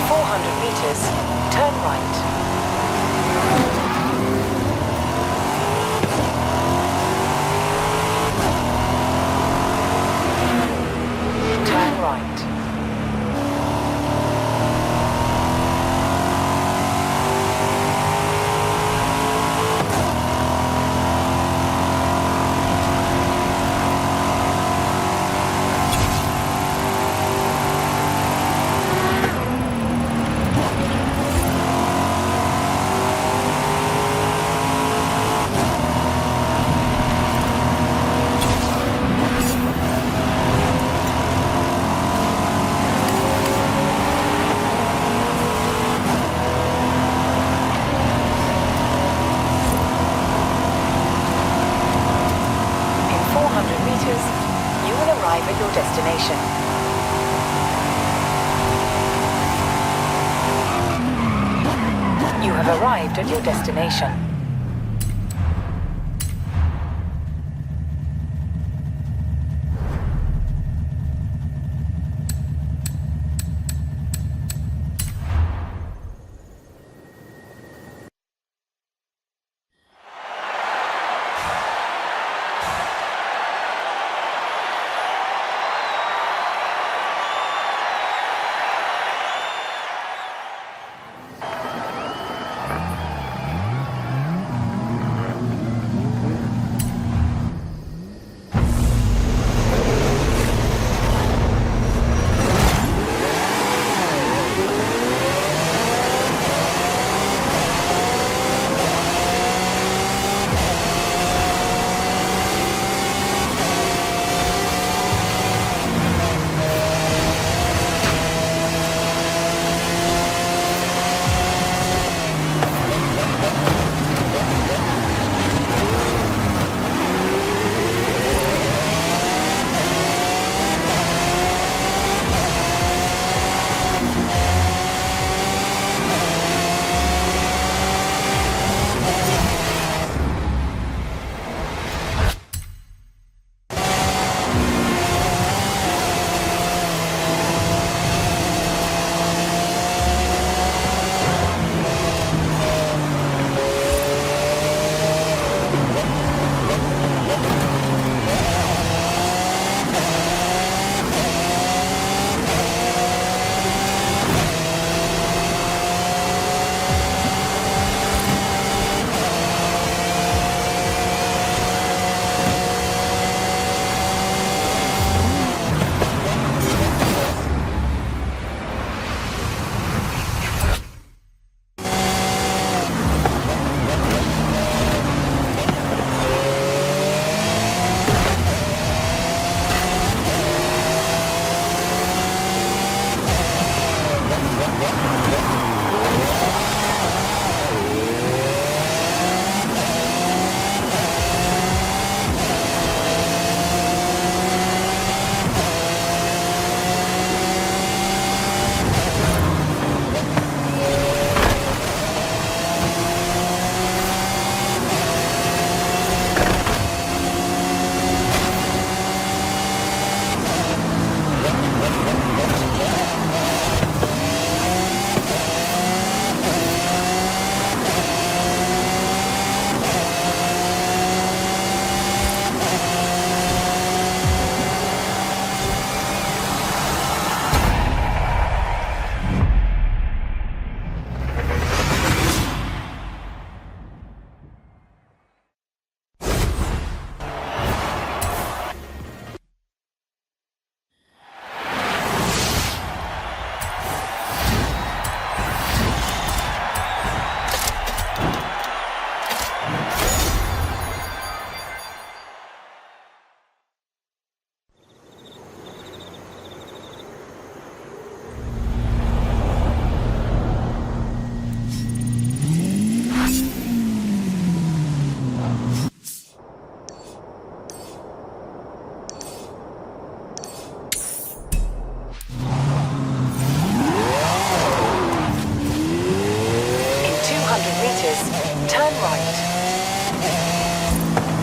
400 meters, turn right. Turn right. Destination. You have arrived at your destination.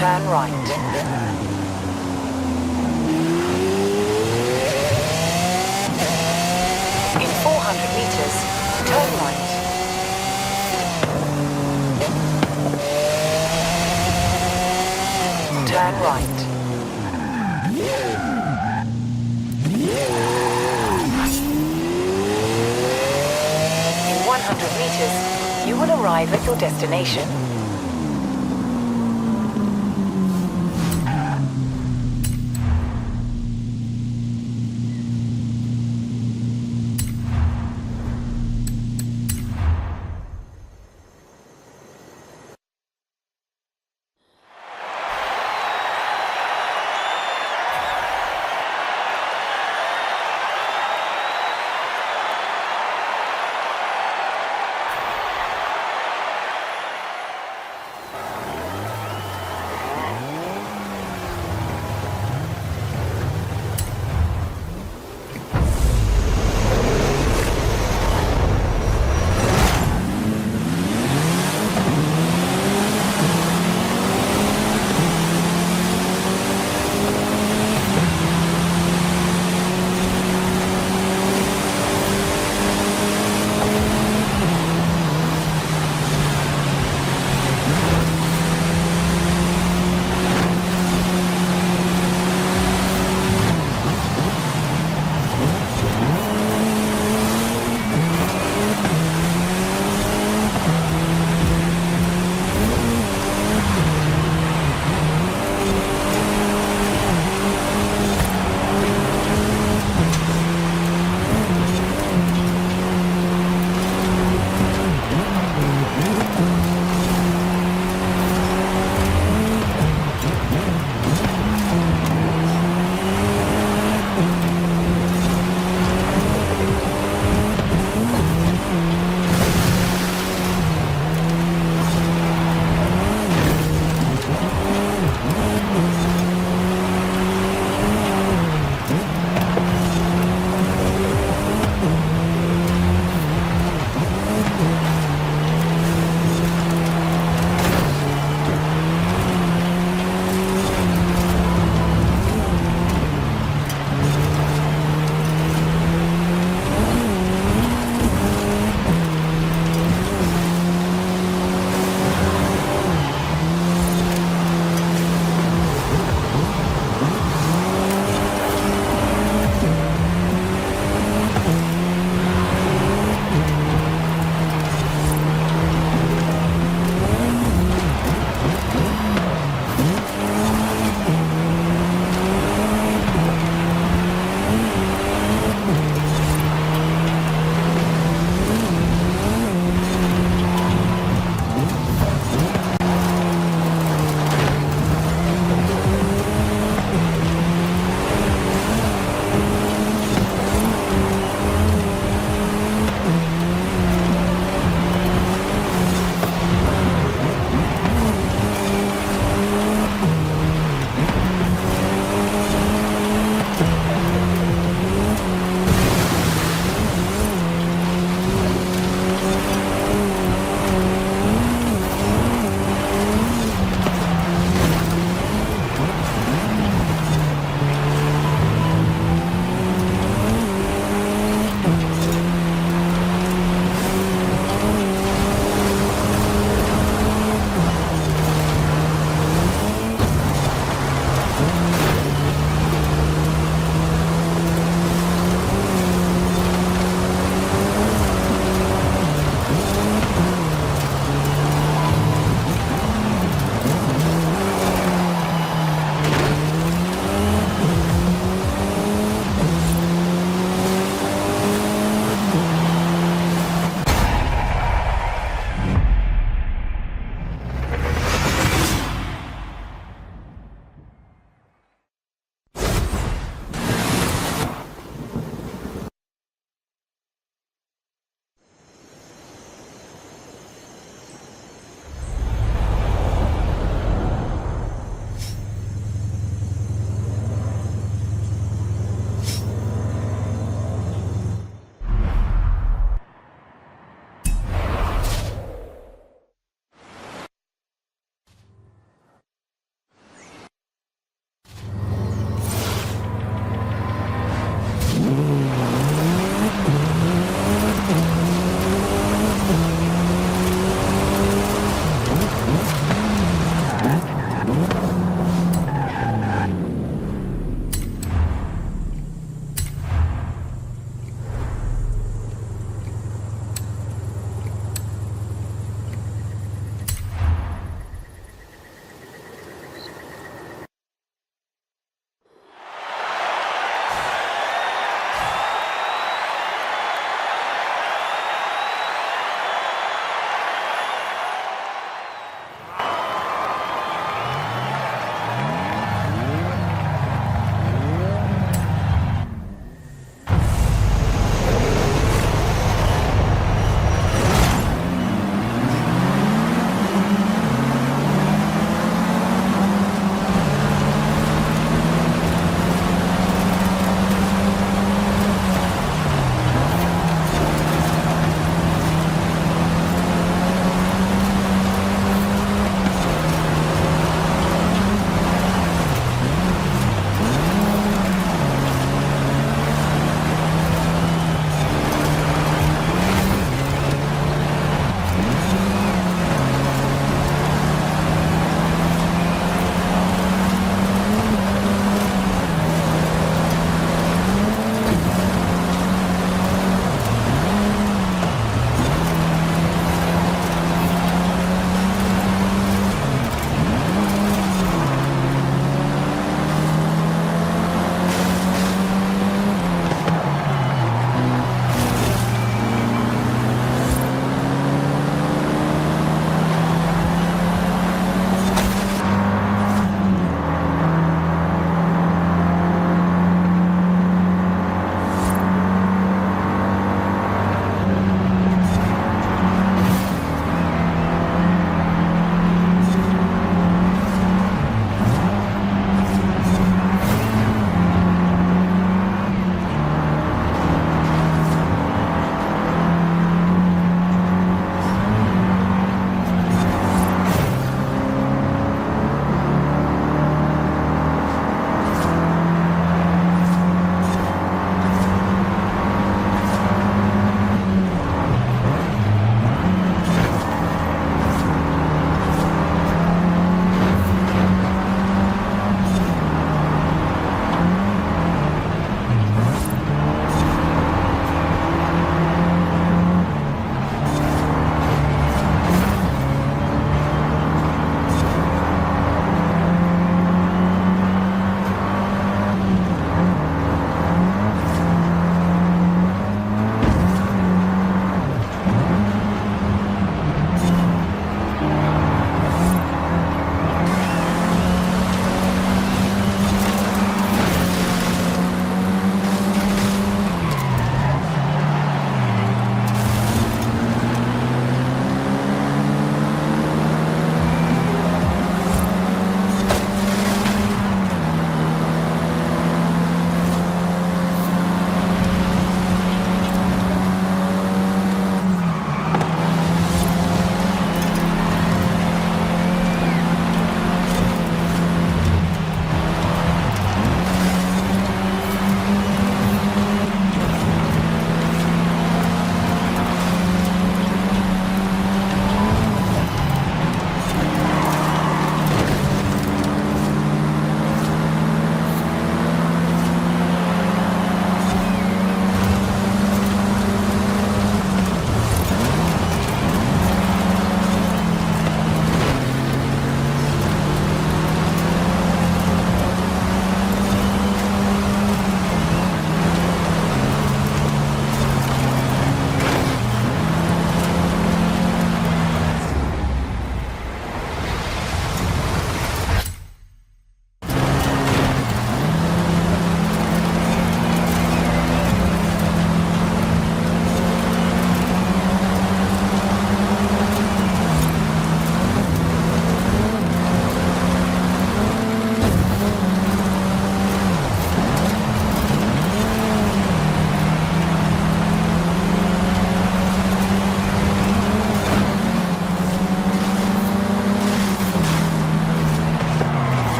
Turn right. 100 meters, turn right. Turn right. In 100 meters, you will arrive at your destination.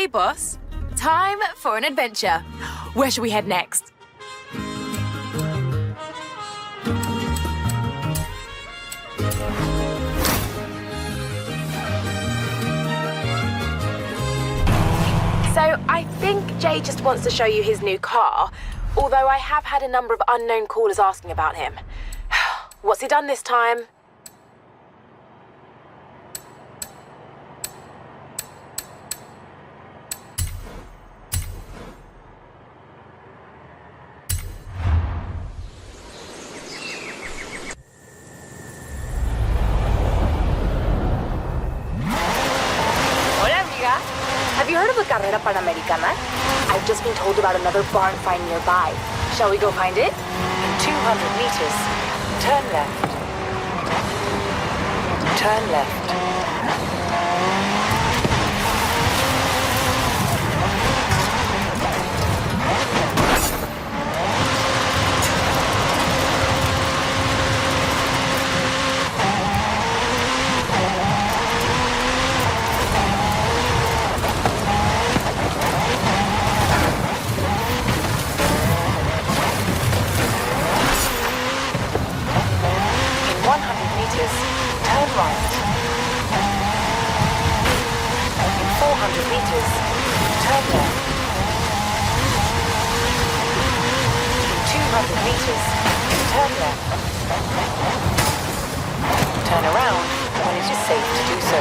Okay, boss. Time for an adventure. Where should we head next? So, I think Jay just wants to show you his new car, although I have had a number of unknown callers asking about him. What's he done this time? Have you heard of the Carrera Panamericana? I've just been told about another barn find nearby. Shall we go find it? In 200 meters, turn left. Turn left. Turn right. In 400 meters, turn left. In 200 meters, turn left. Turn around when it is safe to do so.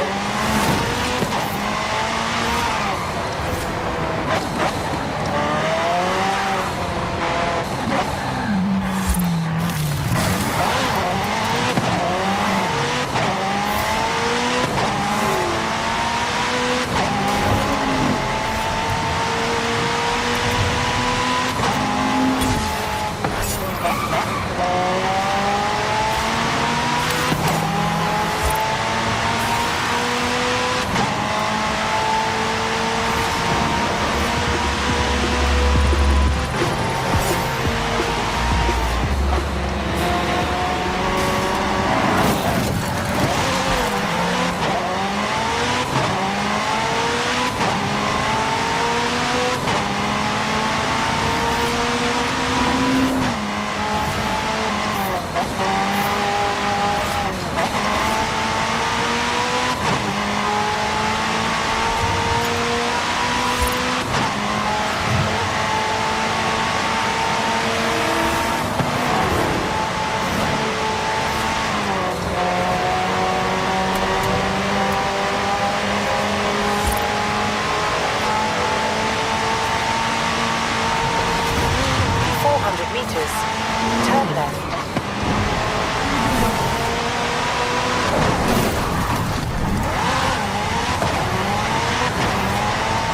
Turn left.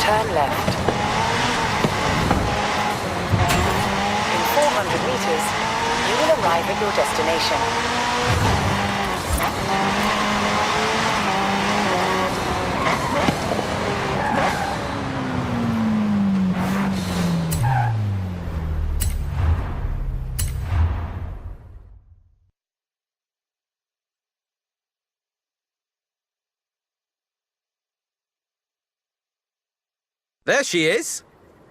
Turn left. In 400 meters, you will arrive at your destination. There she is.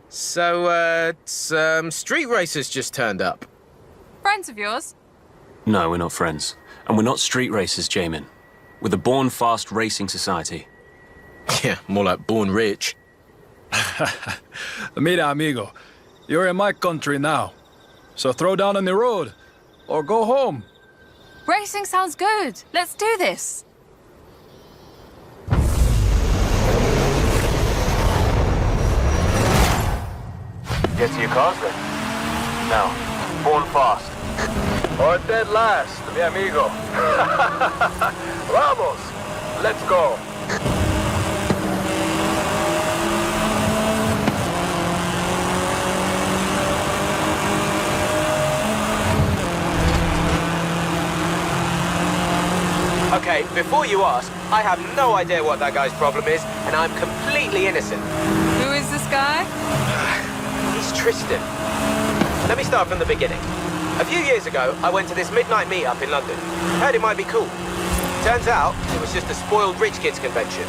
So, some street racers just turned up. Friends of yours? No, we're not friends. And we're not street racers, Jamin. We're the Born Fast Racing Society. Yeah, more like born rich. Mira, amigo, you're in my country now. So throw down on the road, or go home. Racing sounds good. Let's do this. Get to your cars then. Now, born fast. Or dead last, mi amigo. Vamos, let's go. Okay, before you ask, I have no idea what that guy's problem is, and I'm completely innocent. Who is this guy? He's Tristan. Let me start from the beginning. A few years ago, I went to this midnight meetup in London. Heard it might be cool. Turns out it was just a spoiled rich kids convention.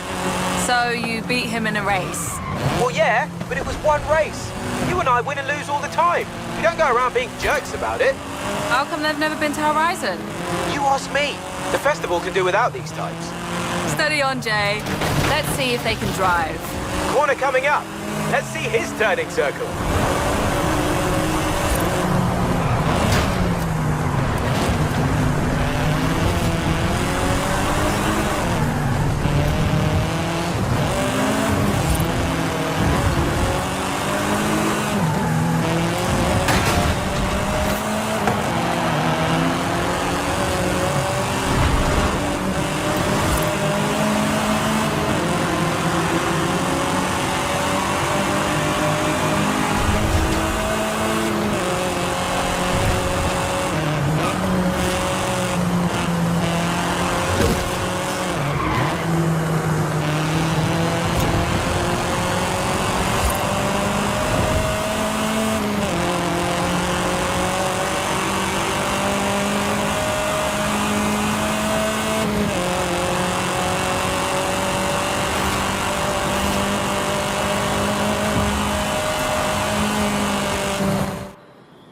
So you beat him in a race? Well, yeah, but it was one race. You and I win and lose all the time. We don't go around being jerks about it. How come they've never been to Horizon? You ask me. The festival can do without these types. Steady on, Jay. Let's see if they can drive. Corner coming up. Let's see his turning circle.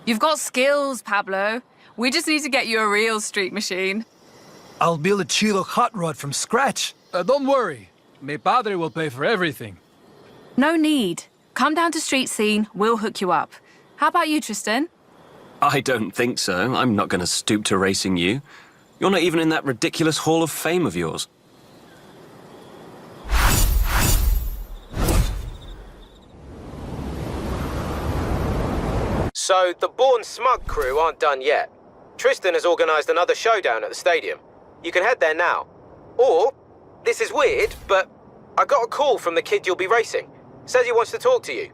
You've got skills, Pablo. We just need to get you a real street machine. I'll build a Chilo hot rod from scratch. Don't worry. Mi padre will pay for everything. No need. Come down to Street Scene, we'll hook you up. How about you, Tristan? I don't think so. I'm not going to stoop to racing you. You're not even in that ridiculous Hall of Fame of yours. So, the Born Smug crew aren't done yet. Tristan has organised another showdown at the stadium. You can head there now. Or, this is weird, but I got a call from the kid you'll be racing. Says he wants to talk to you.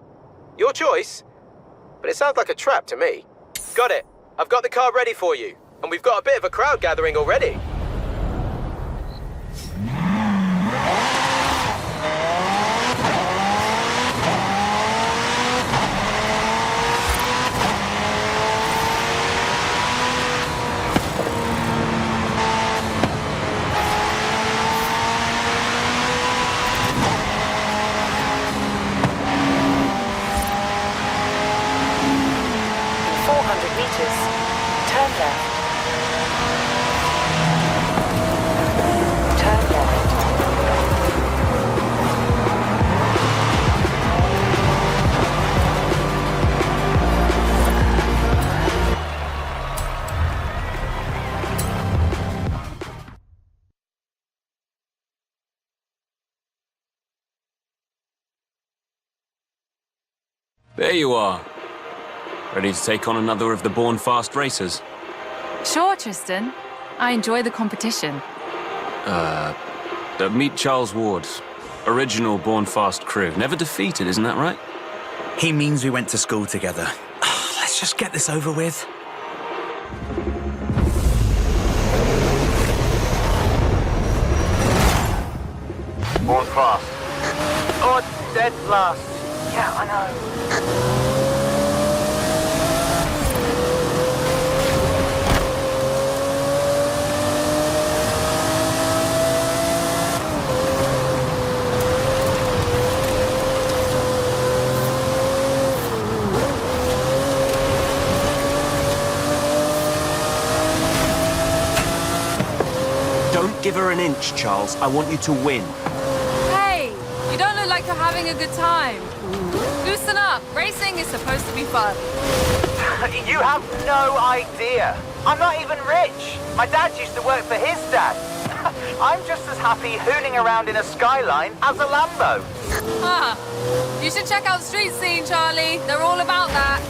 Your choice. But it sounds like a trap to me. Got it. I've got the car ready for you. And we've got a bit of a crowd gathering already. There you are. Ready to take on another of the Born Fast racers? Sure, Tristan. I enjoy the competition. Meet Charles Ward. Original Born Fast crew. Never defeated, isn't that right? He means we went to school together. Let's just get this over with. Born fast. Oh, dead last. Yeah, I know. Don't give her an inch, Charles. I want you to win. Hey, you don't look like you're having a good time. Loosen up. Racing is supposed to be fun. You have no idea. I'm not even rich. My dad used to work for his dad. I'm just as happy hooning around in a Skyline as a Lambo. Huh. You should check out Street Scene, Charlie. They're all about that.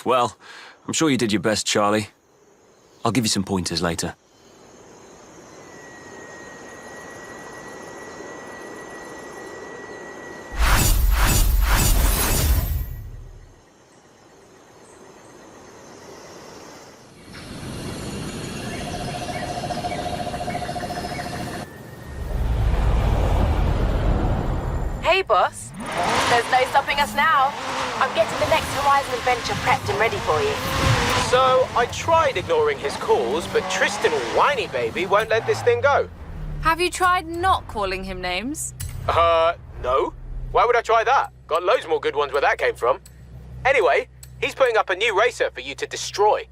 Well, I'm sure you did your best, Charlie. I'll give you some pointers later. Hey, boss. There's no stopping us now. I'm getting the next Horizon adventure prepped and ready for you. So, I tried ignoring his calls, but Tristan Whiny Baby won't let this thing go. Have you tried not calling him names? No. Why would I try that? Got loads more good ones where that came from. Anyway, he's putting up a new racer for you to destroy.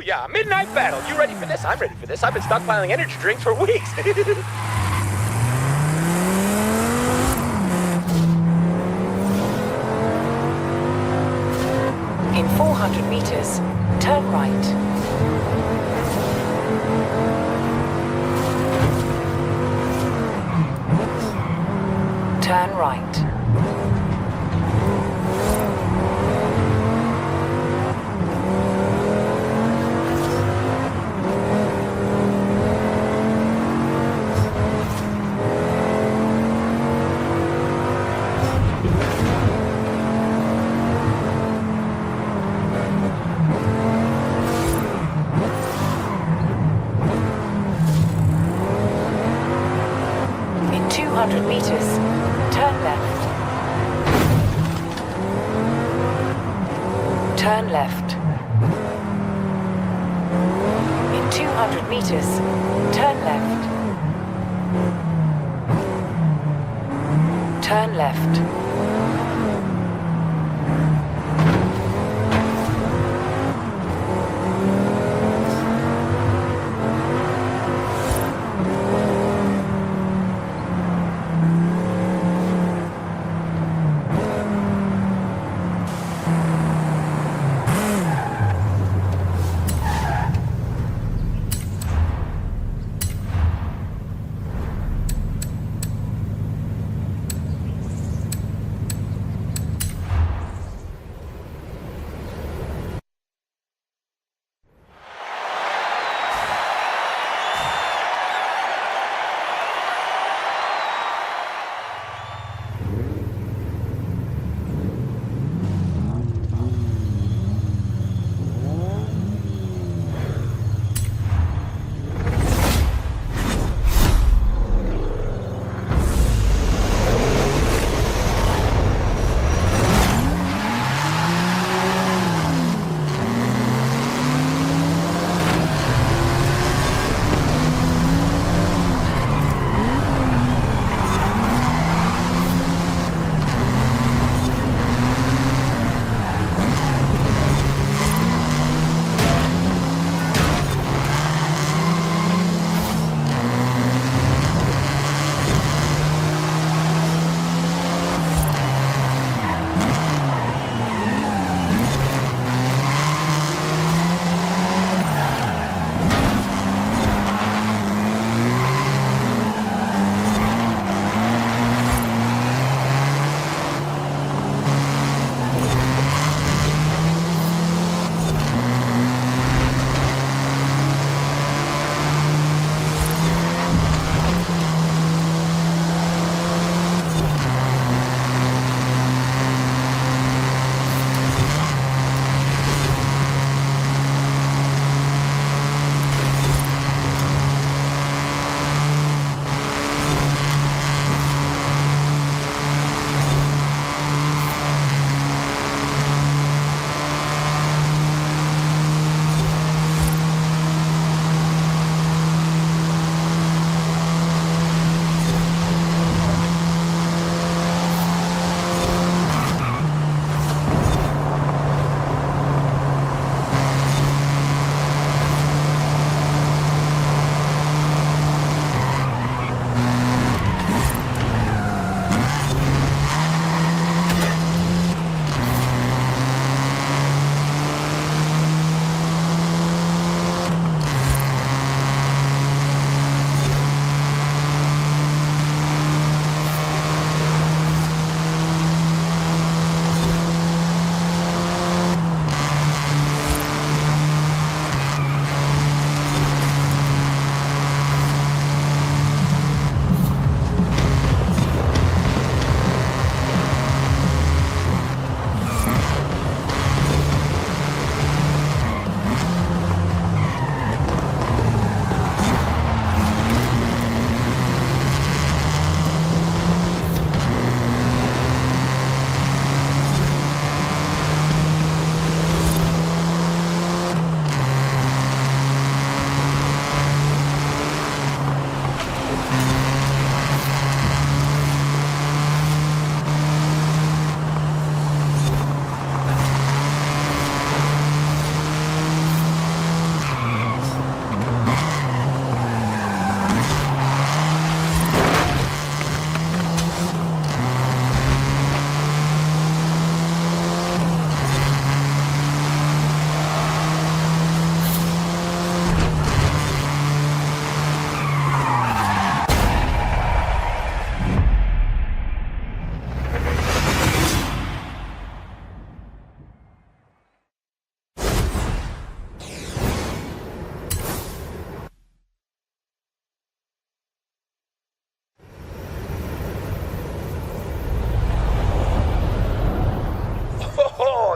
Yeah, midnight battle. You ready for this? I'm ready for this. I've been stockpiling energy drinks for weeks. In 400 meters, turn right. Turn right. In 200 meters, turn left. Turn left. In 200 meters, turn left. Turn left.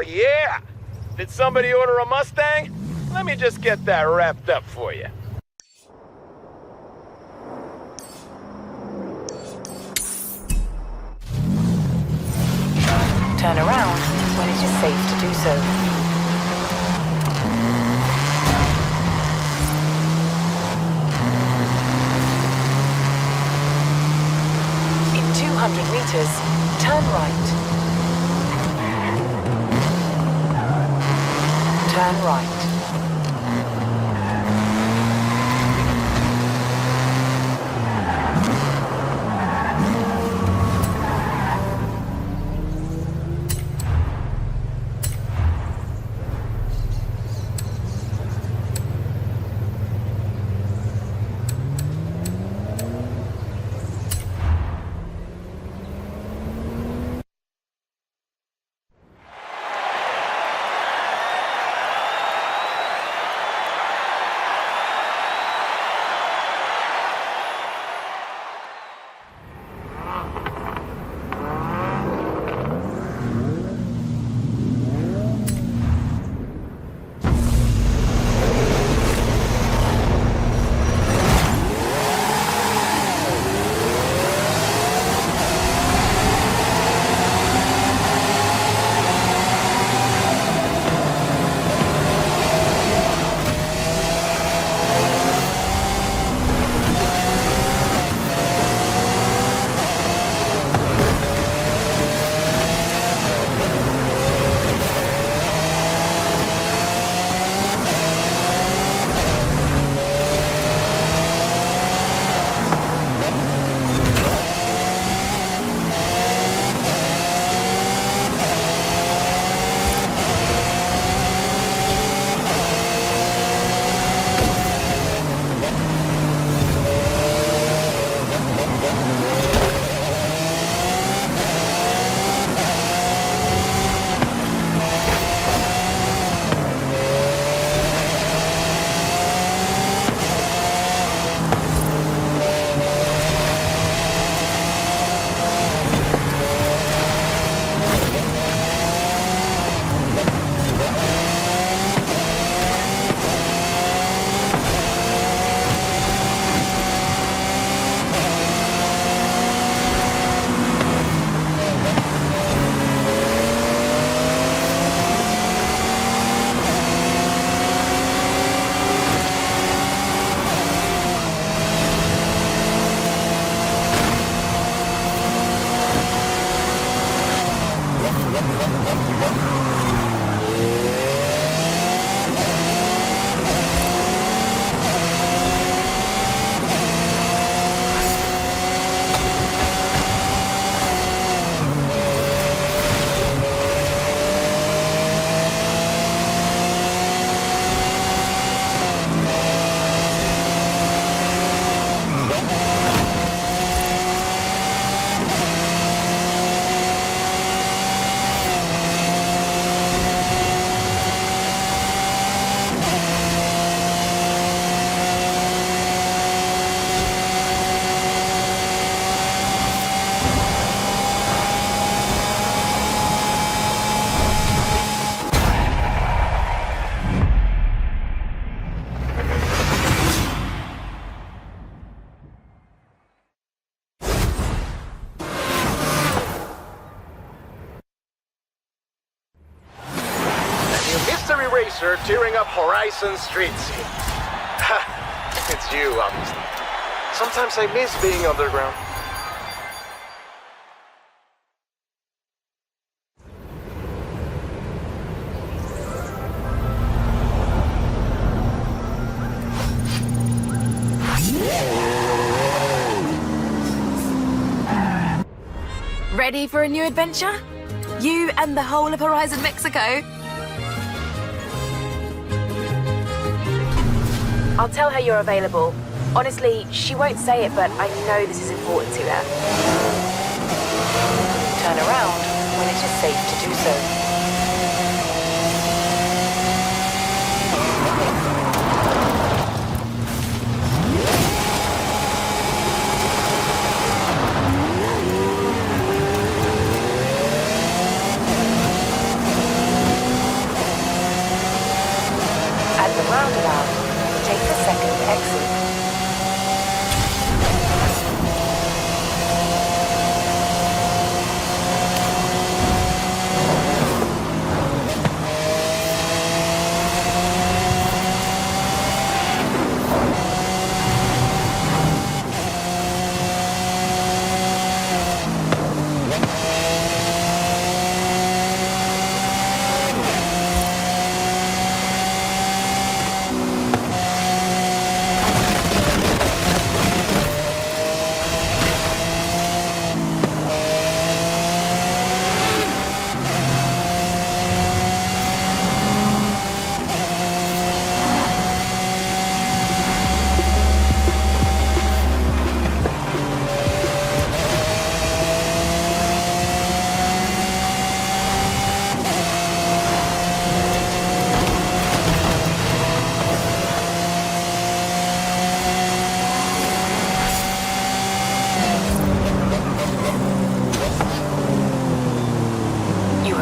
yeah! Did somebody order a Mustang? Let me just get that wrapped up for you. Turn around when it is safe to do so. In 200 meters, turn right. Turn right. Mystery racer tearing up Horizon street scene. It's you, obviously. Sometimes I miss being underground. Ready for a new adventure? You and the whole of Horizon Mexico? I'll tell her you're available. Honestly, she won't say it, but I know this is important to her. Turn around when it is safe to do so. roundabout. Take the second exit.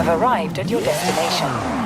Arrived at your destination.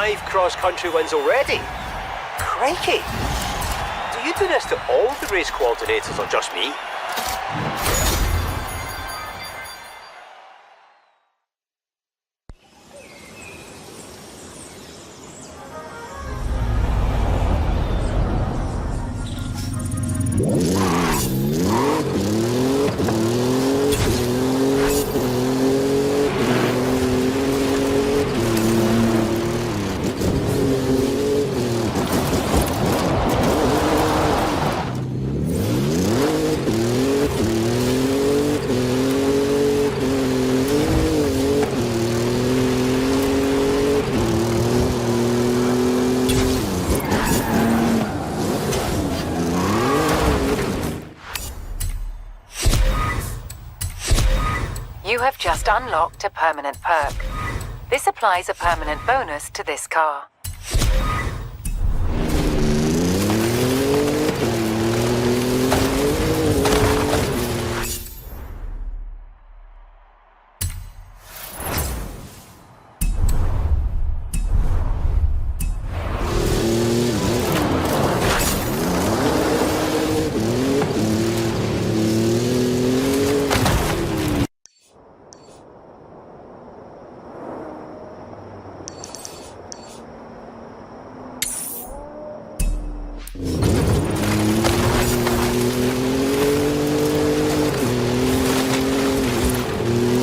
5 cross-country wins already. Crikey! Do you do this to all the race coordinators or just me? You have just unlocked a permanent perk. This applies a permanent bonus to this car.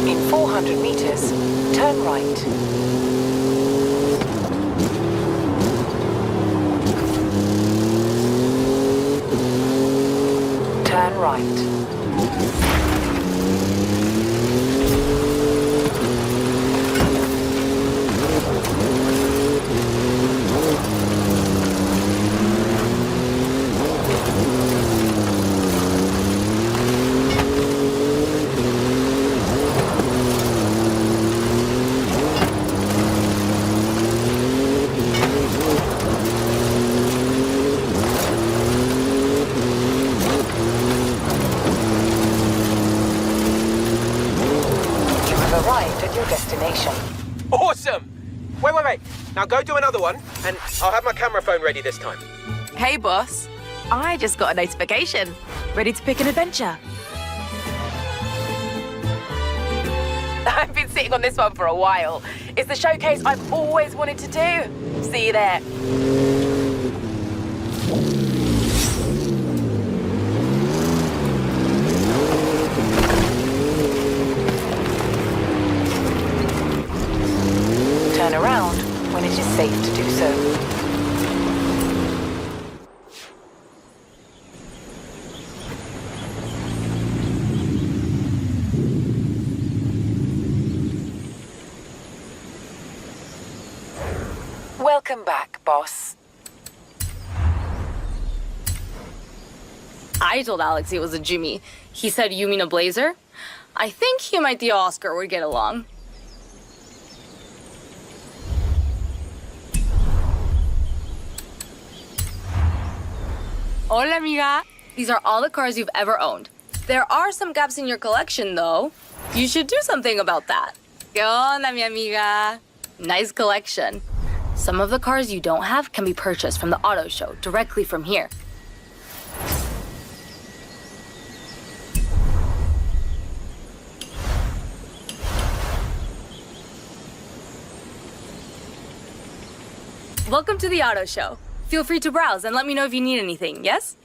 In 400 meters, turn right. Turn right. You have arrived at your destination. Awesome! Wait. Now go do another one, and I'll have my camera phone ready this time. Hey, boss. I just got a notification. Ready to pick an adventure. I've been sitting on this one for a while. It's the showcase I've always wanted to do. See you there. Turn around when it is safe to do so. Welcome back, boss. I told Alex it was a Jimmy. He said, "You mean a blazer?" I think him and the Oscar would get along. Hola, amiga. These are all the cars you've ever owned. There are some gaps in your collection, though. You should do something about that. ¿Qué onda, mi amiga? Nice collection. Some of the cars you don't have can be purchased from the auto show directly from here. Welcome to the auto show. Feel free to browse and let me know if you need anything, yes?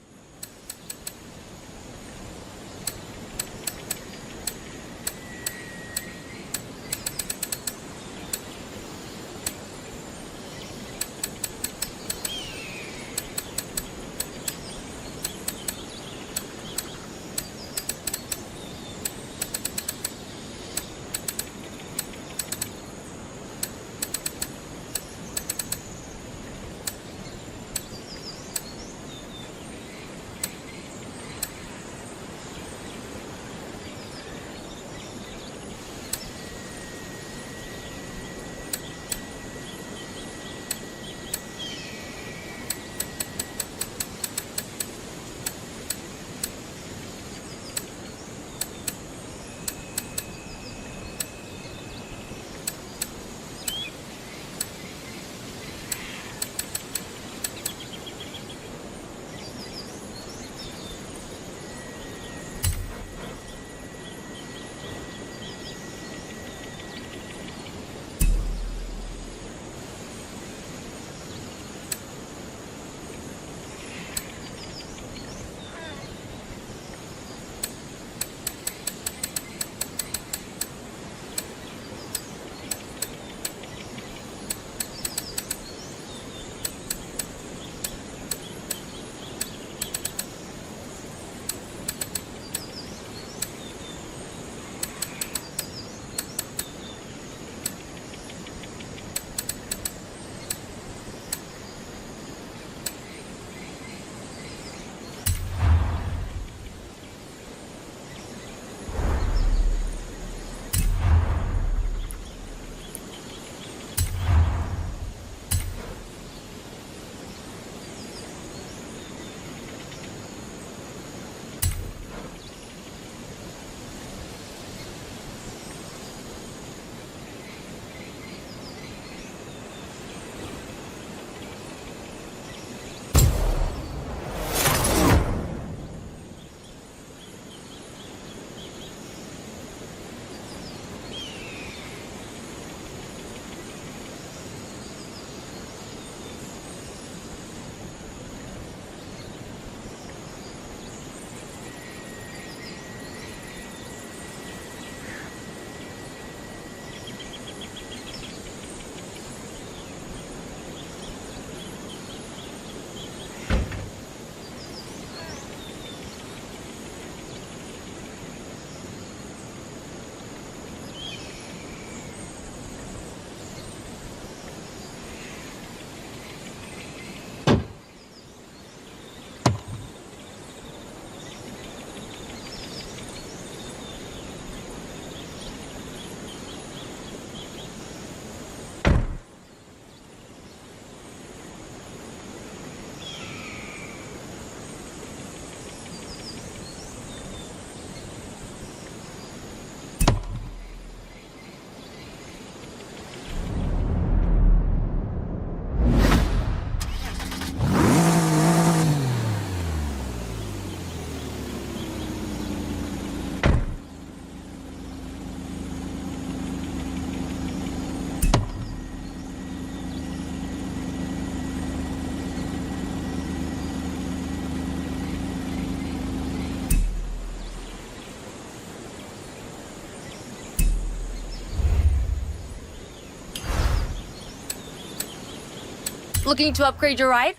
Looking to upgrade your ride?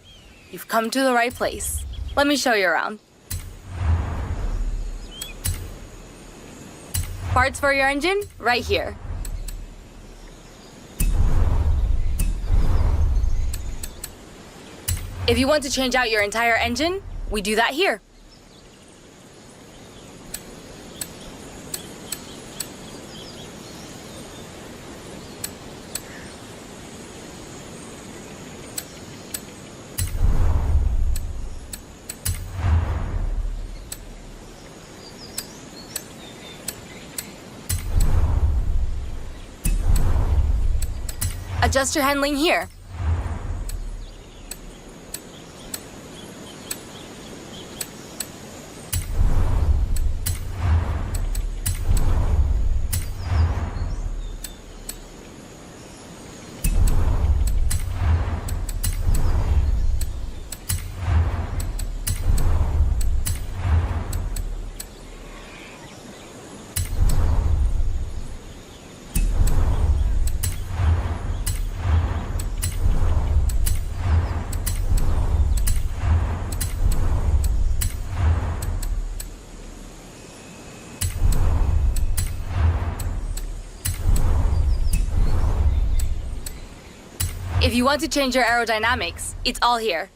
You've come to the right place. Let me show you around. Parts for your engine? Right here. If you want to change out your entire engine, we do that here. Adjust your handling here. If you want to change your aerodynamics, it's all here.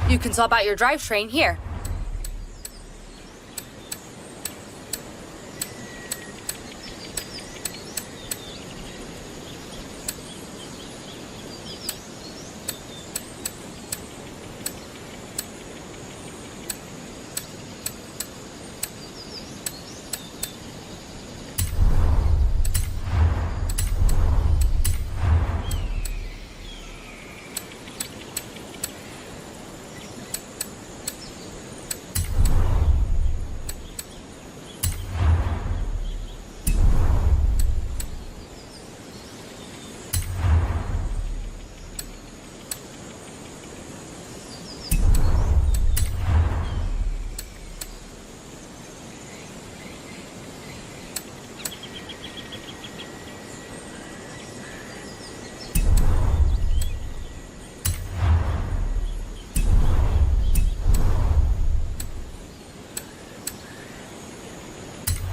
You can swap out your drivetrain here.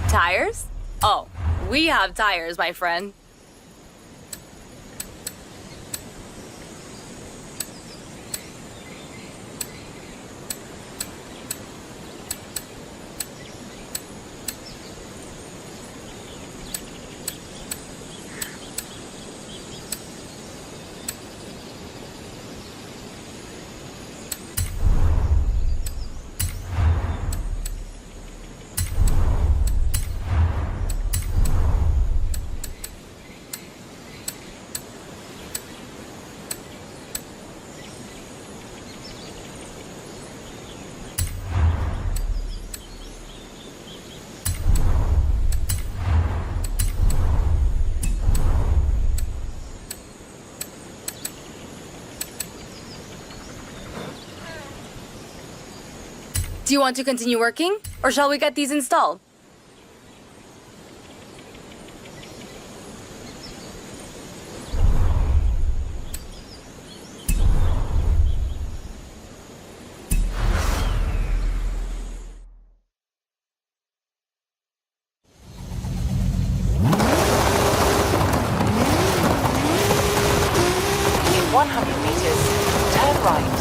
Tires? Oh, we have tires, my friend. Do you want to continue working, or shall we get these installed? In 100 meters, turn right.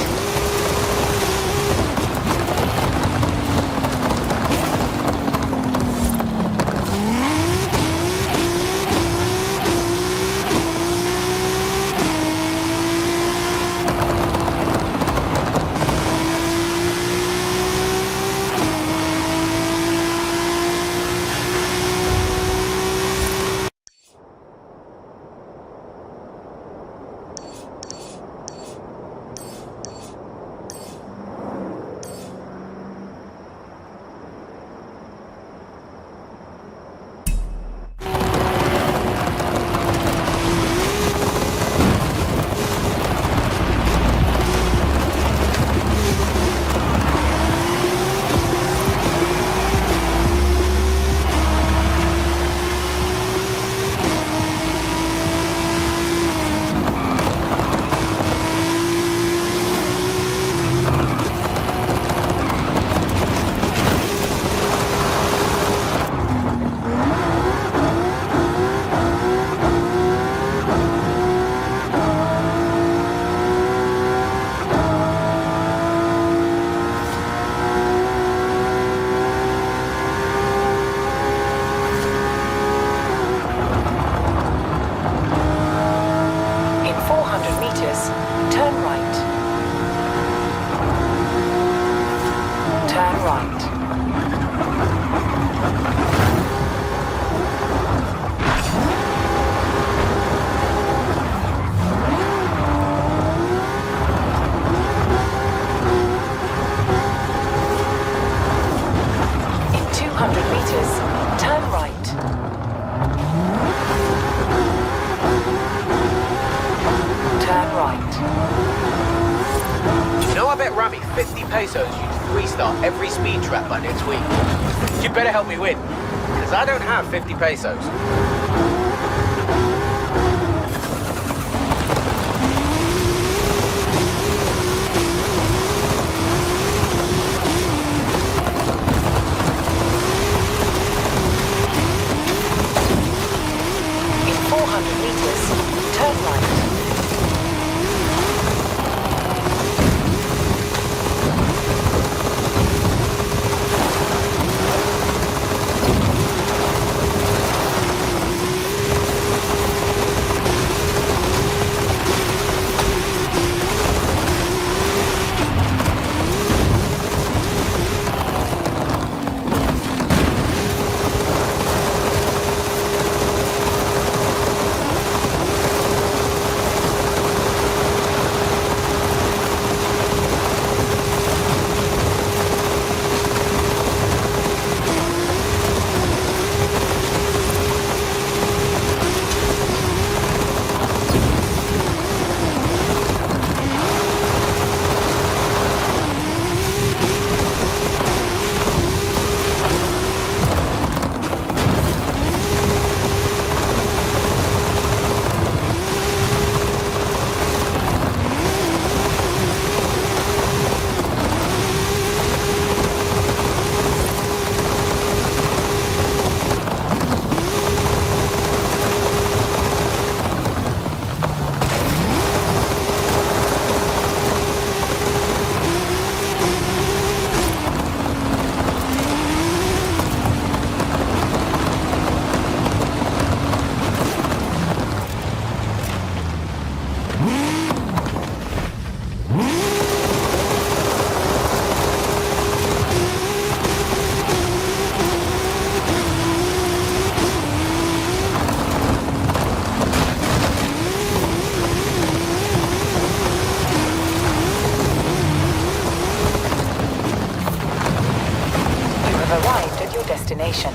meters, turn right. Turn right. You know, I bet Rami 50 pesos you to restart every speed trap by next week. You better help me win, because I don't have 50 pesos. In 400 meters, turn right. Arrived at your destination.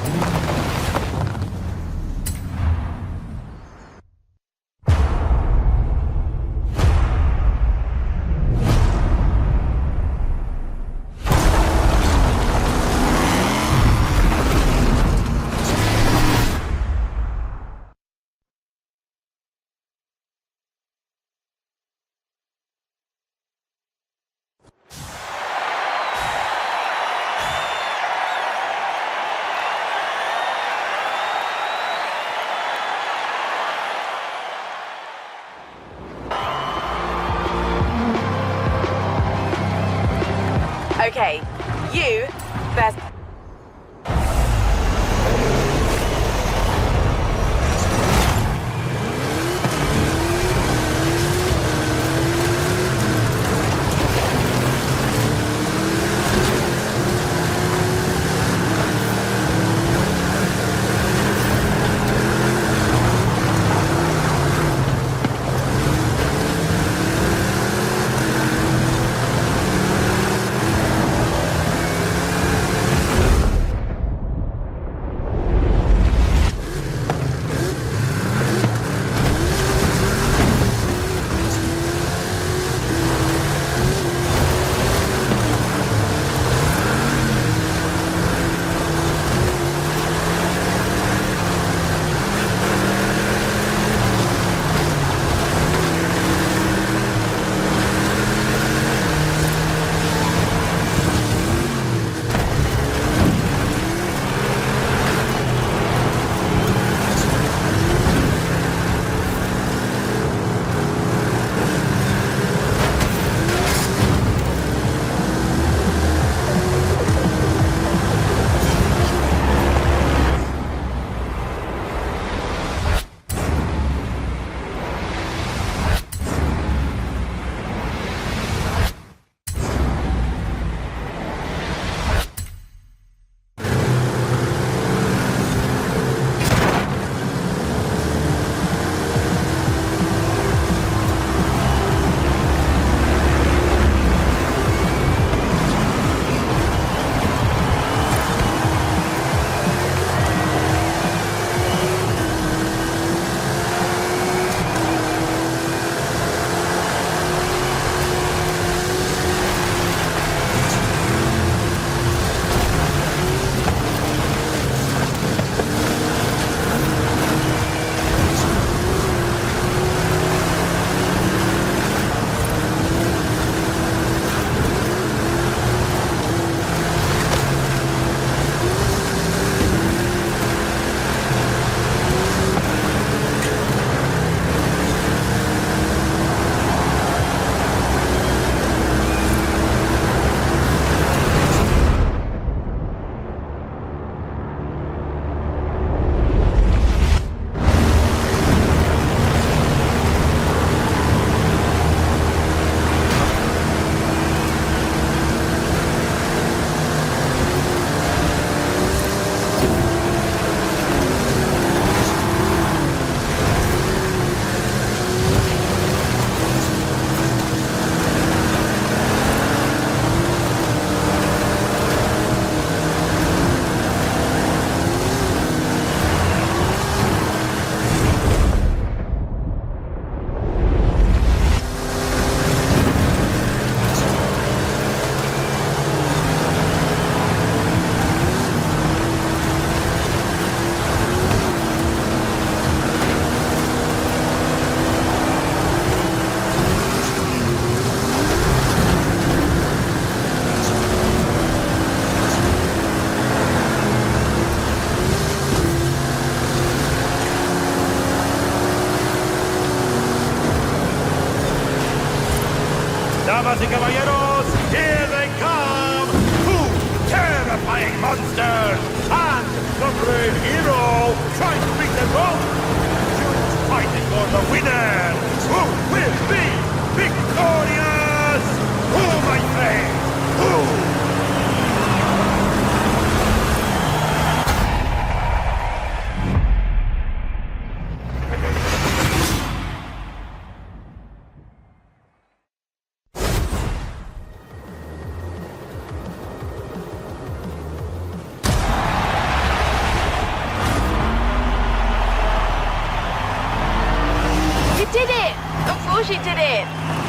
it in.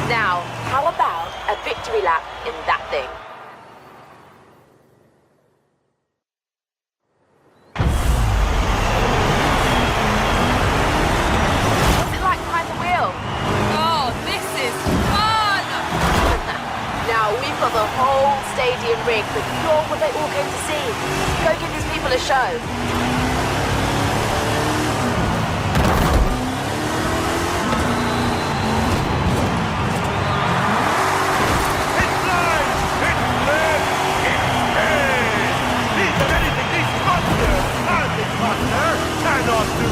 Now, how about a victory lap in that thing? What's it like behind the wheel? Oh, this is fun! Now, we've got the whole stadium rigged, but you're what they all came to see. Go give these people a show. Cannot do.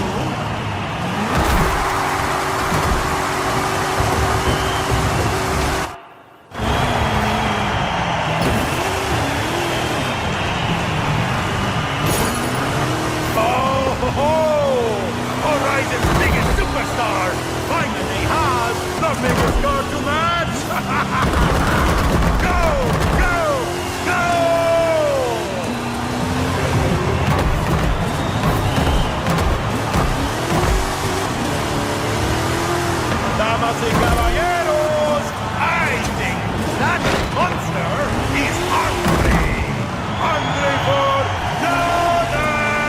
Horizon's biggest superstar finally has the biggest car to match. Go, go, go! Damas y caballeros, I think that monster is hungry! Hungry for donuts!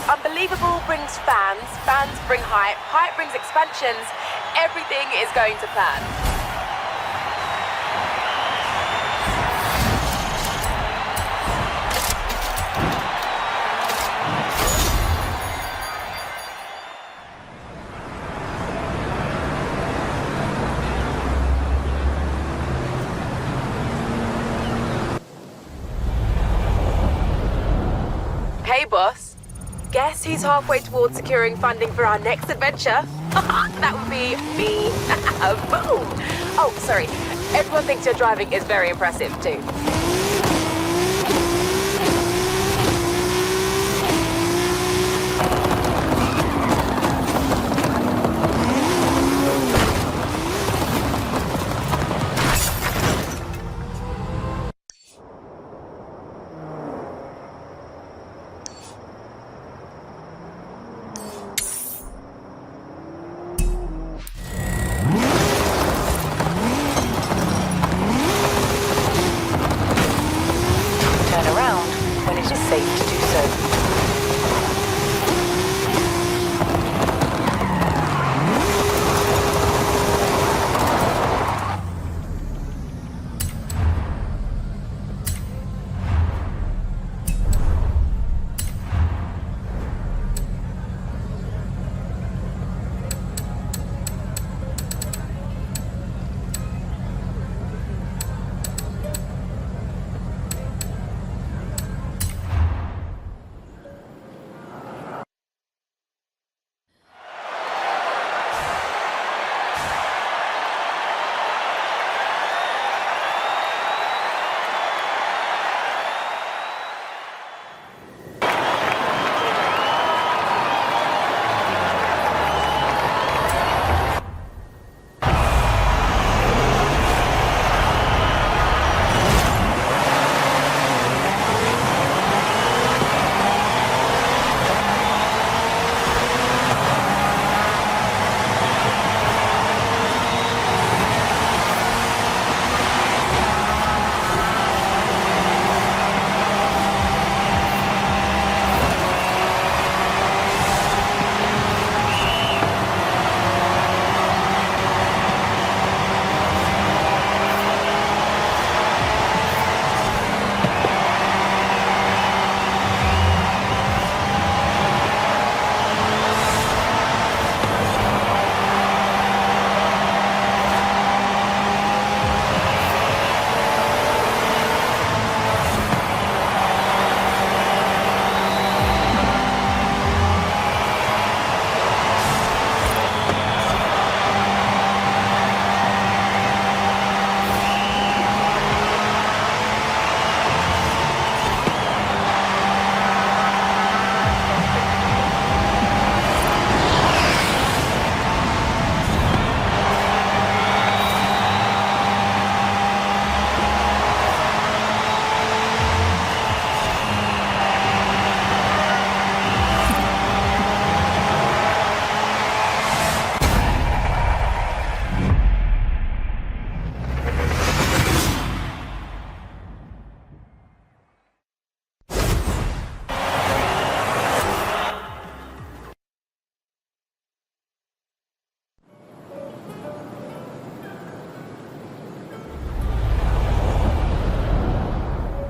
Unbelievable brings fans, fans bring hype, hype brings expansions. Everything is going to plan. Hey, boss. Guess who's halfway towards securing funding for our next adventure? That would be me. Boom! Oh, sorry. Everyone thinks your driving is very impressive, too.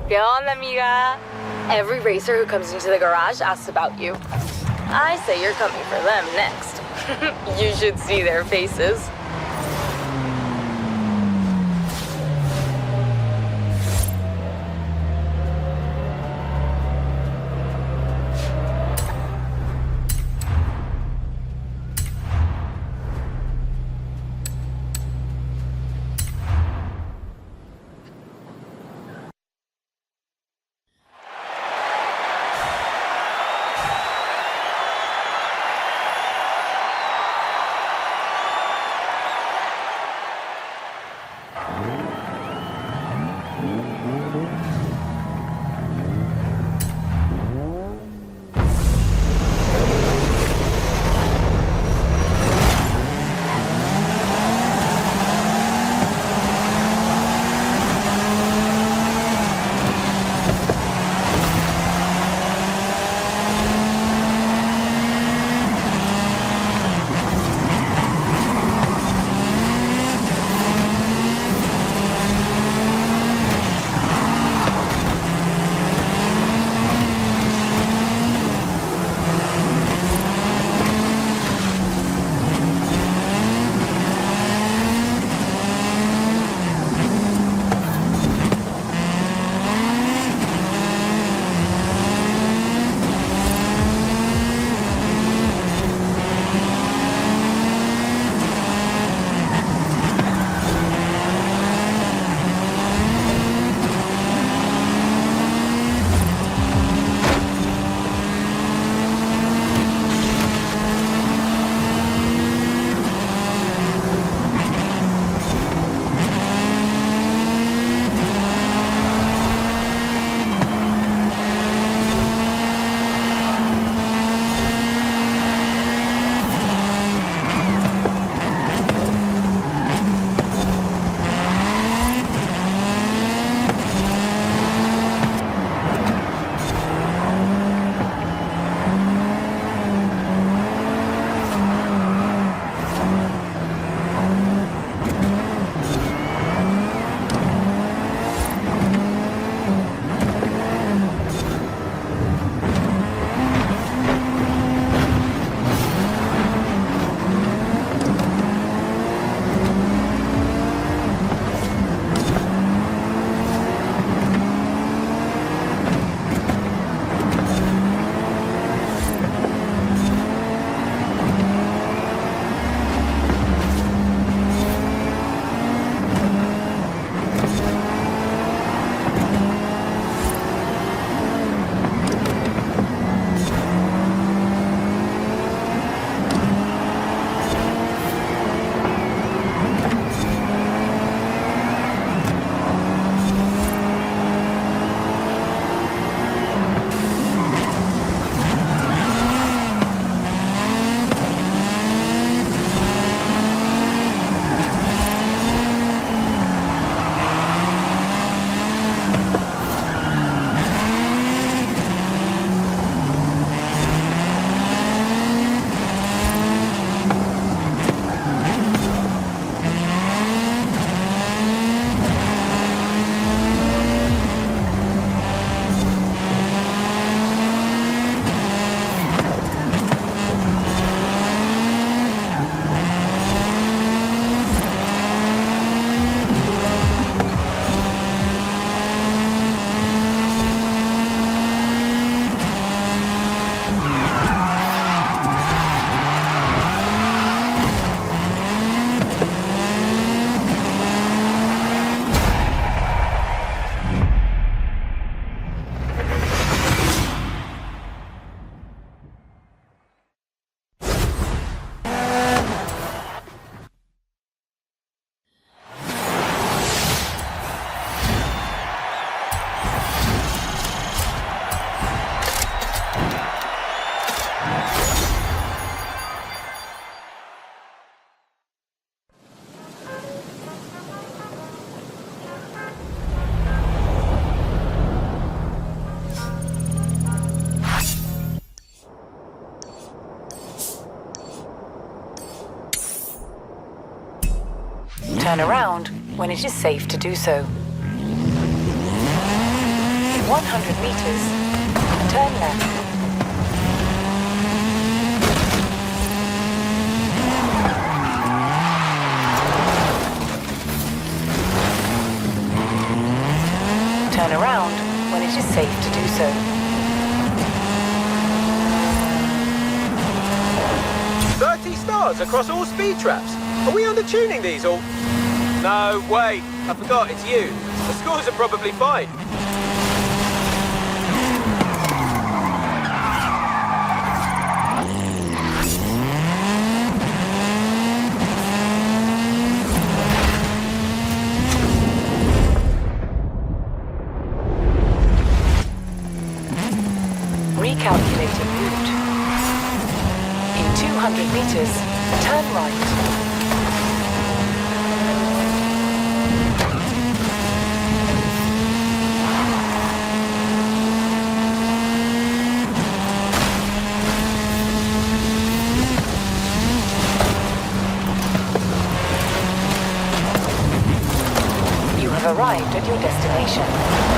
¿Qué onda, amiga? Every racer who comes into the garage asks about you. I say you're coming for them next. You should see their faces. Turn around when it is safe to do so. 100 meters. Turn left. Turn around when it is safe to do so. 30 stars across all speed traps. Are we undertuning these or... No, wait. I forgot, it's you. The scores are probably fine. Recalculating route. In 200 meters, turn right. You have arrived at your destination.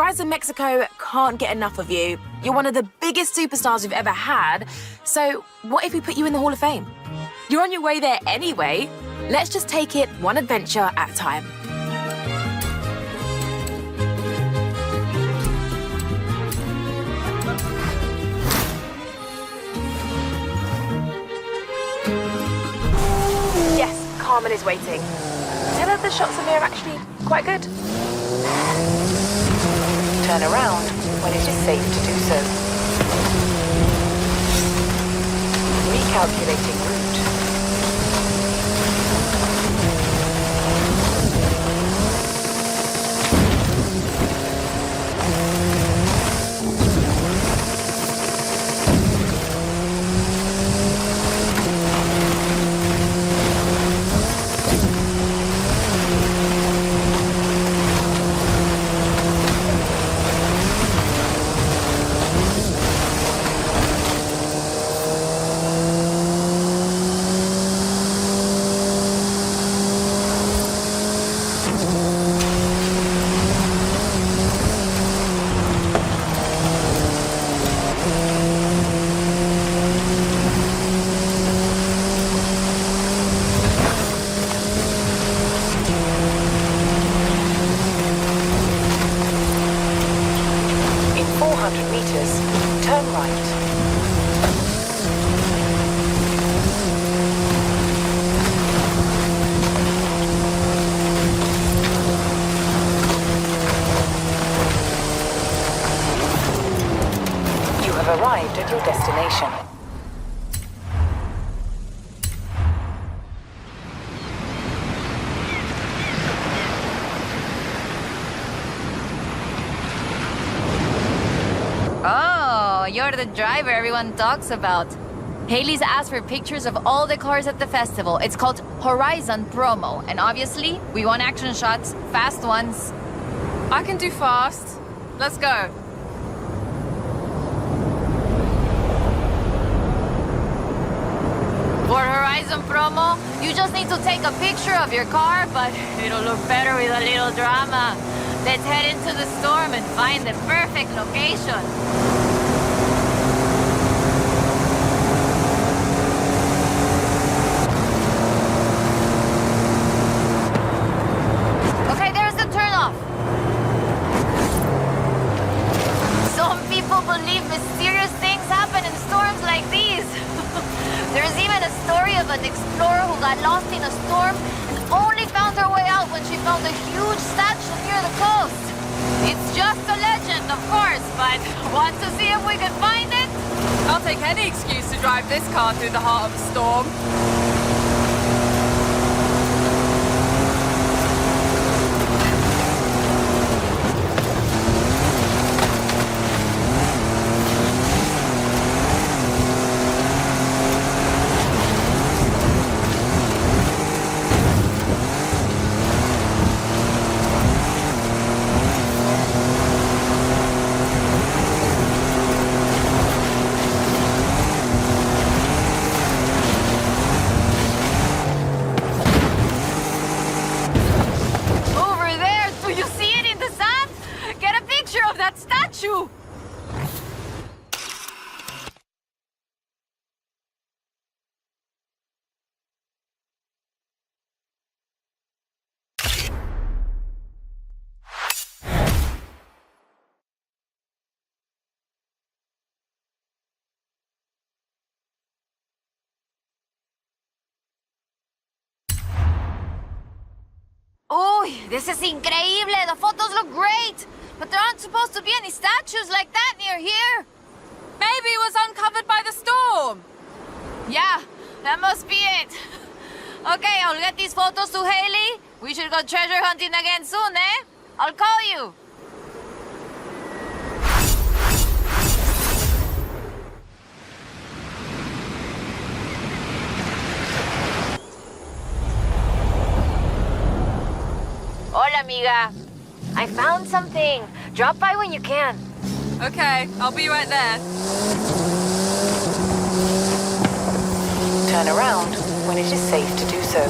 Horizon Mexico can't get enough of you. You're one of the biggest superstars we've ever had. So, what if we put you in the Hall of Fame? You're on your way there anyway. Let's just take it one adventure at a time. Yes, Carmen is waiting. Tell her the shots of me are actually quite good. Turn around when it is safe to do so. Recalculating route. In 400 meters, turn right. You have arrived at your destination. Oh, you're the driver everyone talks about. Haley's asked for pictures of all the cars at the festival. It's called Horizon Promo, and obviously, we want action shots, fast ones. I can do fast. Let's go. For Horizon Promo, you just need to take a picture of your car, but it'll look better with a little drama. Let's head into the storm and find the perfect location. Okay, there's the turnoff. Some people believe mysterious things happen in storms like these. There's even a story of an explorer who got lost in a storm and only found her way out when she found a huge statue near the coast. It's just a legend, of course, but want to see if we can find it? I'll take any excuse to drive this car through the heart of a storm. Oh, this is increíble. The photos look great. But there aren't supposed to be any statues like that near here. Maybe it was uncovered by the storm. Yeah, that must be it. Okay, I'll get these photos to Haley. We should go treasure hunting again soon, eh? I'll call you. Hola, amiga. I found something. Drop by when you can. Okay, I'll be right there. Turn around when it is safe to do so.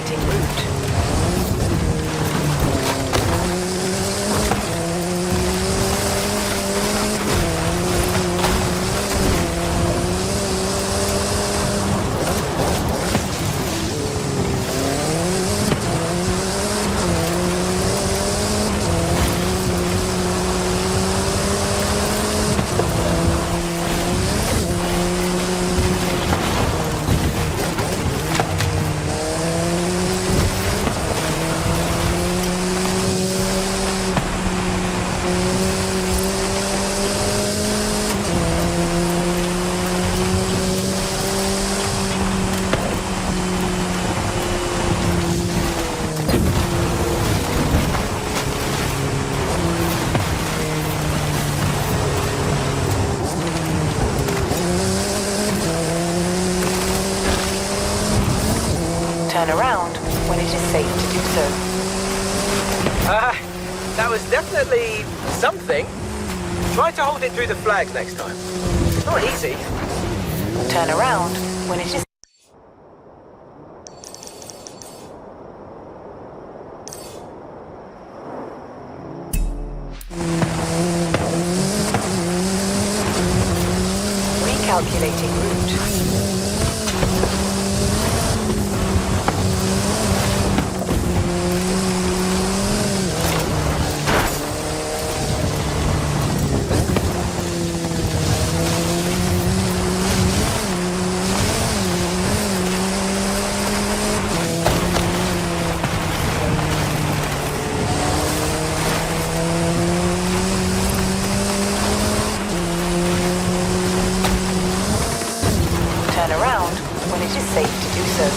Recalculating route. Turn around when it is safe to do so. That was definitely something. Try to hold it through the flags next time. It's not easy. Turn around when it is... Recalculating route. Turn around when it is safe to do so.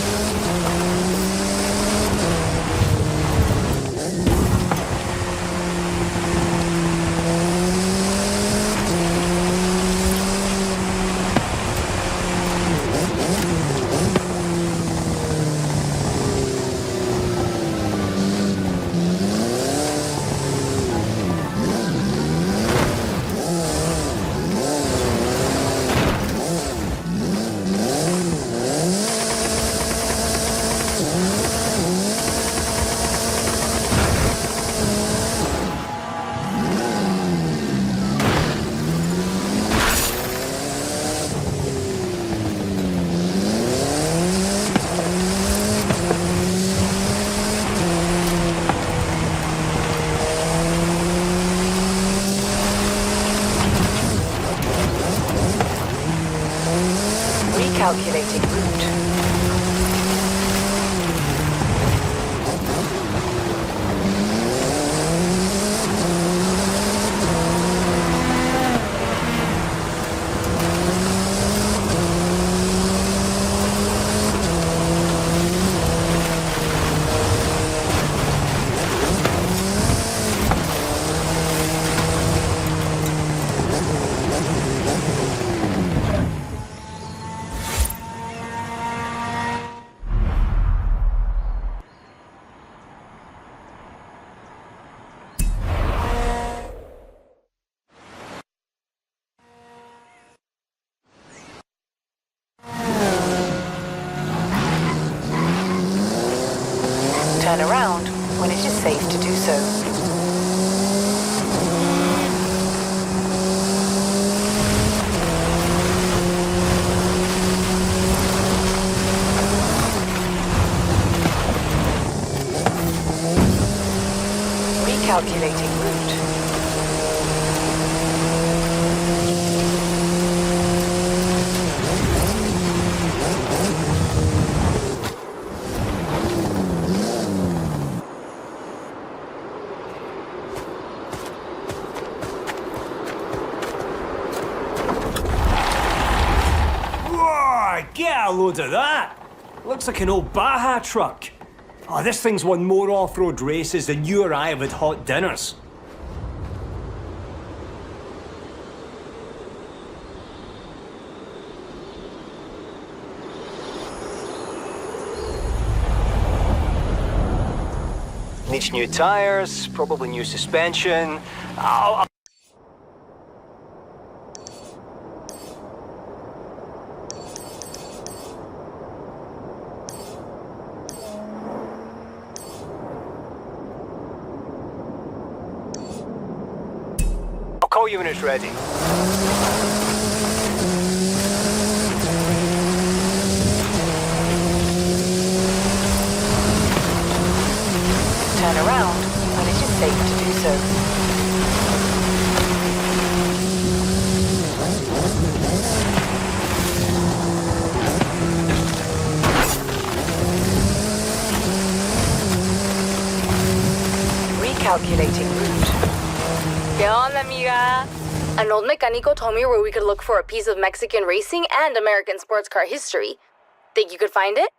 Recalculating route. Turn around when it is safe to do so. Recalculating route. Get a load of that! Looks like an old Baja truck. Oh, this thing's won more off-road races than you or I have had hot dinners. Needs new tires, probably new suspension. All units ready. Turn around when it is safe to do so. Recalculating route. ¿Qué onda, amiga? An old mecánico told me where we could look for a piece of Mexican racing and American sports car history. Think you could find it?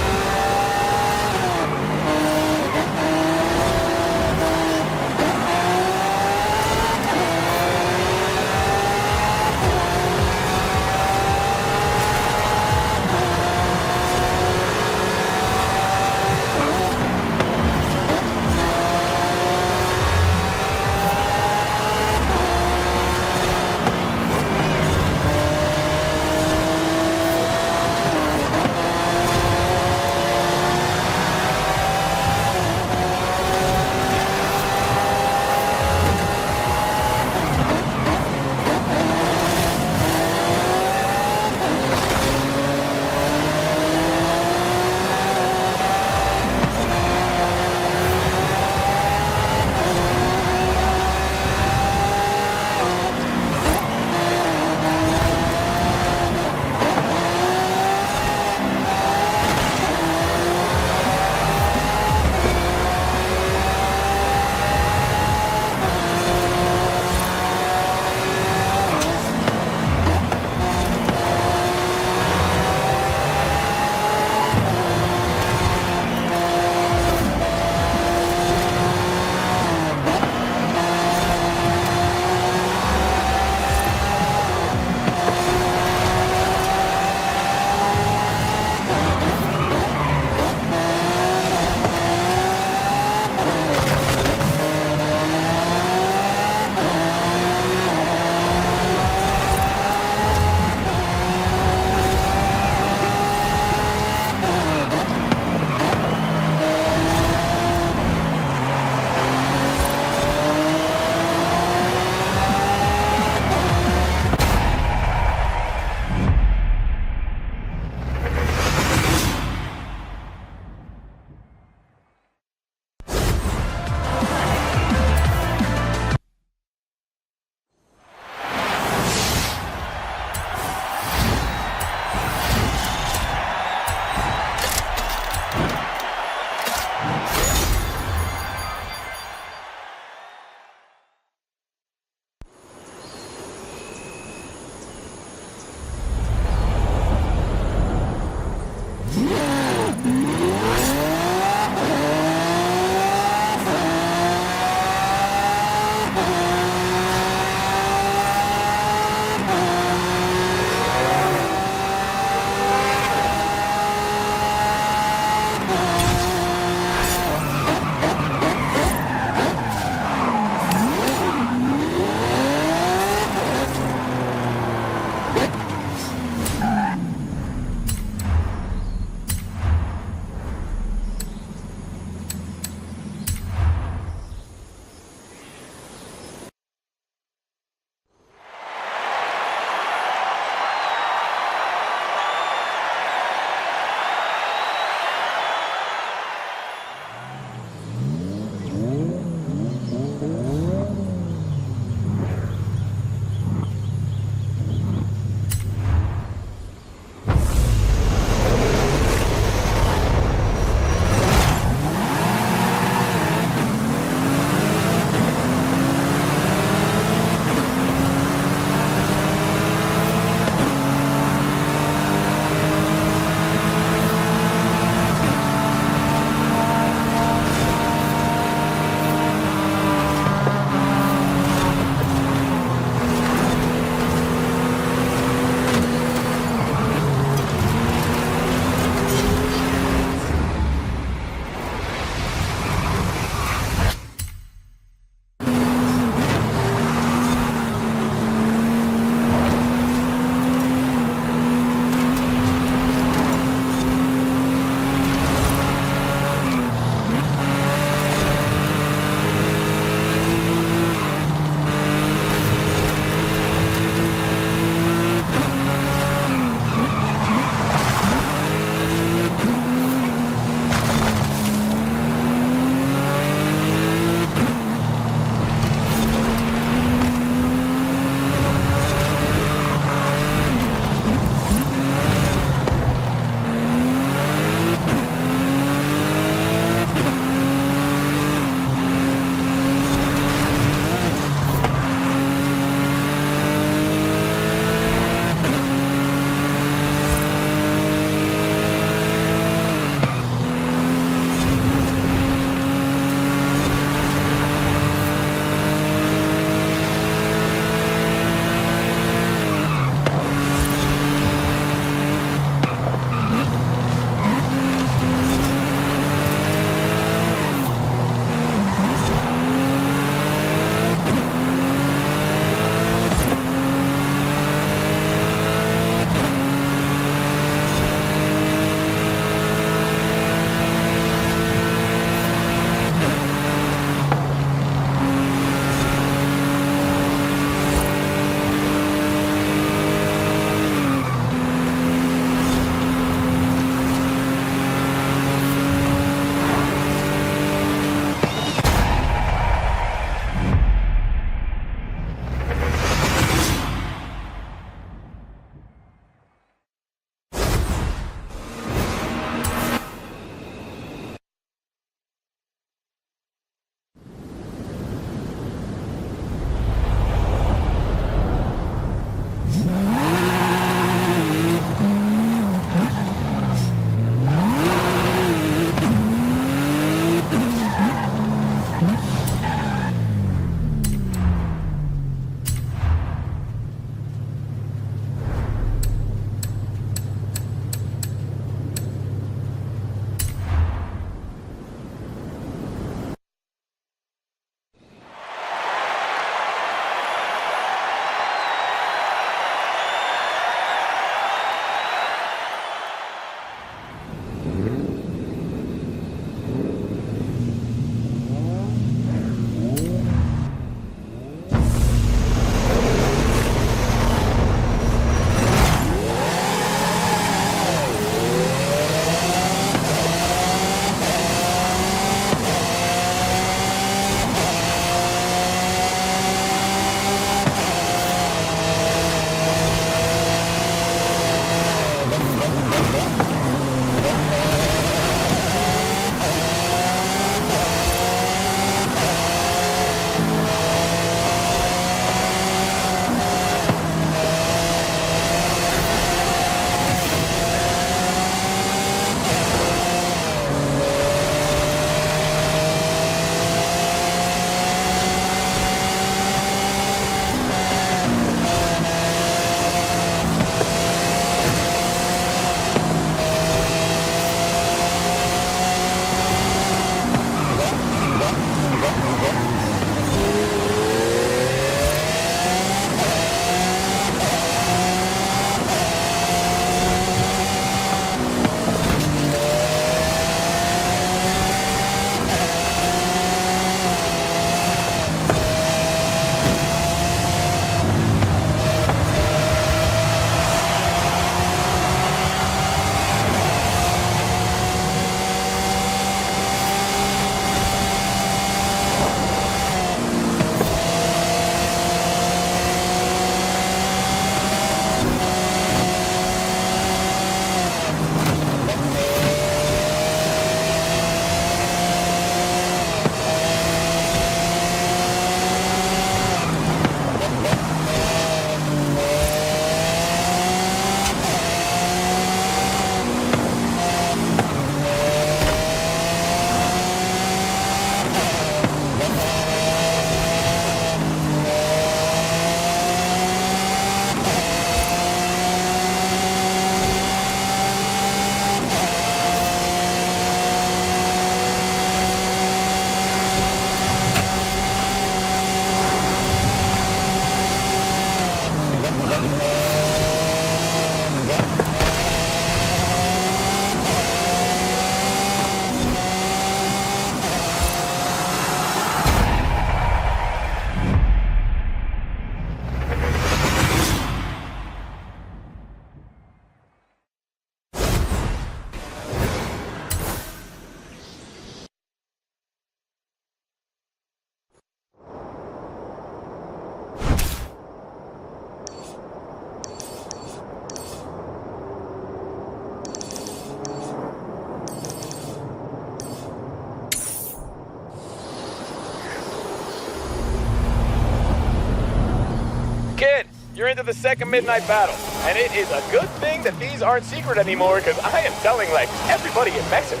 Kid, you're into the second midnight battle, and it is a good thing that these aren't secret anymore, because I am telling, like, everybody in Mexico.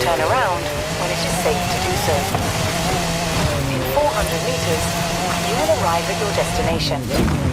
Turn around when it is safe to do so. In 400 meters, you will arrive at your destination.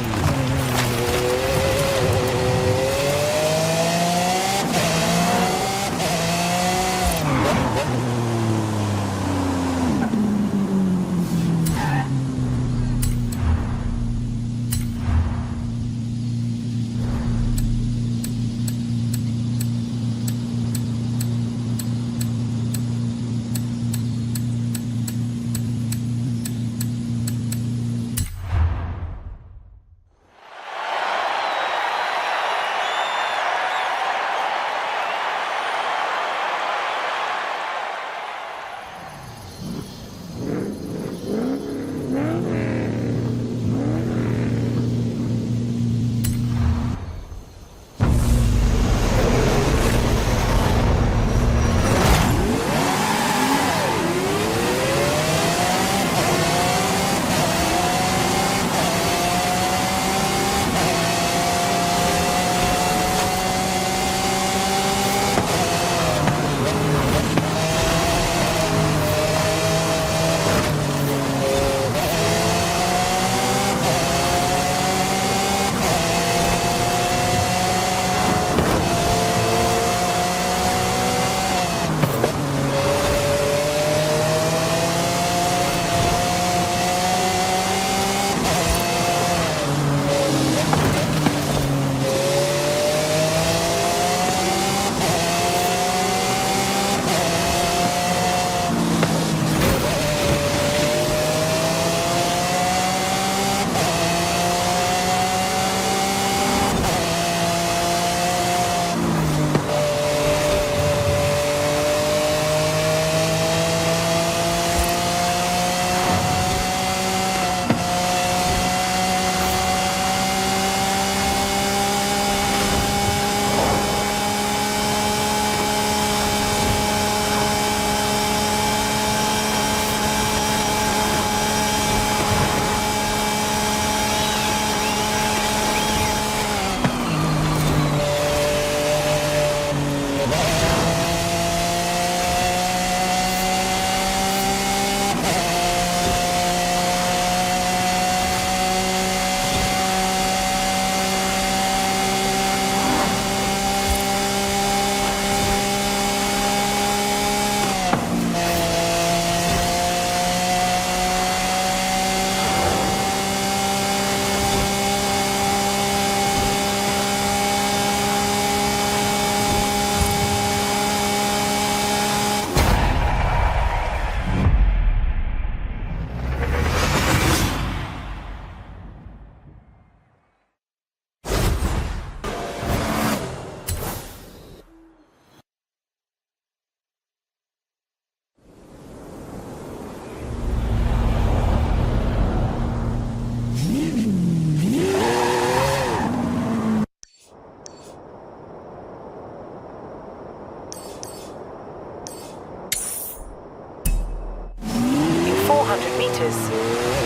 meters.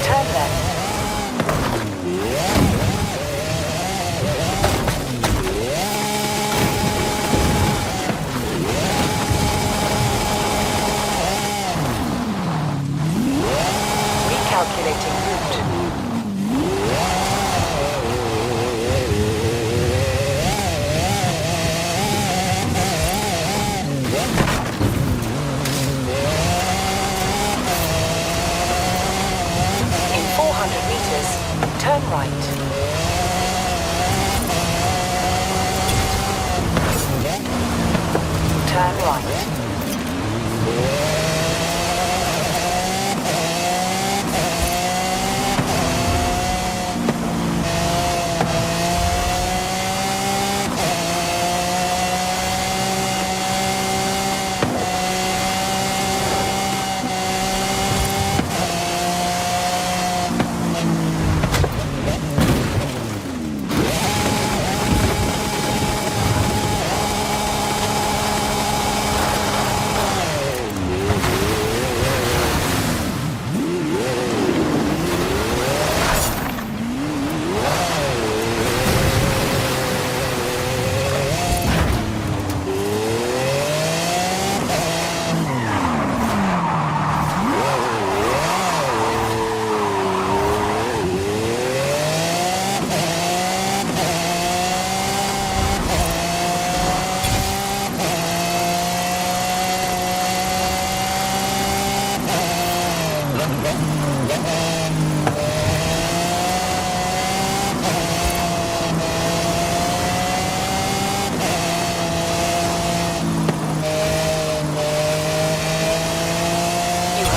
Turn left. Recalculating route. In 400 meters, turn right. Turn right.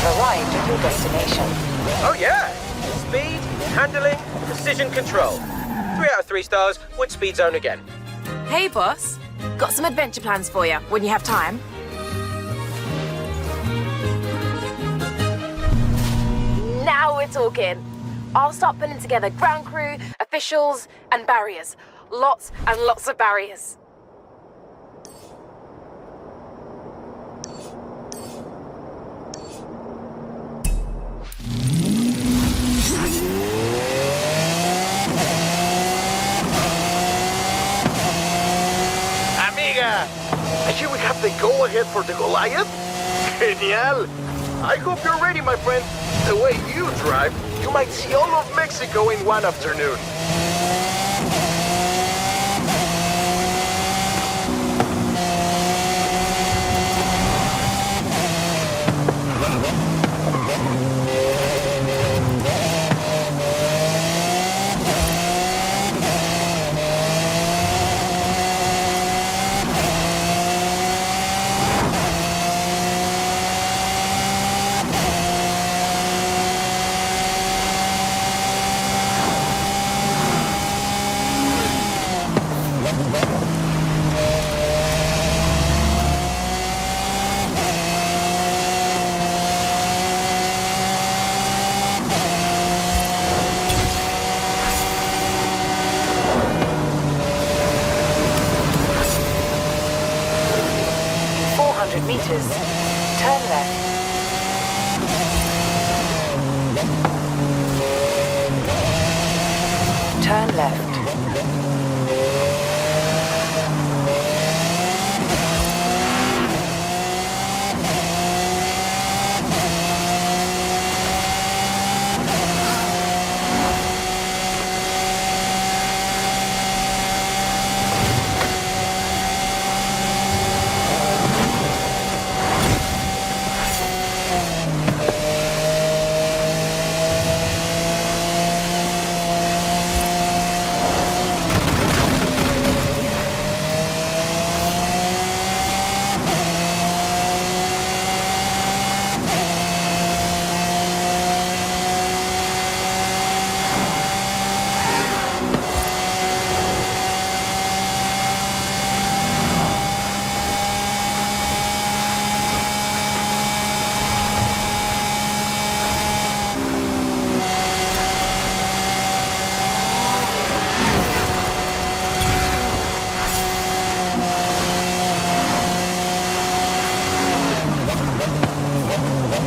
Arrived at your destination. Oh yeah! Speed, handling, precision control. 3 out of 3 stars, wood speed zone again. Hey, boss. Got some adventure plans for you when you have time. Now we're talking. I'll start putting together ground crew, officials, and barriers. Lots and lots of barriers. Amiga! I hear we have the go-ahead for the Goliath? Genial! I hope you're ready, my friend. The way you drive, you might see all of Mexico in one afternoon. Meters. Turn left. Turn left.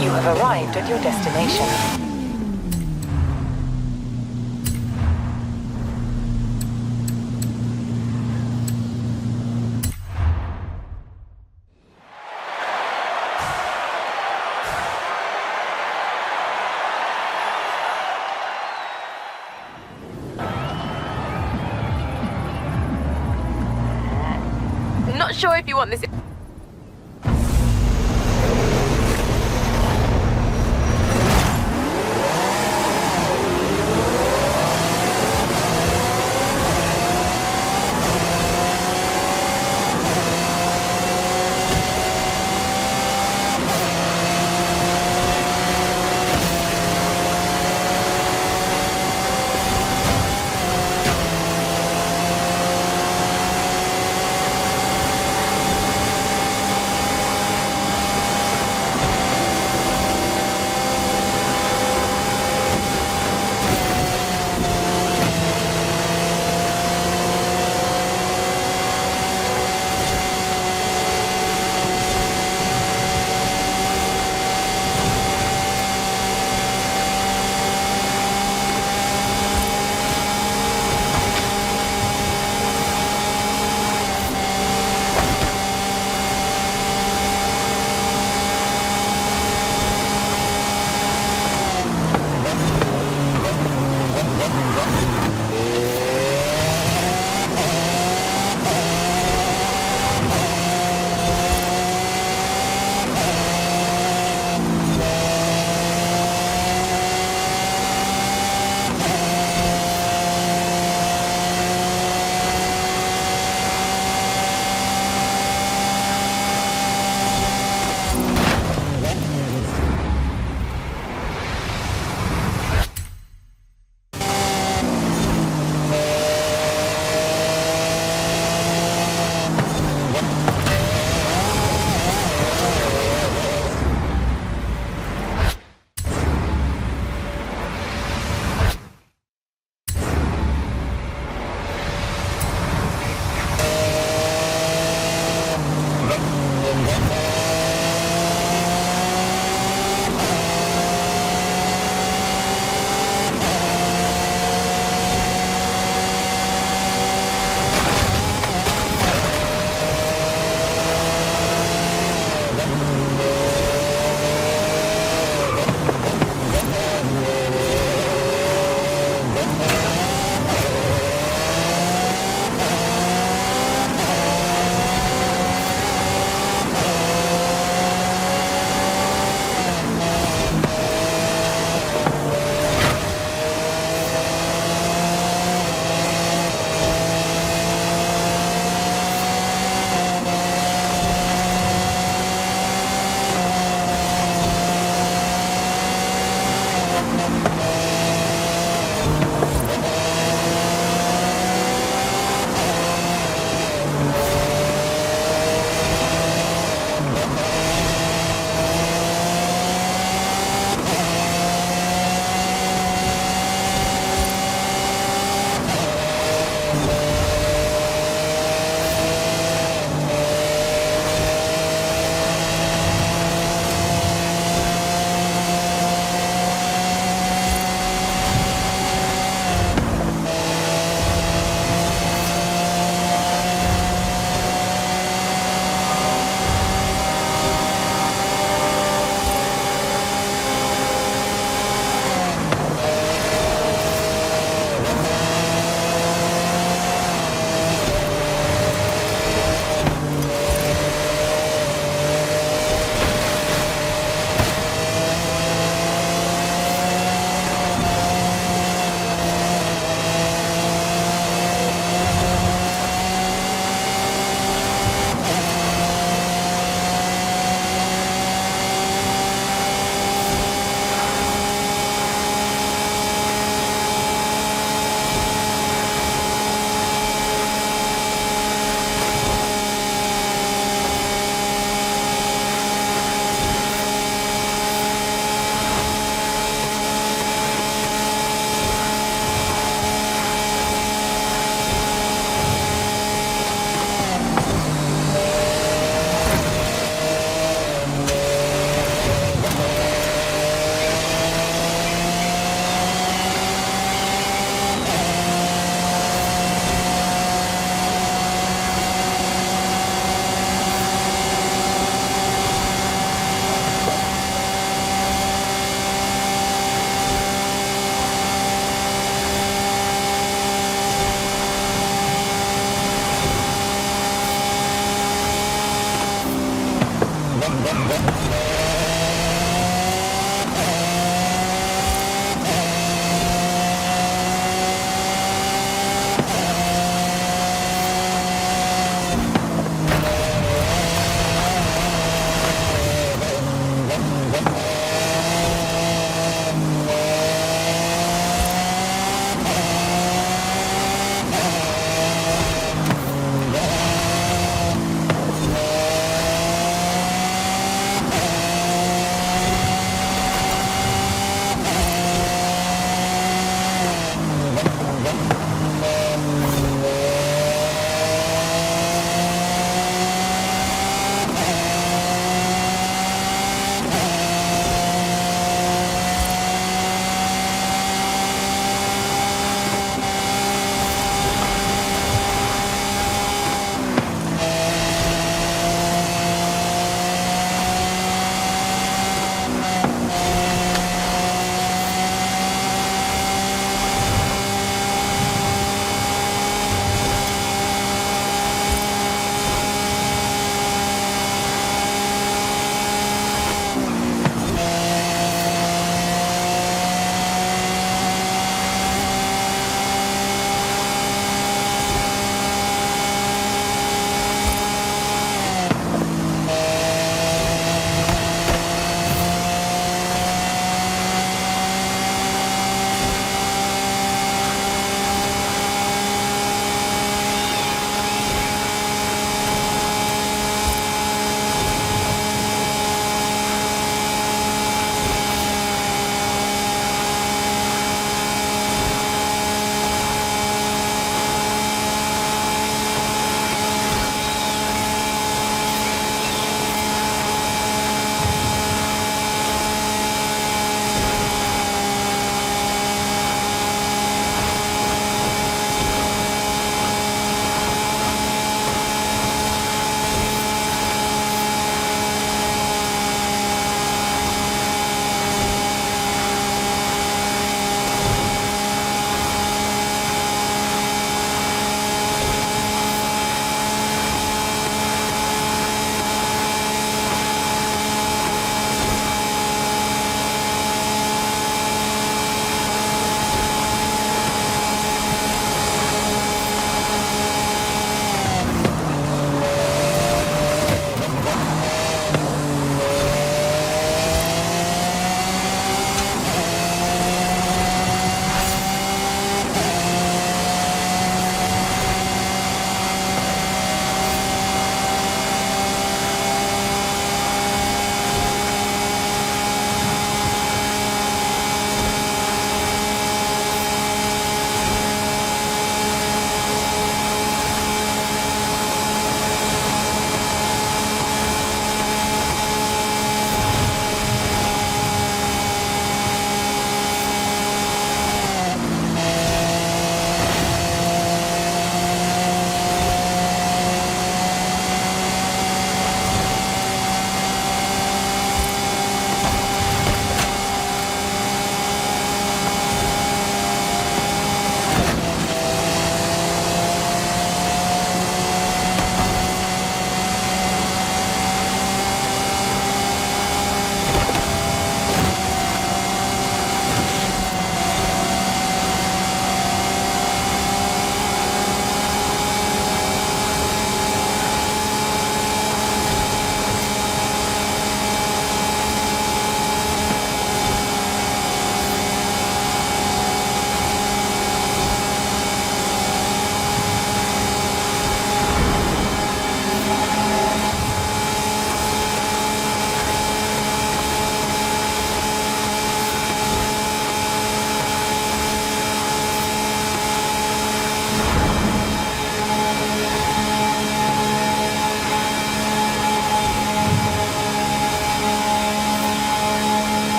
You have arrived at your destination. not sure if you want this.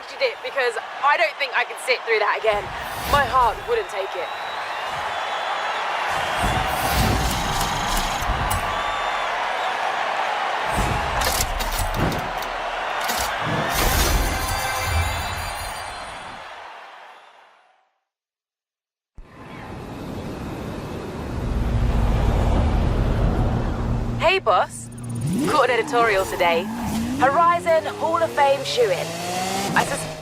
imagined it because I don't think I could sit through that again. My heart wouldn't take it. Hey, boss. Caught an editorial today. Horizon Hall of Fame shoe-in. I sus-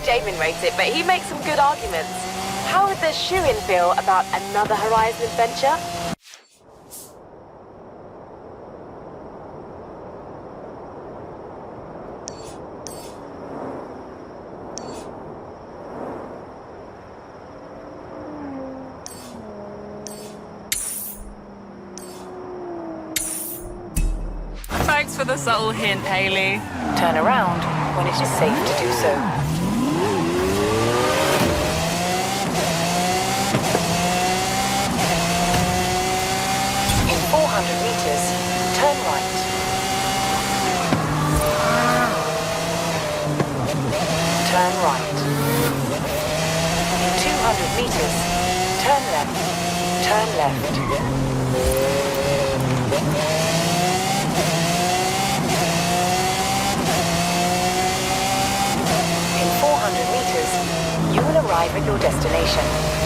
Jamin rates it, but he makes some good arguments. How would the shoe-in feel about another Horizon adventure? Thanks for the subtle hint, Haley. Turn around when it is safe to do so. In 400 meters, turn right. Turn right. In 200 meters, turn left. Turn left. In 400 meters, you will arrive at your destination.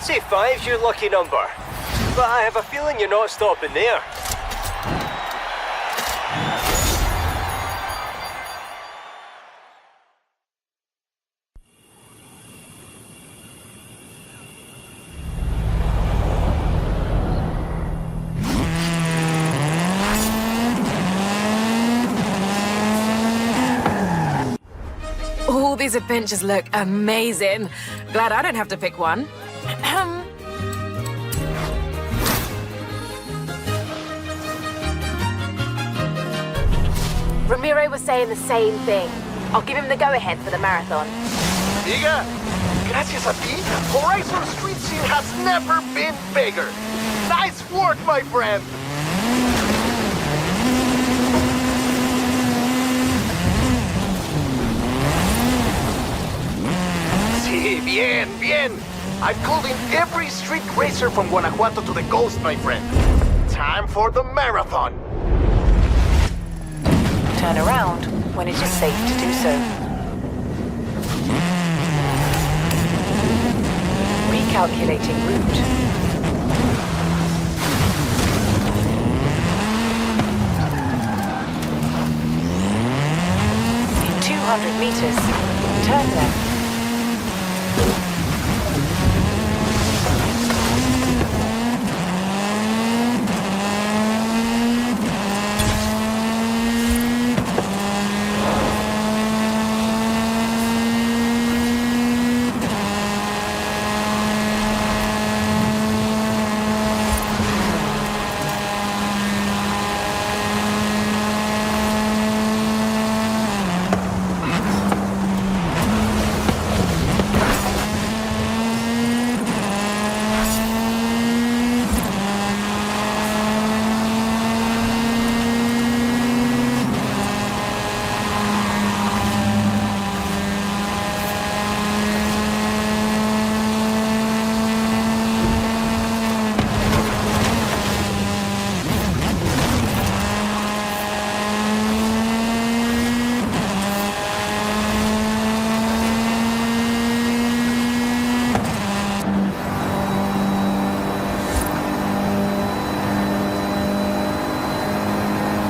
I'd say 5's your lucky number. But I have a feeling you're not stopping there. All these adventures look amazing. Glad I don't have to pick one. Ramiro was saying the same thing. I'll give him the go-ahead for the marathon. Diga, gracias a ti, Horizon street scene has never been bigger. Nice work, my friend. Sí, bien, bien. I've called in every street racer from Guanajuato to the coast, my friend. Time for the marathon. Turn around when it is safe to do so. Recalculating route. In 200 meters, turn left.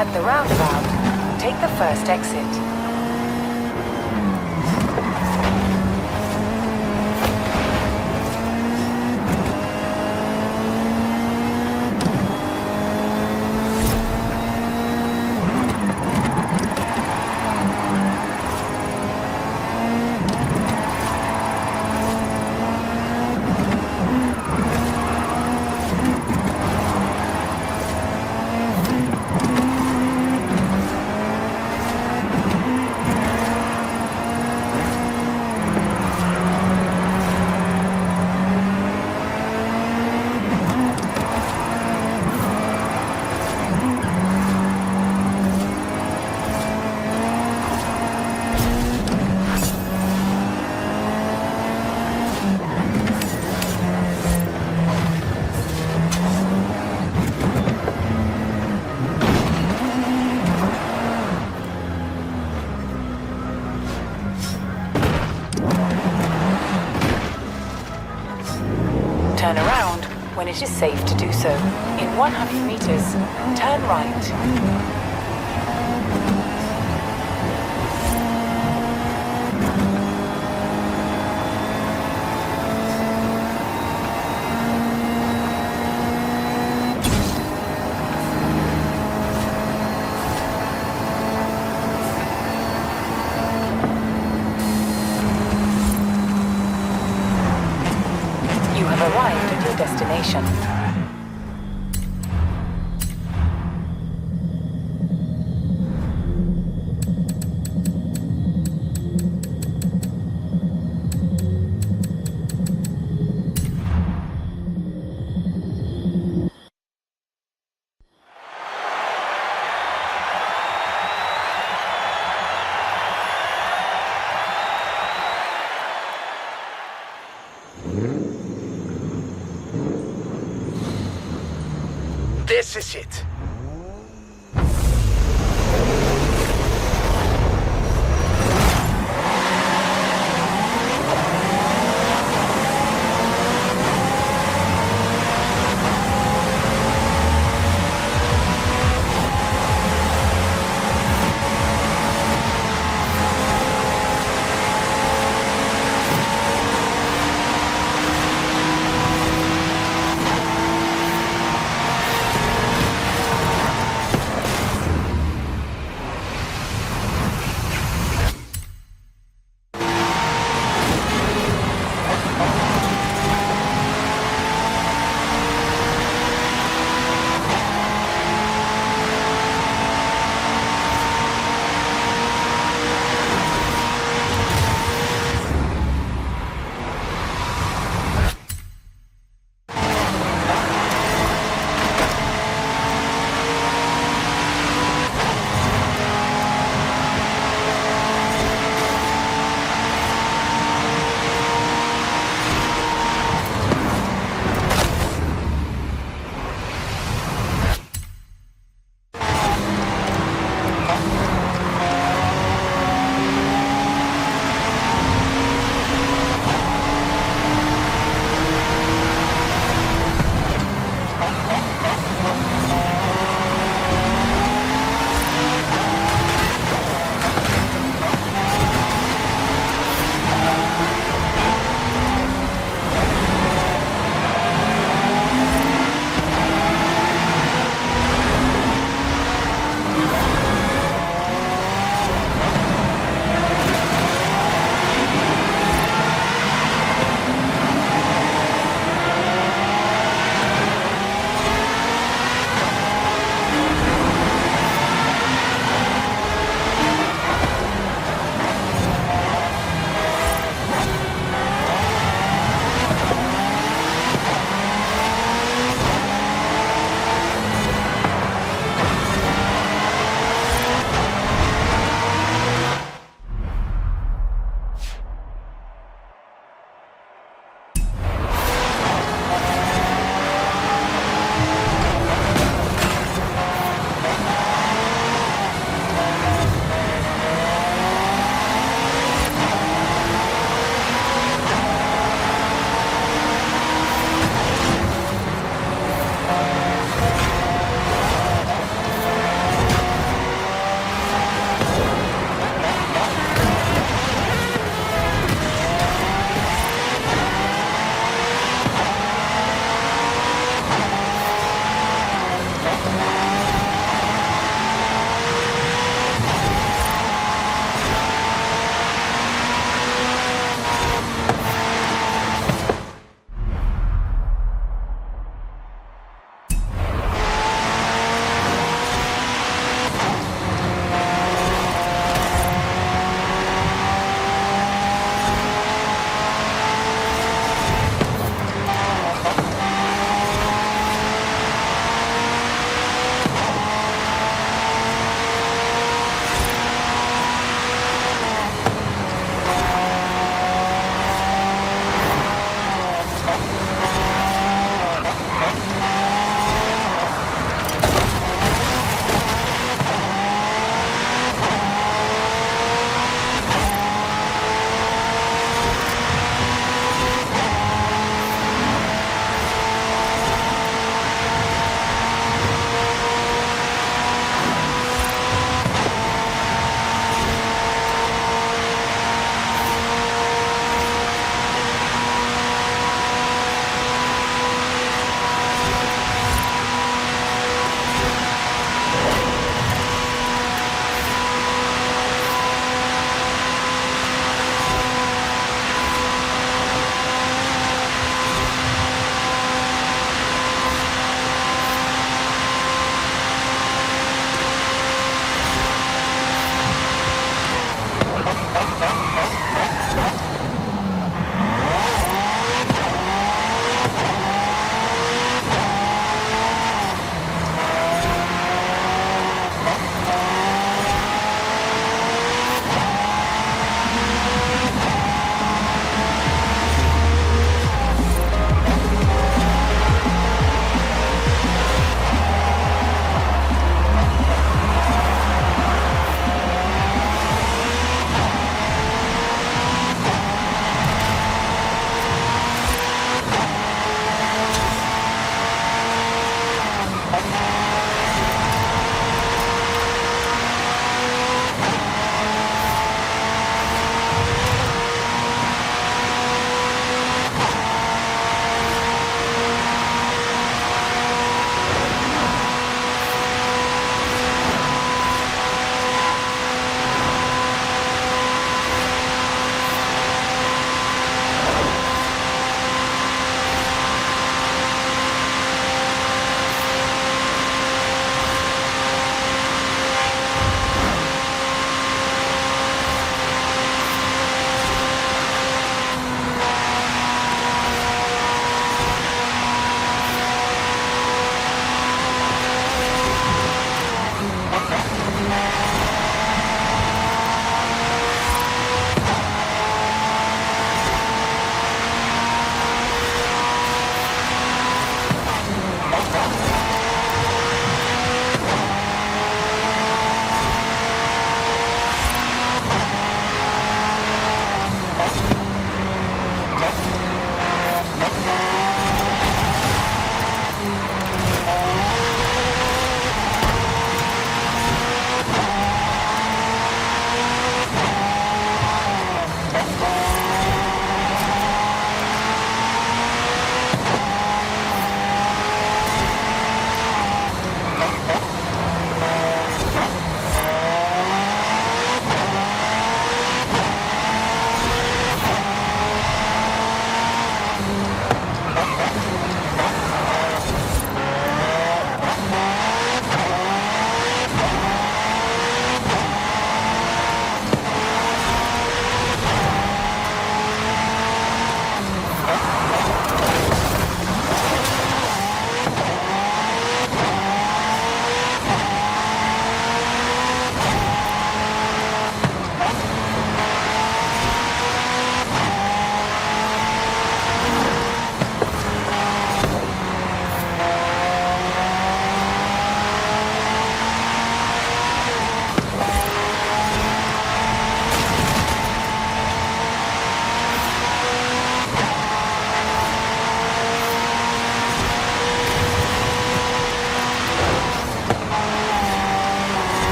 At the roundabout, take the first exit. Turn around when it is safe to do so. In 100 meters, turn right. Arrived at your destination. This is it.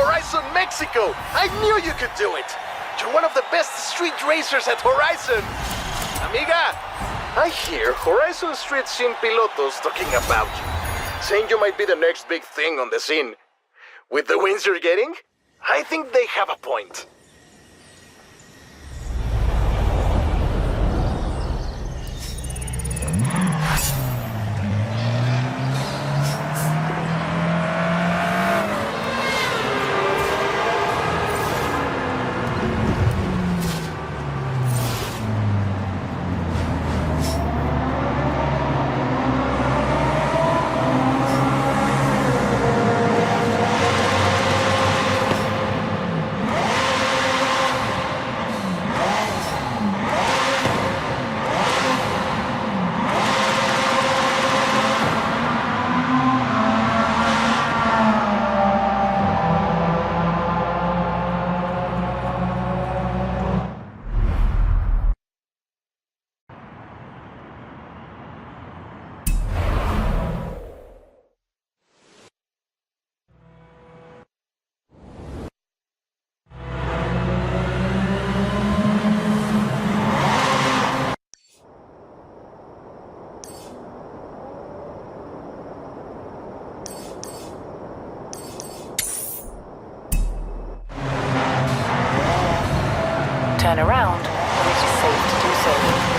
Horizon Mexico! I knew you could do it! You're one of the best street racers at Horizon! Amiga, I hear Horizon Street Sin Pilotos talking about you, saying you might be the next big thing on the scene. With the wins you're getting, I think they have a point. Turn around when it is safe to do so.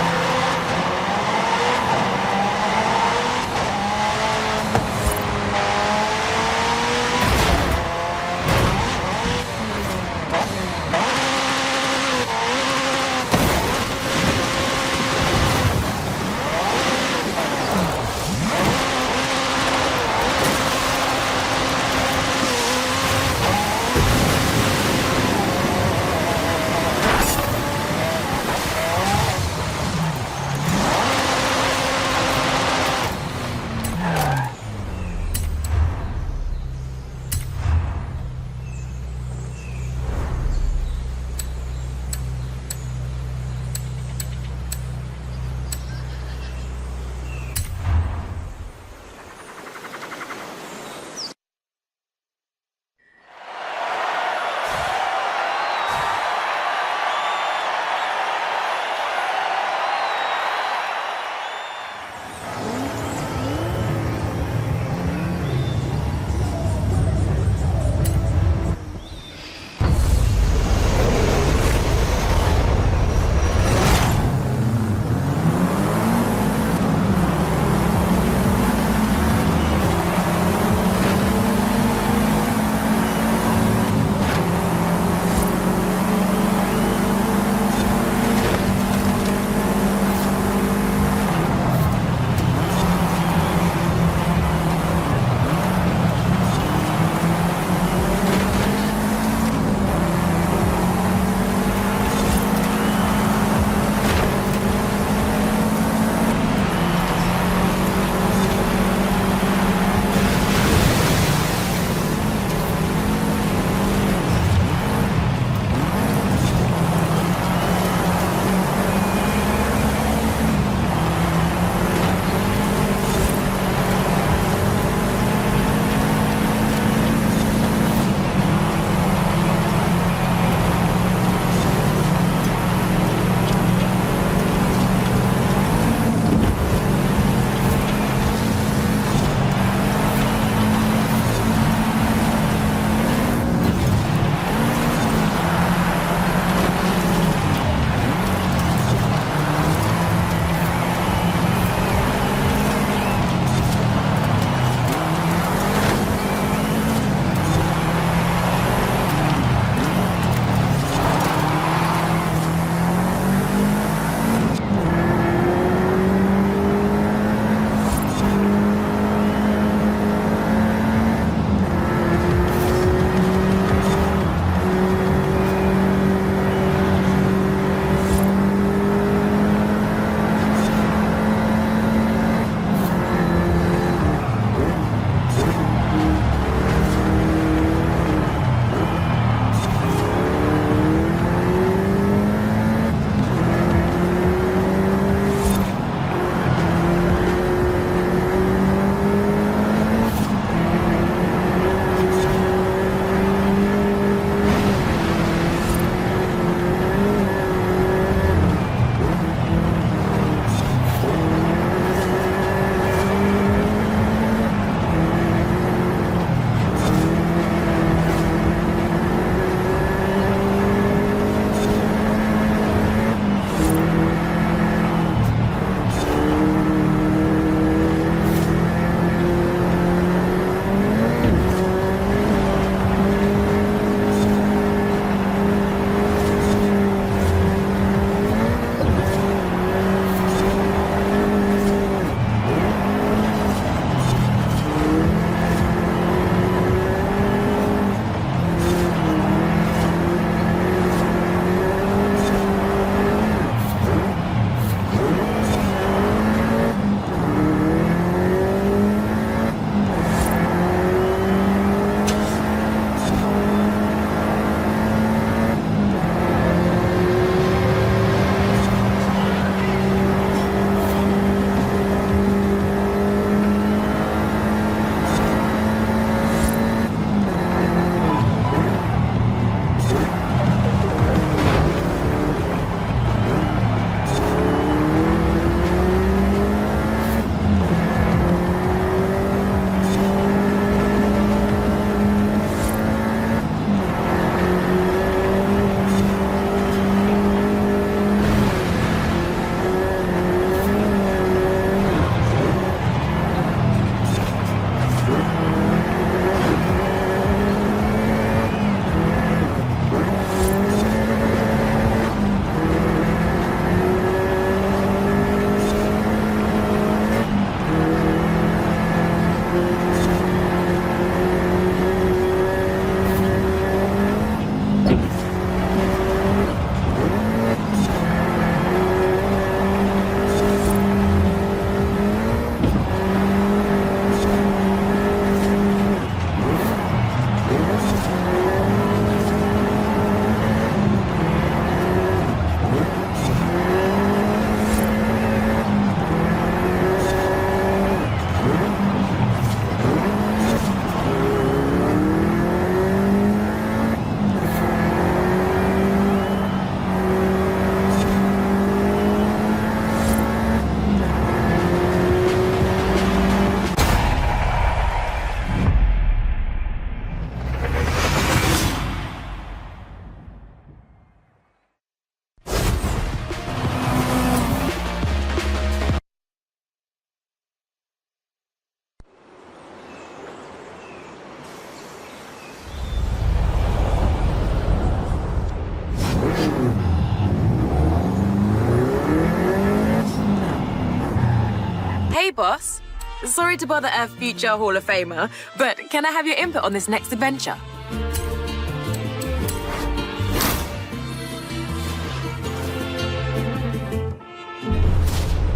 boss. Sorry to bother a future Hall of Famer, but can I have your input on this next adventure?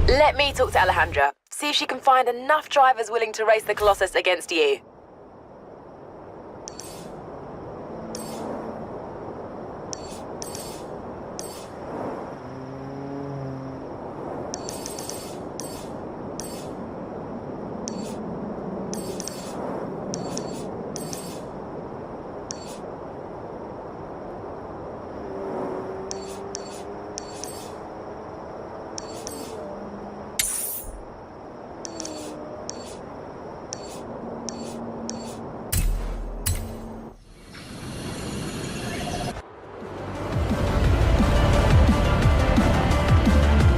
Let me talk to Alejandra. See if she can find enough drivers willing to race the Colossus against you.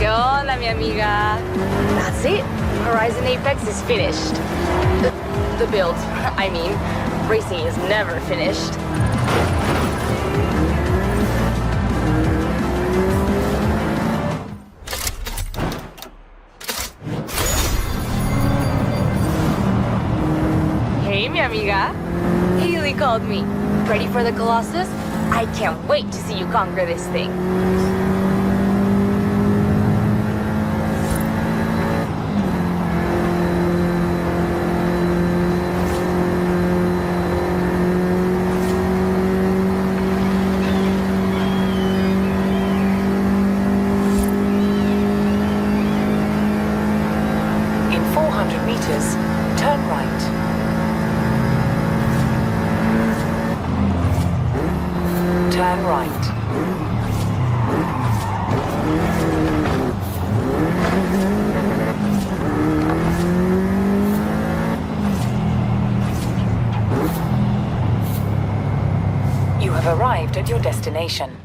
Hola, mi amiga. That's it. Horizon Apex is finished. The build, I mean. Racing is never finished. Hey, mi amiga. Haley called me. Ready for the Colossus? I can't wait to see you conquer this thing. In 400 meters, turn right. Turn right. You have arrived at your destination.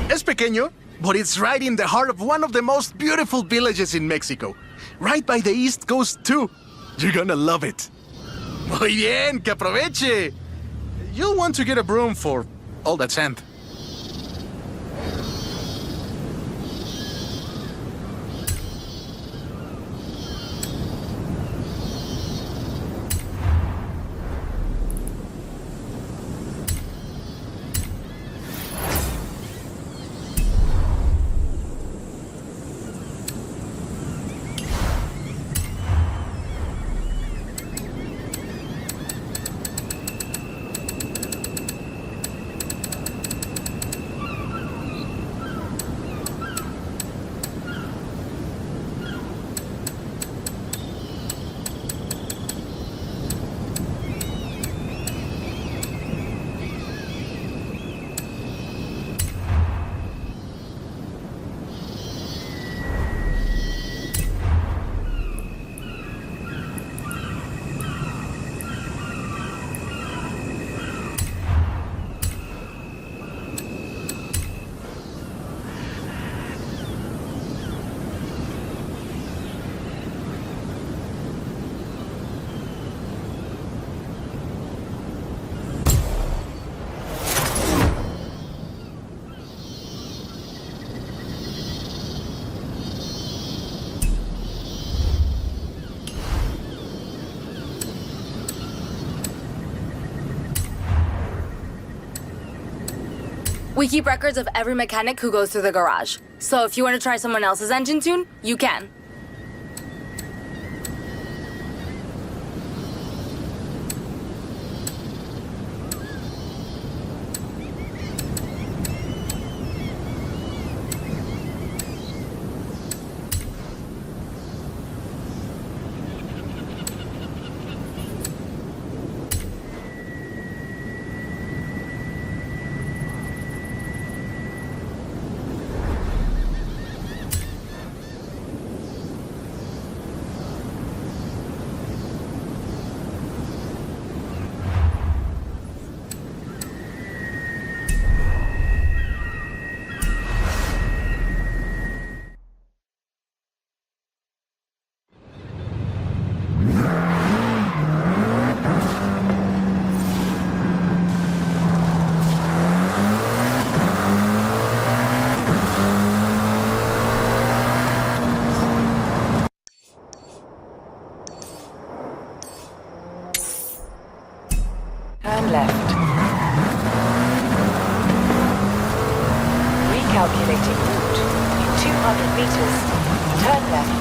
Es pequeño, but it's right in the heart of one of the most beautiful villages in Mexico. Right by the East Coast, too. You're gonna love it. Muy bien, que aproveche. You'll want to get a broom for all that sand. We keep records of every mechanic who goes through the garage. So if you want to try someone else's engine tune, you can. Turn left. Recalculating route. In 200 meters, turn left.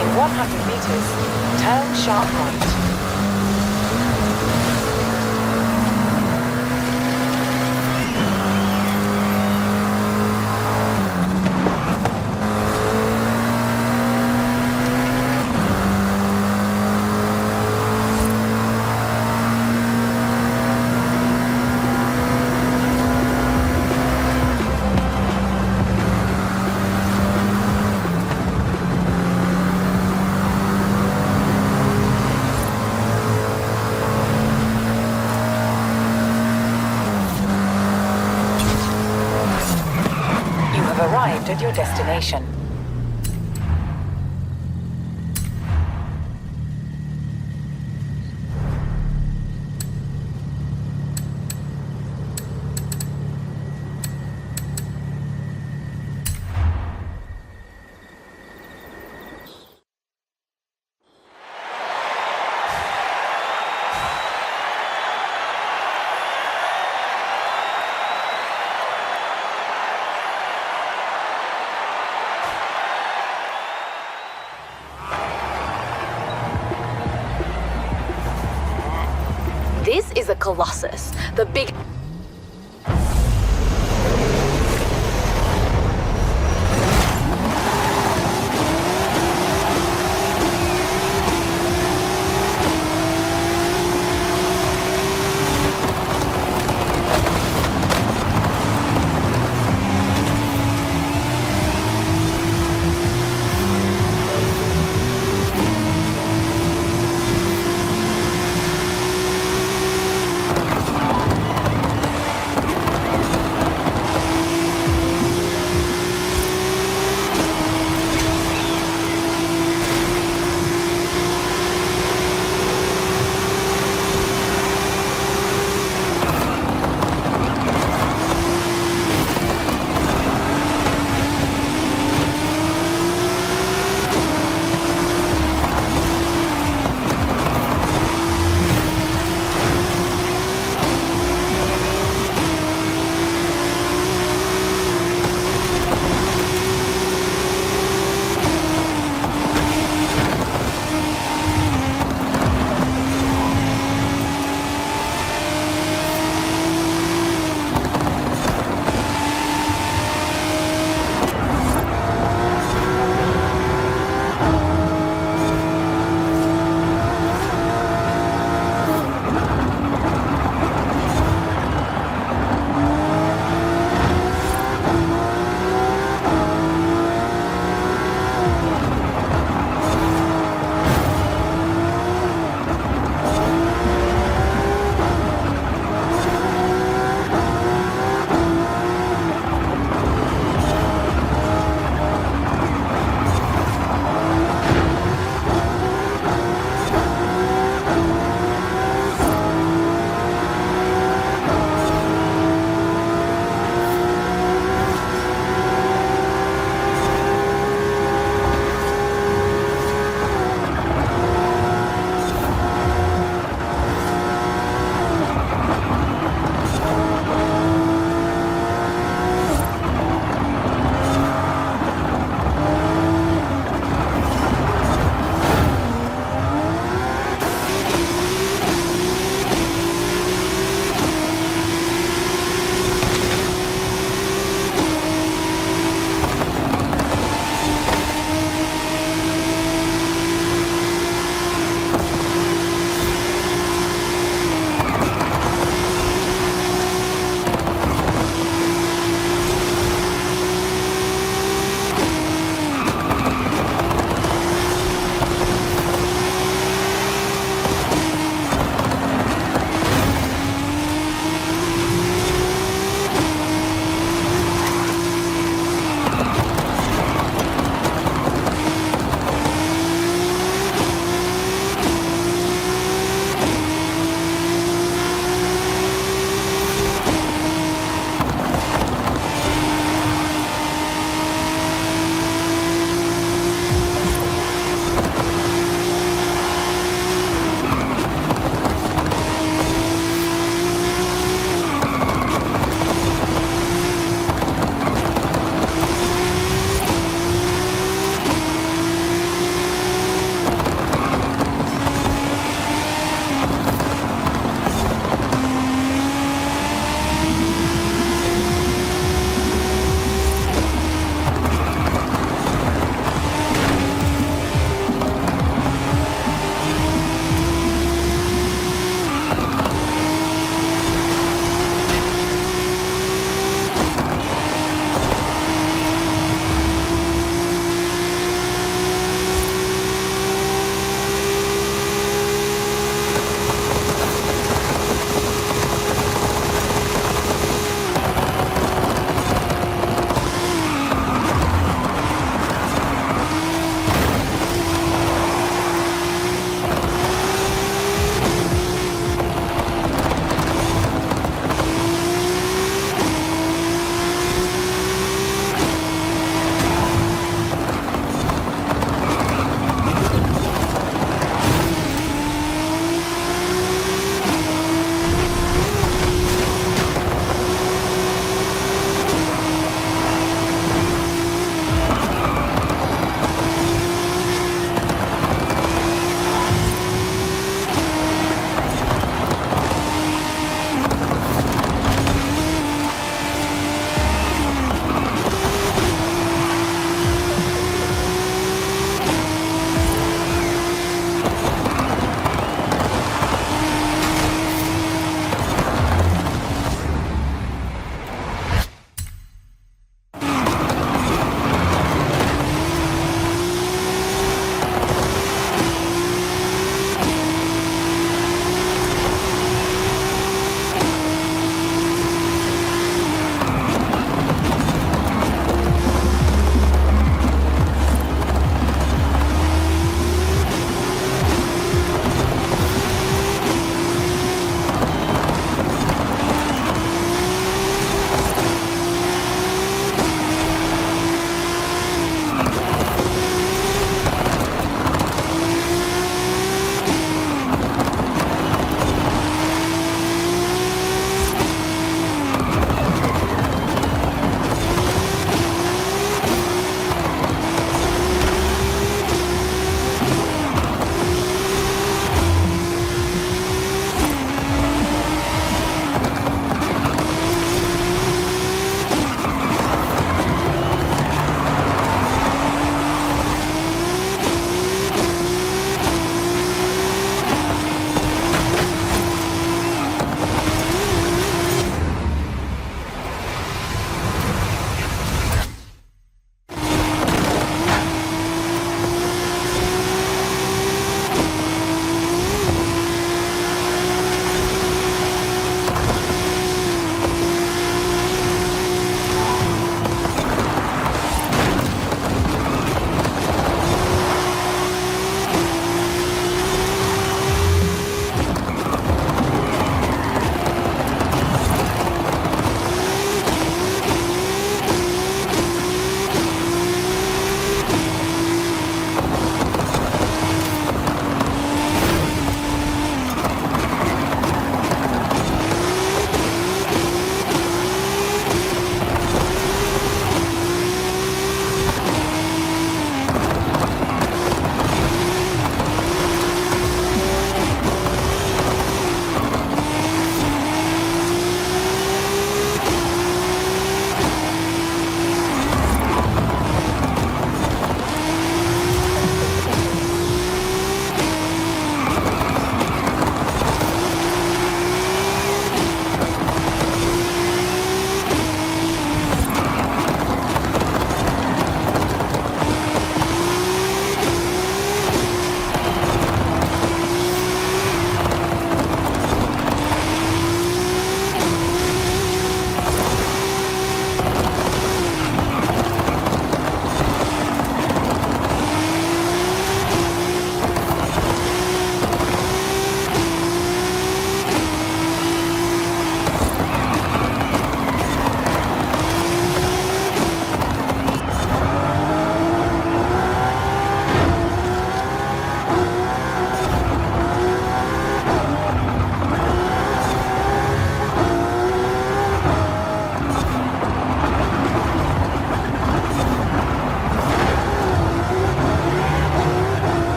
In 100 meters, turn sharp right. Arrived at your destination. This is a Colossus, the big...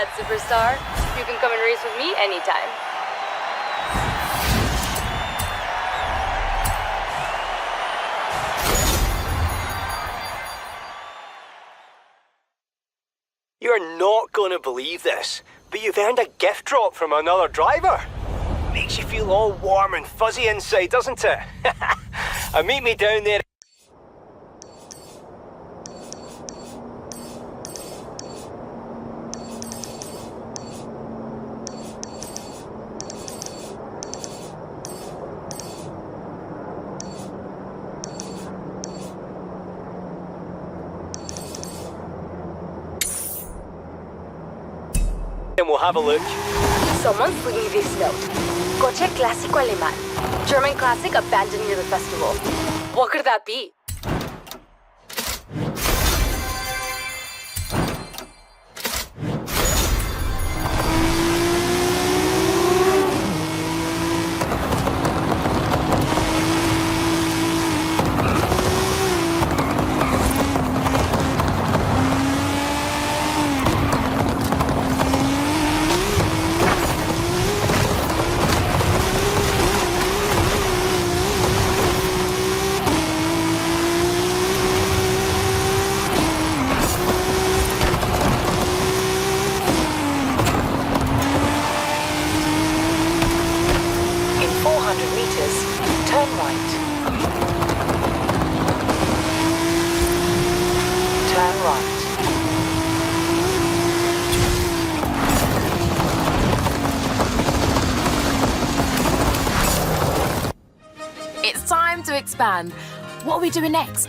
that, superstar. You can come and race with me anytime. You're not gonna believe this, but you've earned a gift drop from another driver. Makes you feel all warm and fuzzy inside, doesn't it? Meet me down there. And we'll have a look. Someone's bringing this note. Coche clásico alemán. German classic abandoned near the festival. What could that be? It's time to expand. What are we doing next?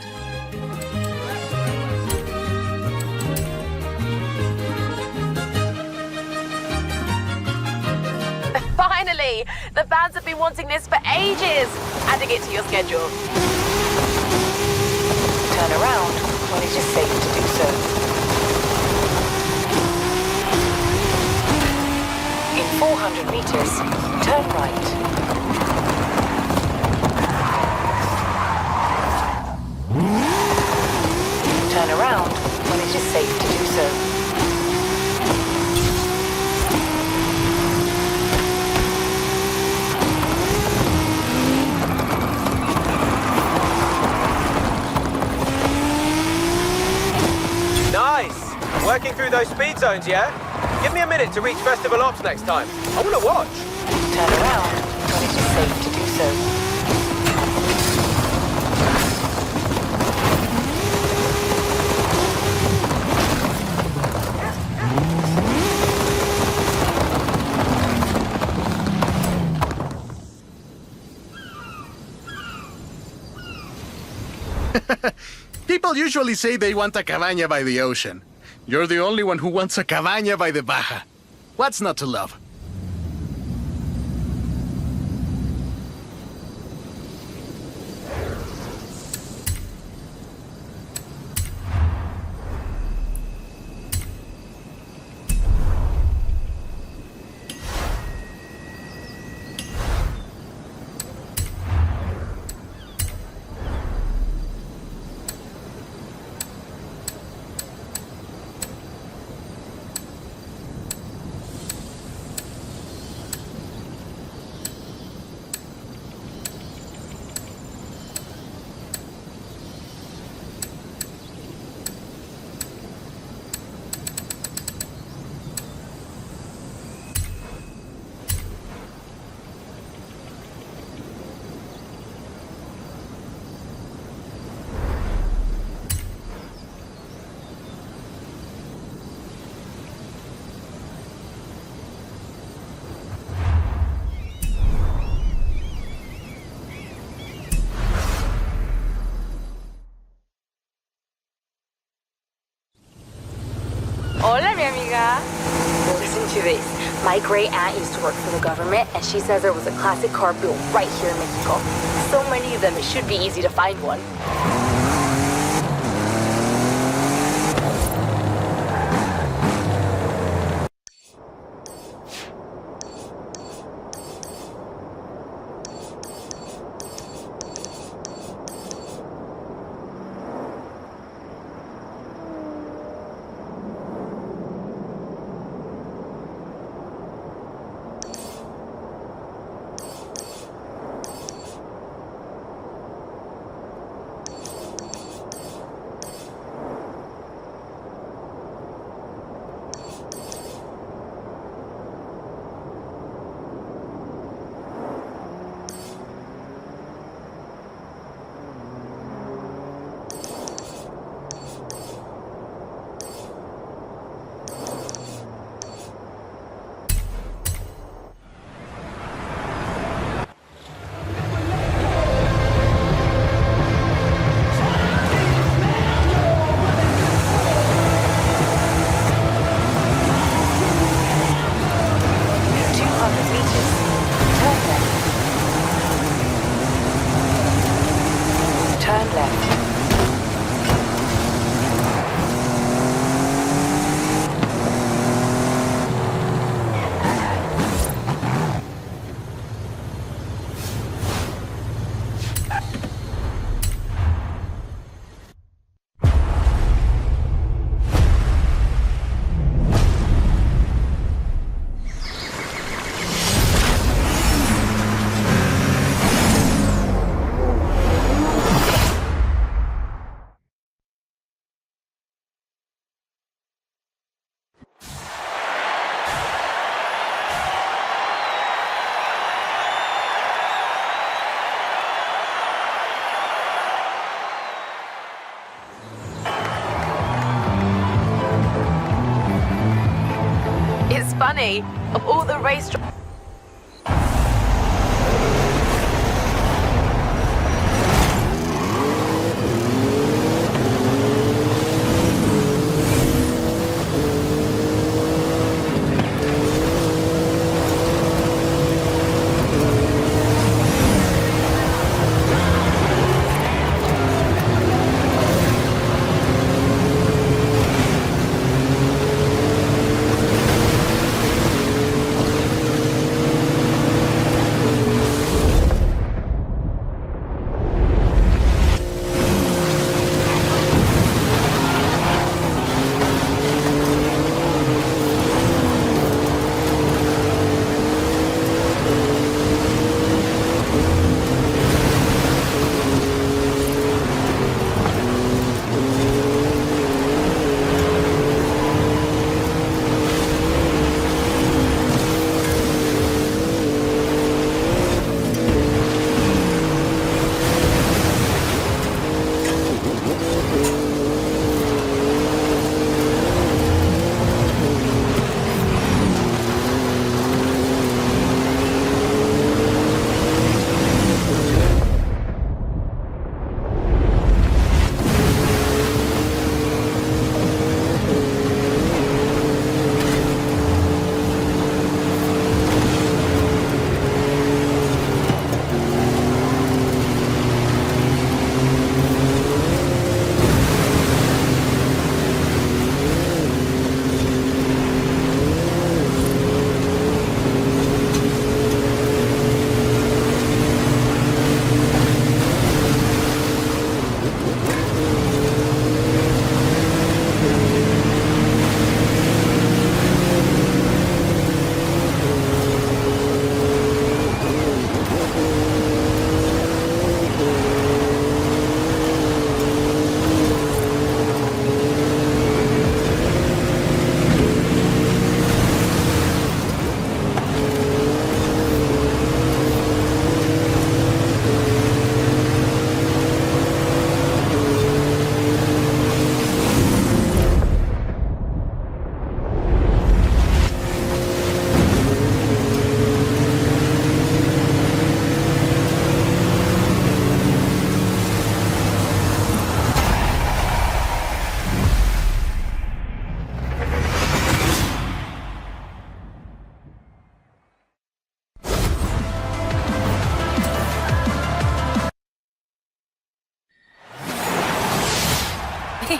Finally! The fans have been wanting this for ages! Adding it to your schedule. Turn around when it is safe to do so. In 400 meters, turn right. Turn around when it is safe to do so. Nice! Working through those speed zones, yeah? Give me a minute to reach Festival Ops next time. I want to watch. Turn around when it is safe to do so. People usually say they want a cabaña by the ocean. You're the only one who wants a cabaña by the Baja. What's not to love? Hola, mi amiga. Listen to this. My great aunt used to work for the government, and she says there was a classic car built right here in Mexico. So many of them, it should be easy to find one. funny. Of all the race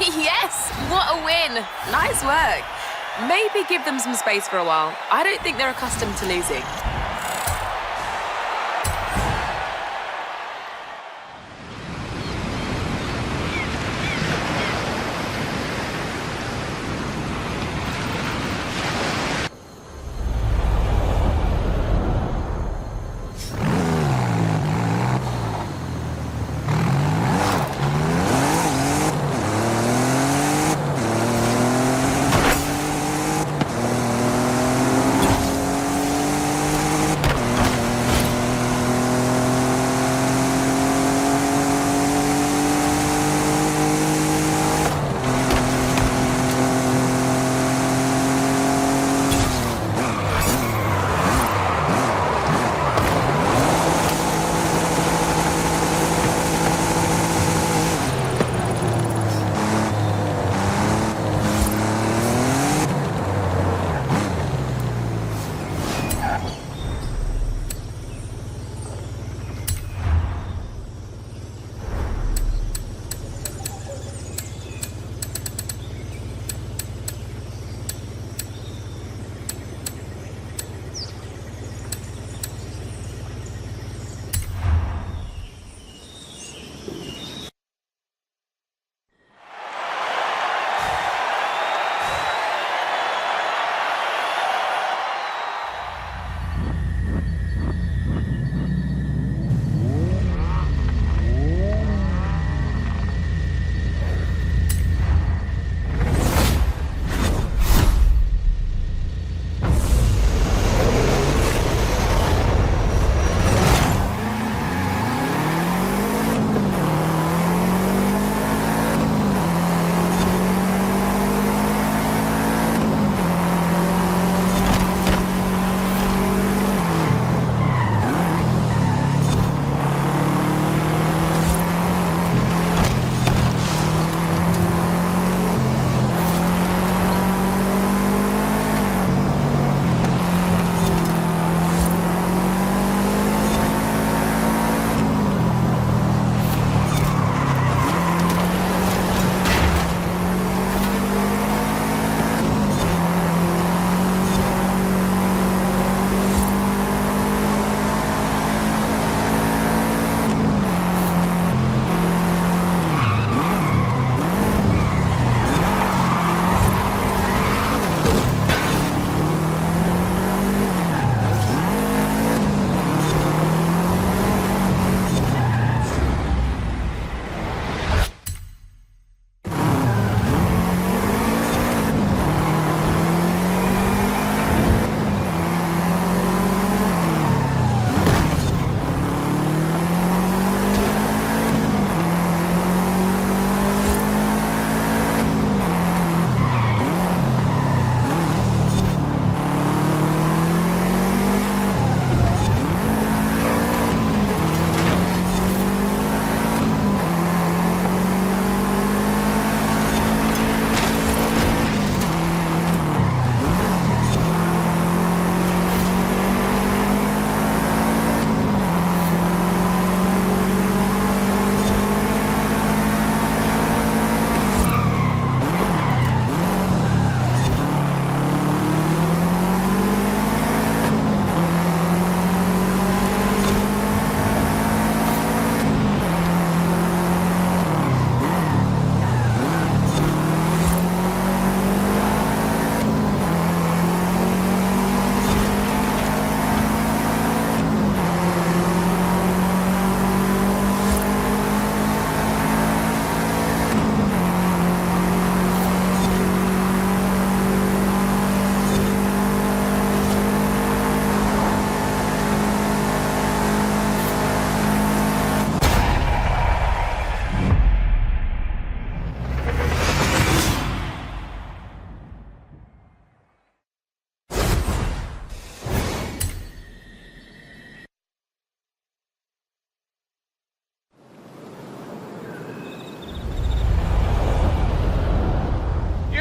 Yes! What a win! Nice work. Maybe give them some space for a while. I don't think they're accustomed to losing.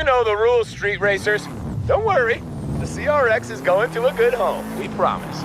You know the rules, street racers. Don't worry. The CRX is going to a good home. We promise.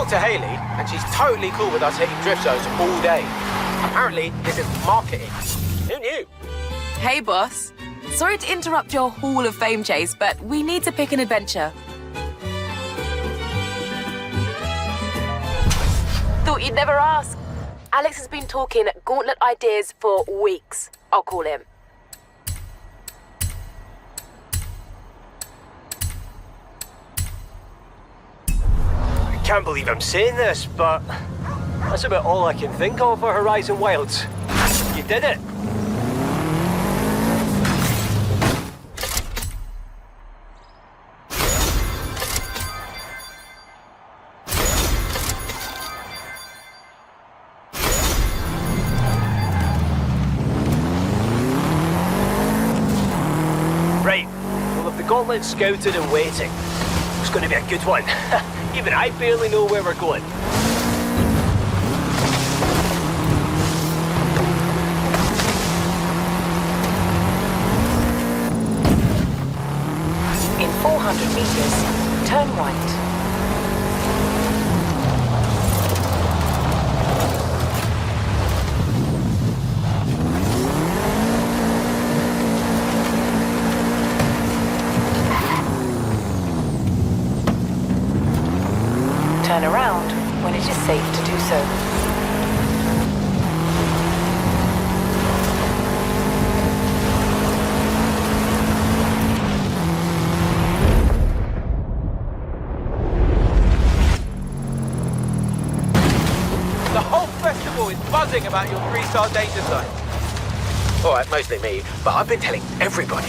To Haley, and she's totally cool with us hitting drift zones all day. Apparently, this is marketing. Who knew? Hey, boss. Sorry to interrupt your Hall of Fame chase, but we need to pick an adventure. Thought you'd never ask. Alex has been talking gauntlet ideas for weeks. I'll call him. Can't believe I'm saying this, but that's about all I can think of for Horizon Wilds. You did it! Right, well, if the gauntlet's scouted and waiting, it's going to be a good one. Even I barely know where we're going. In 400 meters, turn right. Turn around when it is safe to do so. The whole festival is buzzing about your 3-star danger zone. Alright, mostly me, but I've been telling everybody.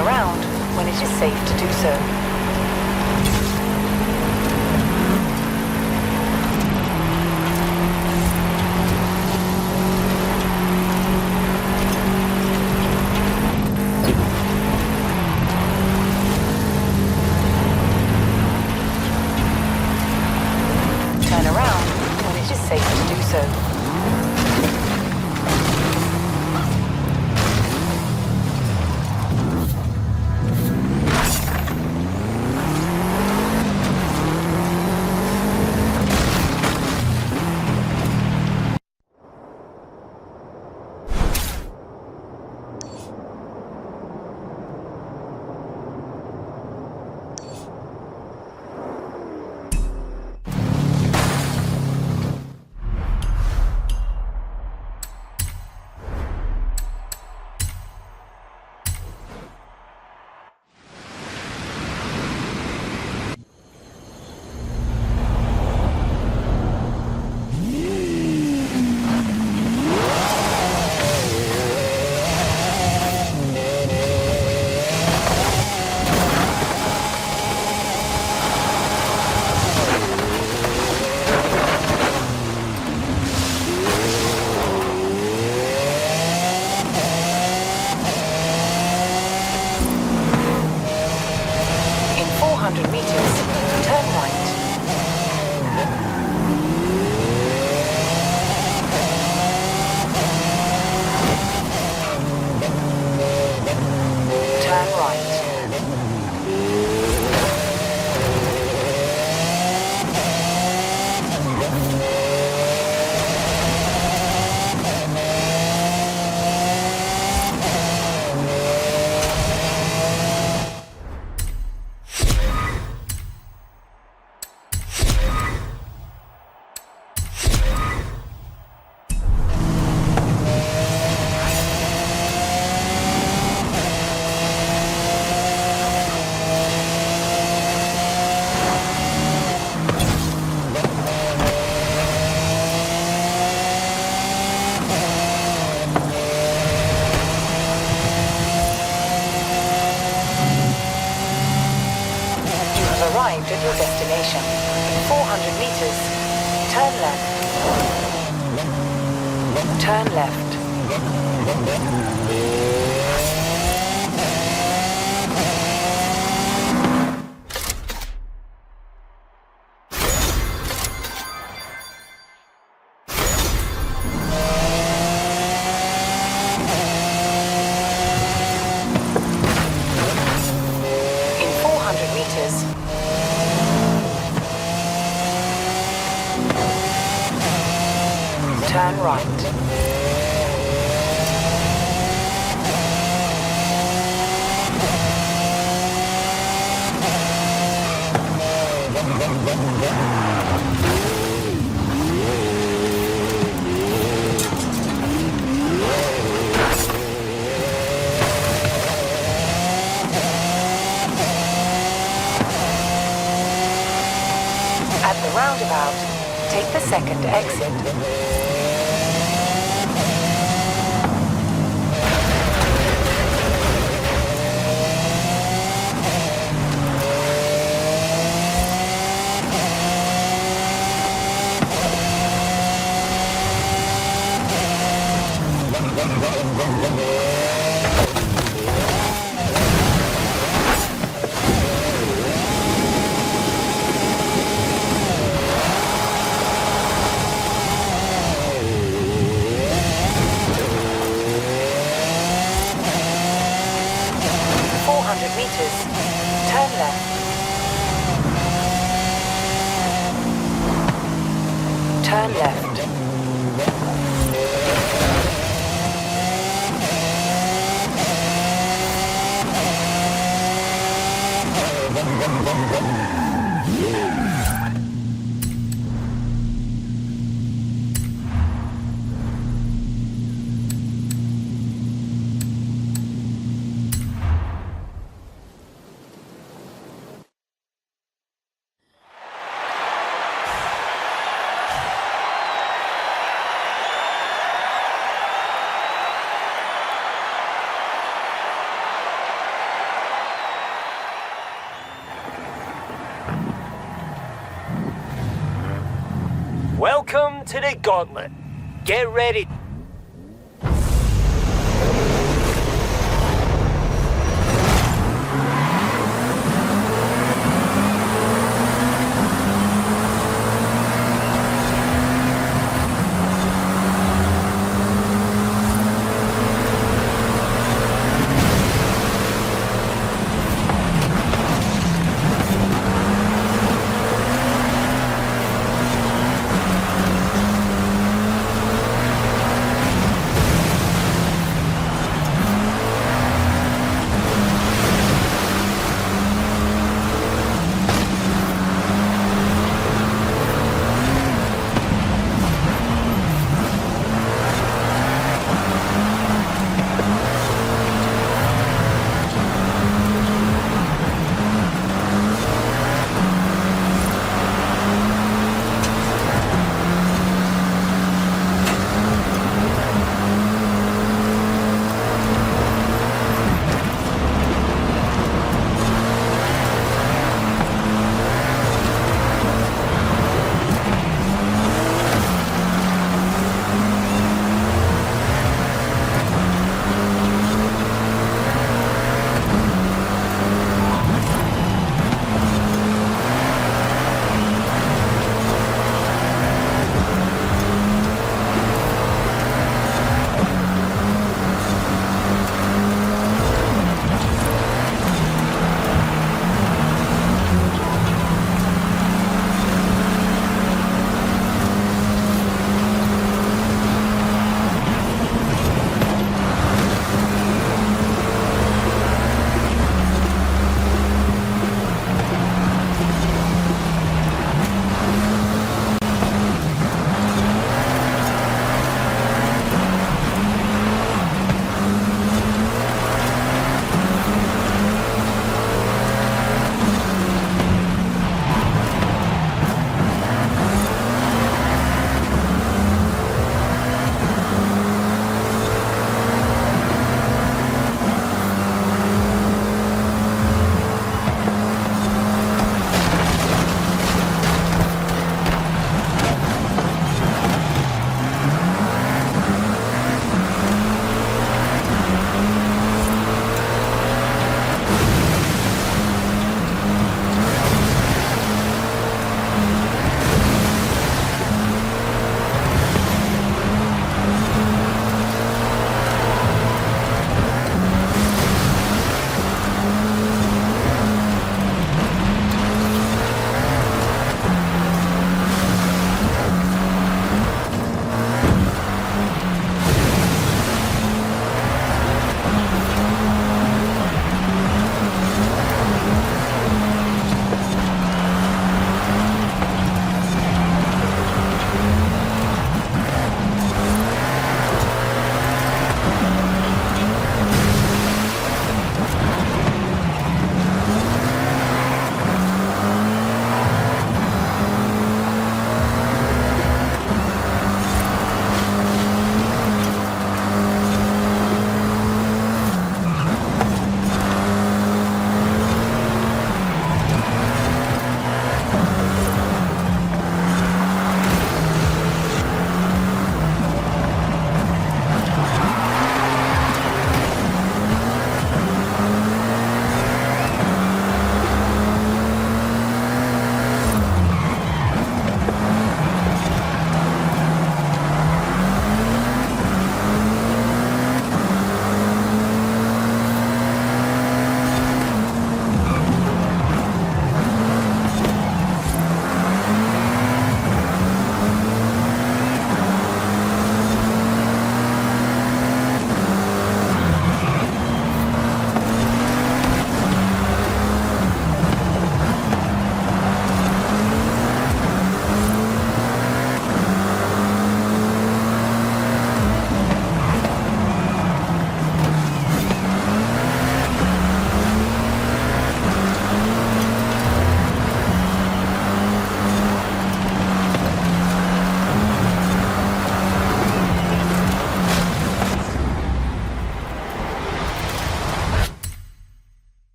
around when it is safe to do so. Turn around when it is safe to do so. Arrived at your destination. 400 meters. Turn left. Turn left. In 400 meters, turn right. At the roundabout, take the second exit. Meters. Turn left. Turn left. Welcome to the Gauntlet. Get ready.